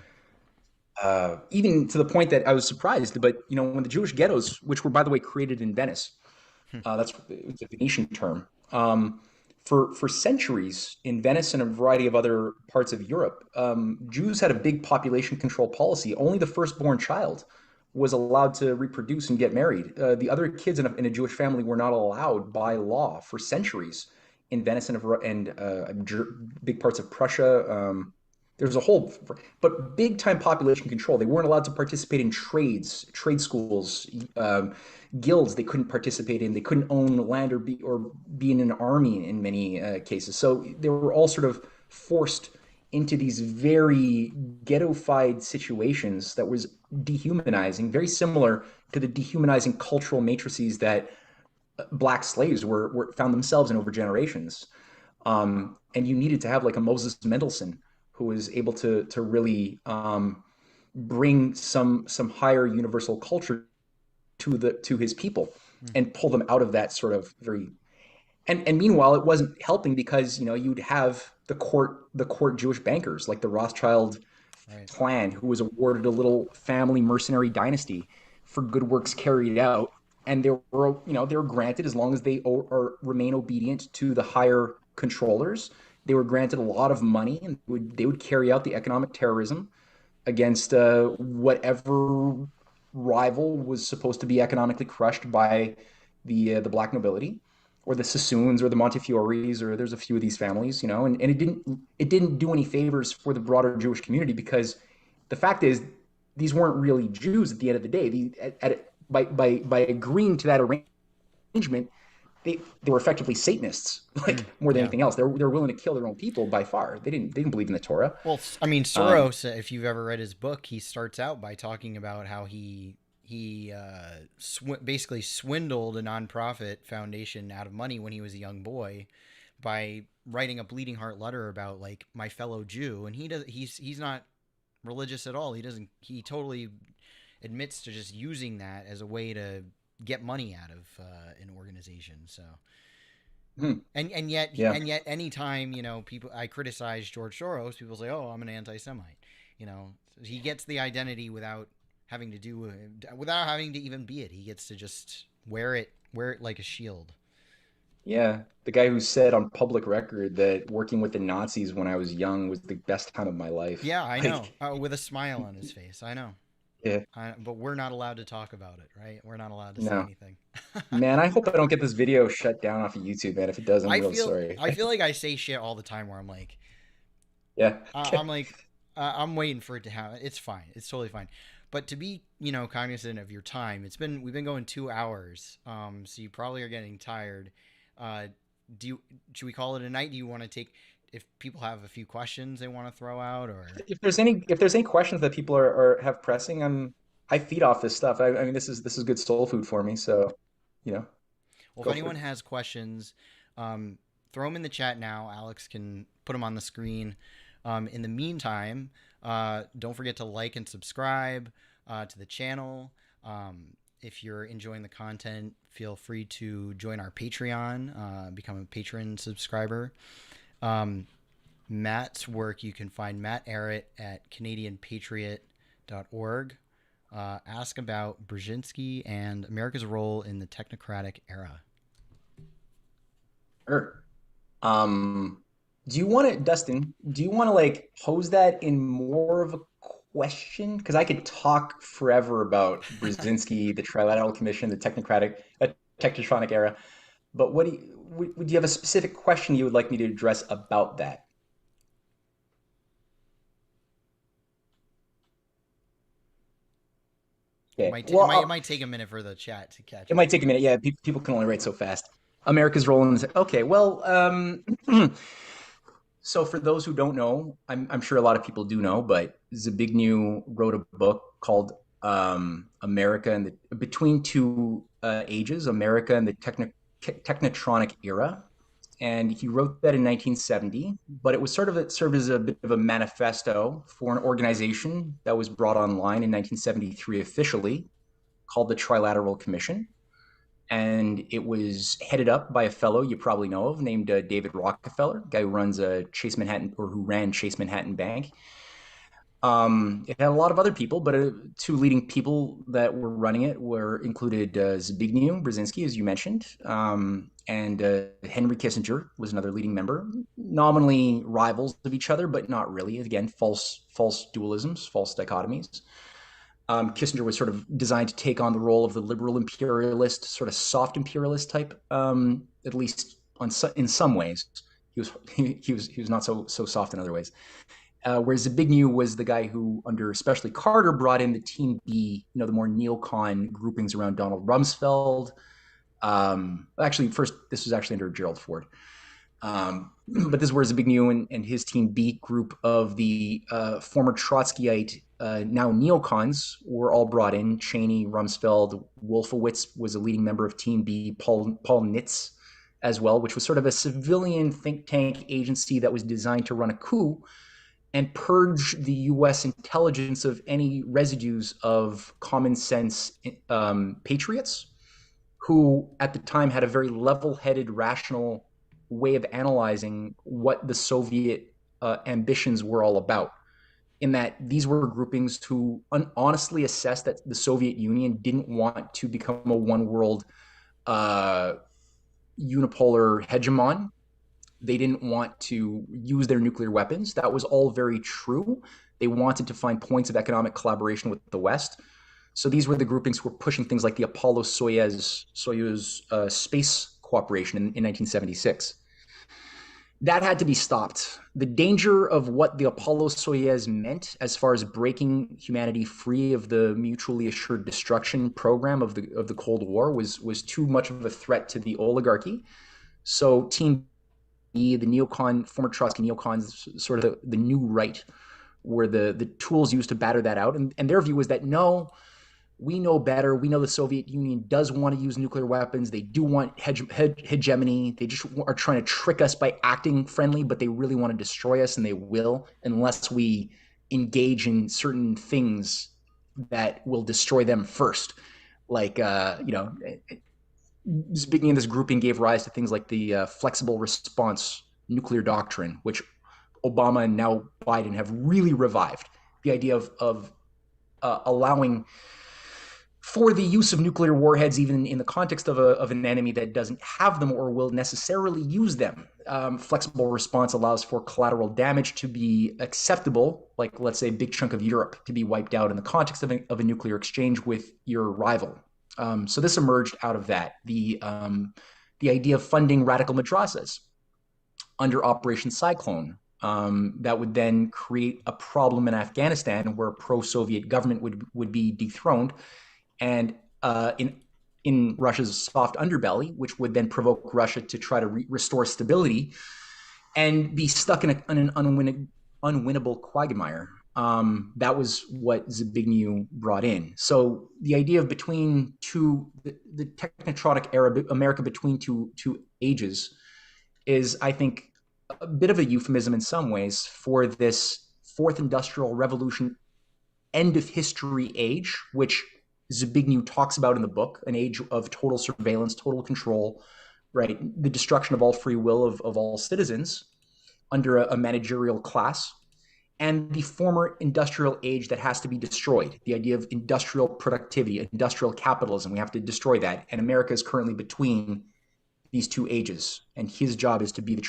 Even to the point that I was surprised, but when the Jewish ghettos, which were by the way created in Venice, that's it's a Venetian term, for centuries in Venice and a variety of other parts of Europe, Jews had a big population control policy. Only the firstborn child was allowed to reproduce and get married. The other kids in a Jewish family were not allowed by law for centuries in Venice and big parts of Prussia. There's a whole, but big time population control. They weren't allowed to participate in trade schools, guilds. They couldn't participate in. They couldn't own land or be in an army in many cases. So they were all sort of forced into these very ghettofied situations that was dehumanizing, very similar to the dehumanizing cultural matrices that black slaves were found themselves in over generations. And you needed to have like a Moses Mendelssohn who was able to really bring some higher universal culture to his people and pull them out of that sort of very and meanwhile it wasn't helping because you'd have the court Jewish bankers like the Rothschild Right. clan who was awarded a little family mercenary dynasty for good works carried out, and they were granted as long as they or remain obedient to the higher controllers. They were granted a lot of money, and they would carry out the economic terrorism against whatever rival was supposed to be economically crushed by the black nobility, or the Sassoons, or the Montefiore's, or there's a few of these families, and it didn't do any favors for the broader Jewish community because the fact is these weren't really Jews at the end of the day. By agreeing to that arrangement, they were effectively Satanists, like more than Yeah. anything else. They're willing to kill their own people by far. They didn't believe in the Torah. Well, I mean, Um, Soros, if you've ever read his book, he starts out by talking about how basically swindled a nonprofit foundation out of money when he was a young boy by writing a bleeding heart letter about like my fellow Jew, and he's not religious at all. He totally admits to just using that as a way to get money out of an organization. So hmm, yeah, and yet anytime people I criticize George Soros, people say, "Oh, I'm an anti-Semite." He gets the identity without having to even be it. He gets to just wear it like a shield. yeah. The guy who said on public record that working with the Nazis when I was young was the best time of my life. Yeah, I know. Like, With a smile on his face. I know. yeah, But we're not allowed to talk about it, right? We're not allowed to say no, anything. man. I hope I don't get this video shut down off of YouTube, man. If it does, I'm I real feel sorry. I feel like I say shit all the time where I'm like, Yeah. I'm like, I'm waiting for it to happen. It's fine. It's totally fine. But to be, cognizant of your time, we've been going 2 hours. So you probably are getting tired. Uh, should we call it a night? Do you want to if people have a few questions they want to throw out, or? If there's any questions that people are have pressing, I feed off this stuff. I mean, this is good soul food for me. So, you know, Well, if go for anyone it. has questions, throw them in the chat now. Alex can put them on the screen. In the meantime, don't forget to like and subscribe to the channel. If you're enjoying the content, feel free to join our Patreon, become a patron subscriber. Matt's work, you can find Matt Ehret at CanadianPatriot.org. Ask about Brzezinski and America's role in the technocratic era. Sure. Um, do you want to, Dustin? Do you want to like pose that in more of a question? Because I could talk forever about Brzezinski, the Trilateral Commission, the Technotronic era. But would you have a specific question you would like me to address about that? It Okay. might Well, it might take a minute for the chat to catch it up. might take a minute. Yeah, people can only write so fast. America's role in this. Okay, well, so for those who don't know, I'm sure a lot of people do know, but Zbigniew wrote a book called America and the Between Two Ages, America and the Technotronic Era. And he wrote that in 1970, but it served as a bit of a manifesto for an organization that was brought online in 1973 officially called the Trilateral Commission, and it was headed up by a fellow you probably know of named David Rockefeller, guy who runs Chase Manhattan, or who ran Chase Manhattan Bank. It had a lot of other people, but two leading people that were running it were included Zbigniew Brzezinski, as you mentioned, and Henry Kissinger was another leading member. Nominally rivals of each other, but not really. Again, false dualisms, false dichotomies. Kissinger was sort of designed to take on the role of the liberal imperialist, sort of soft imperialist type, at least in some ways. He was not so soft in other ways. Whereas Zbigniew was the guy who, under especially Carter, brought in the Team B, the more neocon groupings around Donald Rumsfeld. Actually, first, this was actually under Gerald Ford. But this is where Zbigniew and his Team B group of the former Trotskyite, now neocons, were all brought in. Cheney, Rumsfeld, Wolfowitz was a leading member of Team B, Paul Nitz as well, which was sort of a civilian think tank agency that was designed to run a coup and purge the U.S. intelligence of any residues of common sense patriots who at the time had a very level-headed, rational way of analyzing what the Soviet ambitions were all about. In that these were groupings who honestly assessed that the Soviet Union didn't want to become a one-world unipolar hegemon. They didn't want to use their nuclear weapons. That was all very true. They wanted to find points of economic collaboration with the West. So these were the groupings who were pushing things like the Apollo-Soyuz space cooperation in 1976. That had to be stopped. The danger of what the Apollo-Soyuz meant as far as breaking humanity free of the mutually assured destruction program of the Cold War was too much of a threat to the oligarchy. So Team the neocon, former Trotsky neocons, sort of the new right, were the tools used to batter that out. And their view was that, no, we know better. We know the Soviet Union does want to use nuclear weapons. They do want hegemony. They just are trying to trick us by acting friendly, but they really want to destroy us, and they will, unless we engage in certain things that will destroy them first. Like, Zbigniew and this grouping gave rise to things like the flexible response nuclear doctrine, which Obama and now Biden have really revived. The idea of allowing for the use of nuclear warheads, even in the context of an enemy that doesn't have them or will necessarily use them. Flexible response allows for collateral damage to be acceptable, like, let's say, a big chunk of Europe to be wiped out in the context of a nuclear exchange with your rival. So this emerged out of that. The idea of funding radical madrasas under Operation Cyclone, that would then create a problem in Afghanistan where a pro-Soviet government would be dethroned, and in Russia's soft underbelly, which would then provoke Russia to try to restore stability and be stuck in an unwinnable quagmire. That was what Zbigniew brought in. So the idea of between the Technotronic era, America between two ages, is, I think, a bit of a euphemism in some ways for this fourth industrial revolution, end of history age, which Zbigniew talks about in the book, an age of total surveillance, total control, right? The destruction of all free will of all citizens under a managerial class, and the former industrial age that has to be destroyed. The idea of industrial productivity, industrial capitalism, we have to destroy that. And America is currently between these two ages. And his job is to be the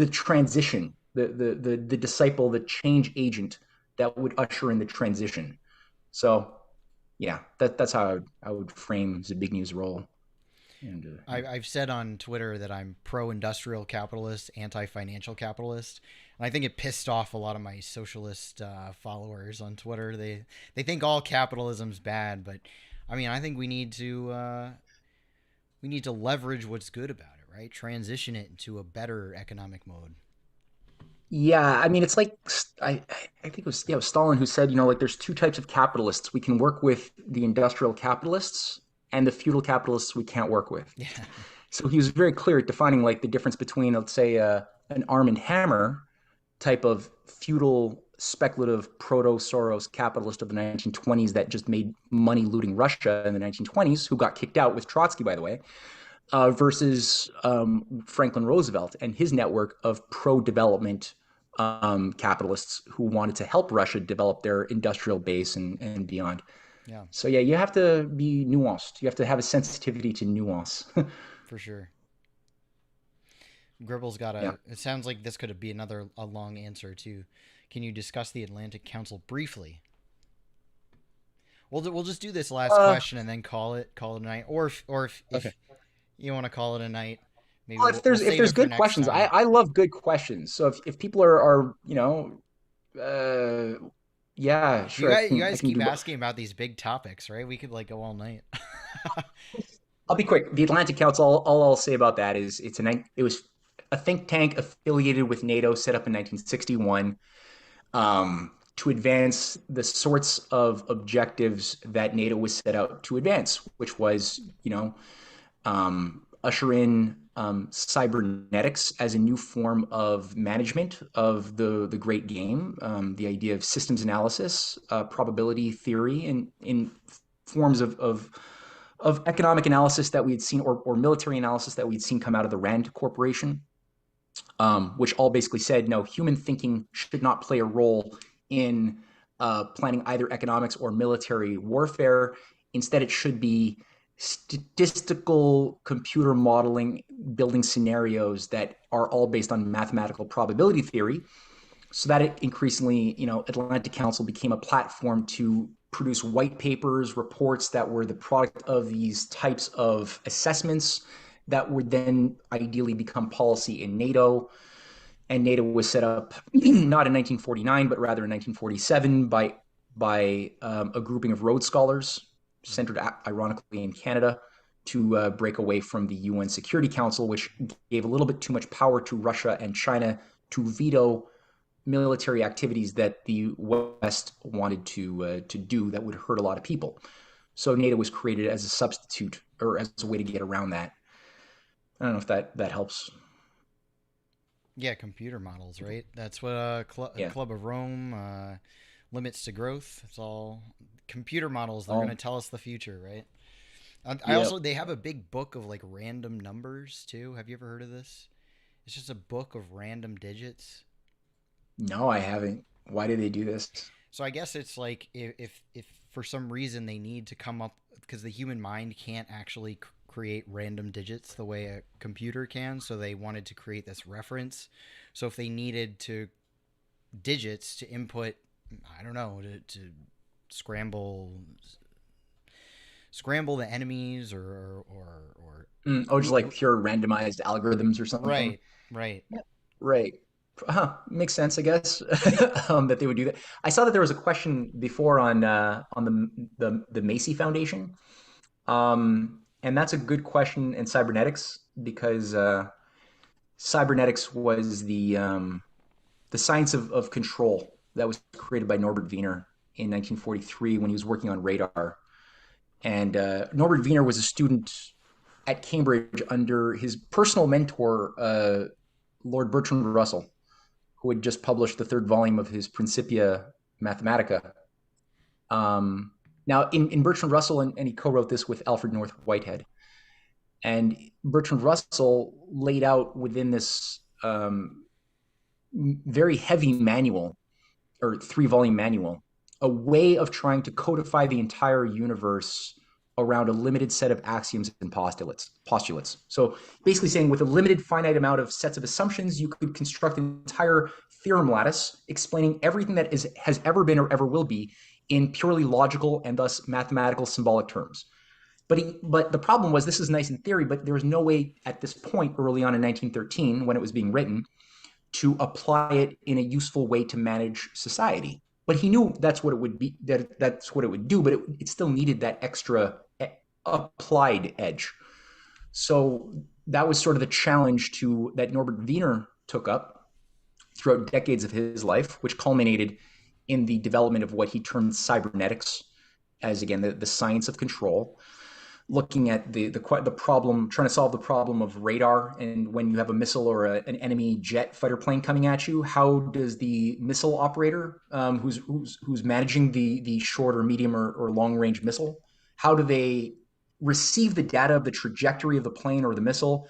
transition, the disciple, the change agent that would usher in the transition. So, yeah, that's how I would frame Zbignew's role. And, I've said on Twitter that I'm pro-industrial capitalist, anti-financial capitalist. And I think it pissed off a lot of my socialist followers on Twitter. They think all capitalism's bad, but I mean, I think we need to leverage what's good about it, right? Transition it into a better economic mode. Yeah, I mean, it's like I think it was Stalin who said, like, there's two types of capitalists. We can work with the industrial capitalists, and the feudal capitalists we can't work with. Yeah. So he was very clear at defining, like, the difference between, let's say, an Arm and Hammer type of feudal, speculative, proto-Soros capitalist of the 1920s that just made money looting Russia in the 1920s, who got kicked out with Trotsky, by the way, versus Franklin Roosevelt and his network of pro-development, capitalists who wanted to help Russia develop their industrial base and beyond. Yeah, So yeah, you have to be nuanced. You have to have a sensitivity to nuance. for sure. Gribble's got Yeah. a. It sounds like this could be another a long answer too. Can you discuss the Atlantic Council briefly? We'll just do this last Uh, question and then call it a night. Or if okay. you want to call it a night, maybe Well, we'll if save there's it for good next questions, time. I love good questions. So if people are yeah, You sure, guys, you I guys can keep do. asking about these big topics, right? We could like go all night. I'll be quick. The Atlantic Council. All I'll say about that is it was a think tank affiliated with NATO, set up in 1961 to advance the sorts of objectives that NATO was set out to advance, which was, usher in cybernetics as a new form of management of the great game, the idea of systems analysis, probability theory, and in forms of economic analysis that we had seen, or military analysis that we'd seen come out of the Rand Corporation, which all basically said, no, human thinking should not play a role in planning either economics or military warfare. Instead, it should be statistical computer modeling, building scenarios that are all based on mathematical probability theory. So that it increasingly, Atlantic Council became a platform to produce white papers, reports that were the product of these types of assessments that would then ideally become policy in NATO. And NATO was set up not in 1949, but rather in 1947 by a grouping of Rhodes Scholars, centered ironically in Canada, to break away from the UN Security Council, which gave a little bit too much power to Russia and China to veto military activities that the West wanted to do that would hurt a lot of people. So NATO was created as a substitute or as a way to get around that. I don't know if that helps. Yeah, computer models, right? That's what Yeah. Club of Rome, limits to growth. It's all computer models. They're gonna Oh, tell us the future, right? I yeah. also they have a big book of like random numbers too. Have you ever heard of this? It's just a book of random digits. No, I haven't. Why do they do this? So I guess it's like if for some reason they need to come up because the human mind can't actually create random digits the way a computer can, so they wanted to create this reference. So if they needed to digits to input, I don't know, to scramble scramble the enemies or Oh, just like pure randomized algorithms or something. right, right. Yeah. Right. Makes sense, I guess, that they would do that. I saw that there was a question before on the Macy Foundation, and that's a good question in cybernetics because cybernetics was the science of control that was created by Norbert Wiener in 1943 when he was working on radar. And Norbert Wiener was a student at Cambridge under his personal mentor, Lord Bertrand Russell, who had just published the third volume of his Principia Mathematica. Now, in Bertrand Russell, and he co-wrote this with Alfred North Whitehead, and Bertrand Russell laid out within this very heavy manual or 3 volume manual a way of trying to codify the entire universe around a limited set of axioms and postulates. So basically saying with a limited finite amount of sets of assumptions, you could construct an entire theorem lattice explaining everything that has ever been or ever will be in purely logical and thus mathematical symbolic terms. But the problem was this is nice in theory, but there was no way at this point early on in 1913 when it was being written to apply it in a useful way to manage society. But he knew that's what it would be, that's what it would do, but it still needed that extra applied edge. So that was sort of the challenge to that Norbert Wiener took up throughout decades of his life, which culminated in the development of what he termed cybernetics as, again, the science of control, looking at the problem, trying to solve the problem of radar. And when you have a missile or an enemy jet fighter plane coming at you, how does the missile operator, who's managing the short or medium or long range missile, how do they receive the data of the trajectory of the plane or the missile,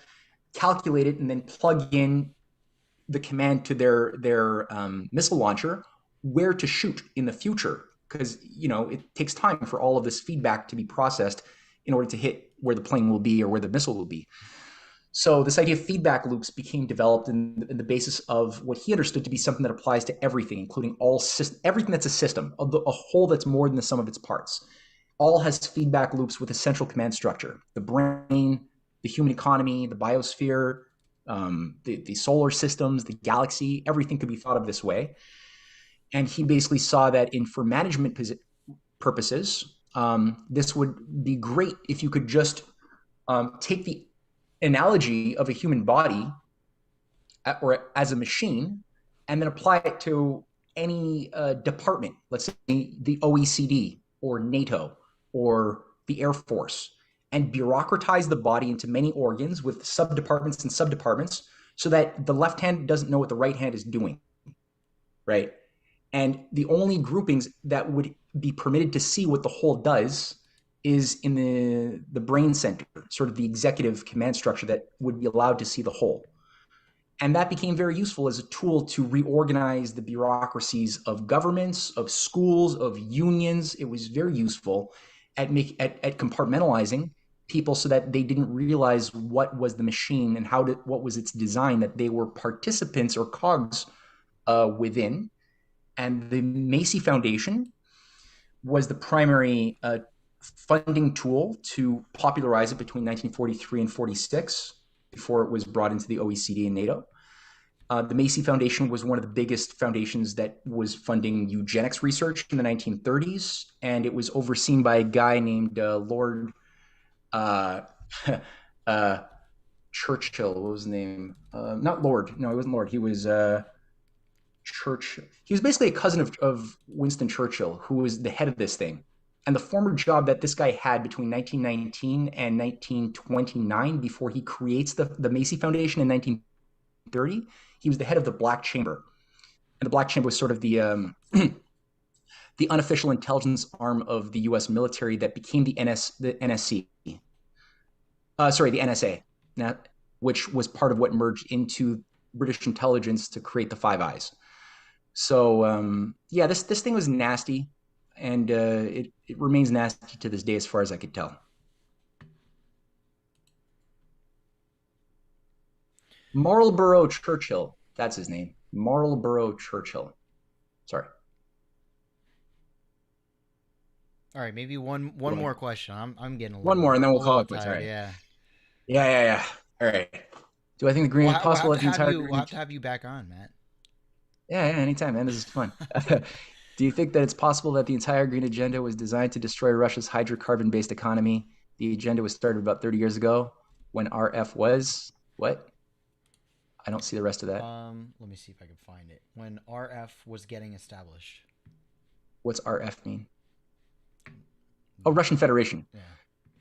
calculate it, and then plug in the command to their missile launcher where to shoot in the future, because it takes time for all of this feedback to be processed in order to hit where the plane will be or where the missile will be. So this idea of feedback loops became developed in the basis of what he understood to be something that applies to everything, including everything that's a system, a whole that's more than the sum of its parts. All has feedback loops with a central command structure. The brain, the human economy, the biosphere, the solar systems, the galaxy, everything could be thought of this way. And he basically saw that for management purposes, this would be great if you could just take the analogy of a human body or as a machine and then apply it to any department, let's say the OECD or NATO or the Air Force, and bureaucratize the body into many organs with subdepartments and subdepartments so that the left hand doesn't know what the right hand is doing, right? And the only groupings that would be permitted to see what the whole does is in the brain center, sort of the executive command structure that would be allowed to see the whole. And that became very useful as a tool to reorganize the bureaucracies of governments, of schools, of unions. It was very useful at compartmentalizing people so that they didn't realize what was the machine and what was its design, that they were participants or cogs within. And the Macy Foundation was the primary funding tool to popularize it between 1943 and 46, before it was brought into the OECD and NATO. The Macy Foundation was one of the biggest foundations that was funding eugenics research in the 1930s, and it was overseen by a guy named Lord Churchill. What was his name? Not Lord. No, he wasn't Lord. He was Churchill. He was basically a cousin of Winston Churchill, who was the head of this thing. And the former job that this guy had between 1919 and 1929, before he creates the Macy Foundation in 1930, he was the head of the Black Chamber. And the Black Chamber was sort of the the unofficial intelligence arm of the U.S. military that became the NSC. Sorry, the NSA, which was part of what merged into British intelligence to create the Five Eyes. So yeah, this thing was nasty, and it remains nasty to this day, as far as I could tell. Marlborough Churchill, that's his name. Marlborough Churchill. Sorry. All right, maybe one more question. I'm getting one more, and then we'll call it quits. All right. Yeah. Yeah. All right. Do I think the green is possible we'll that the entire we'll have to have you back on, Matt. Yeah, anytime, man. This is fun. Do you think that it's possible that the entire green agenda was designed to destroy Russia's hydrocarbon-based economy? The agenda was started about 30 years ago when RF was what? I don't see the rest of that. Let me see if I can find it. When RF was getting established. What's RF mean? Oh, Russian Federation.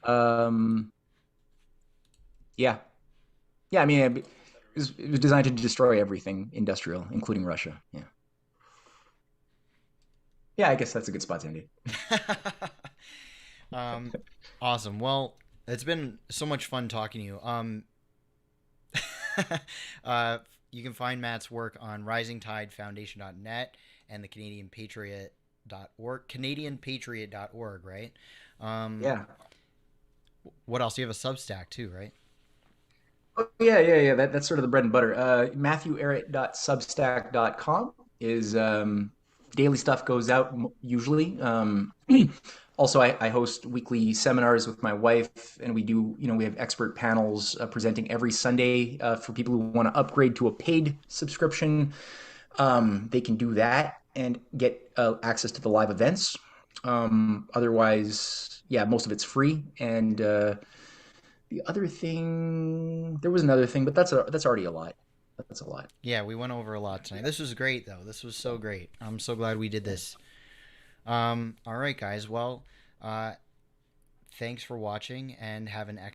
Yeah. Yeah. I mean, it was designed to destroy everything industrial, including Russia. Yeah. Yeah, I guess that's a good spot to end it. Awesome. Well, it's been so much fun talking to you. You can find Matt's work on risingtidefoundation.net and the Canadian Patriot.org. CanadianPatriot.org, right? Yeah. What else? You have a Substack too, right? Oh, yeah. That's sort of the bread and butter. MatthewEhret.substack.com is daily stuff goes out usually. Also, I host weekly seminars with my wife, and we have expert panels presenting every Sunday for people who want to upgrade to a paid subscription. They can do that and get access to the live events. Otherwise, yeah, most of it's free. And the other thing, there was another thing, but that's already a lot. That's a lot. Yeah, we went over a lot tonight. This was great, though. This was so great. I'm so glad we did this. All right, guys. Well, thanks for watching, and have an excellent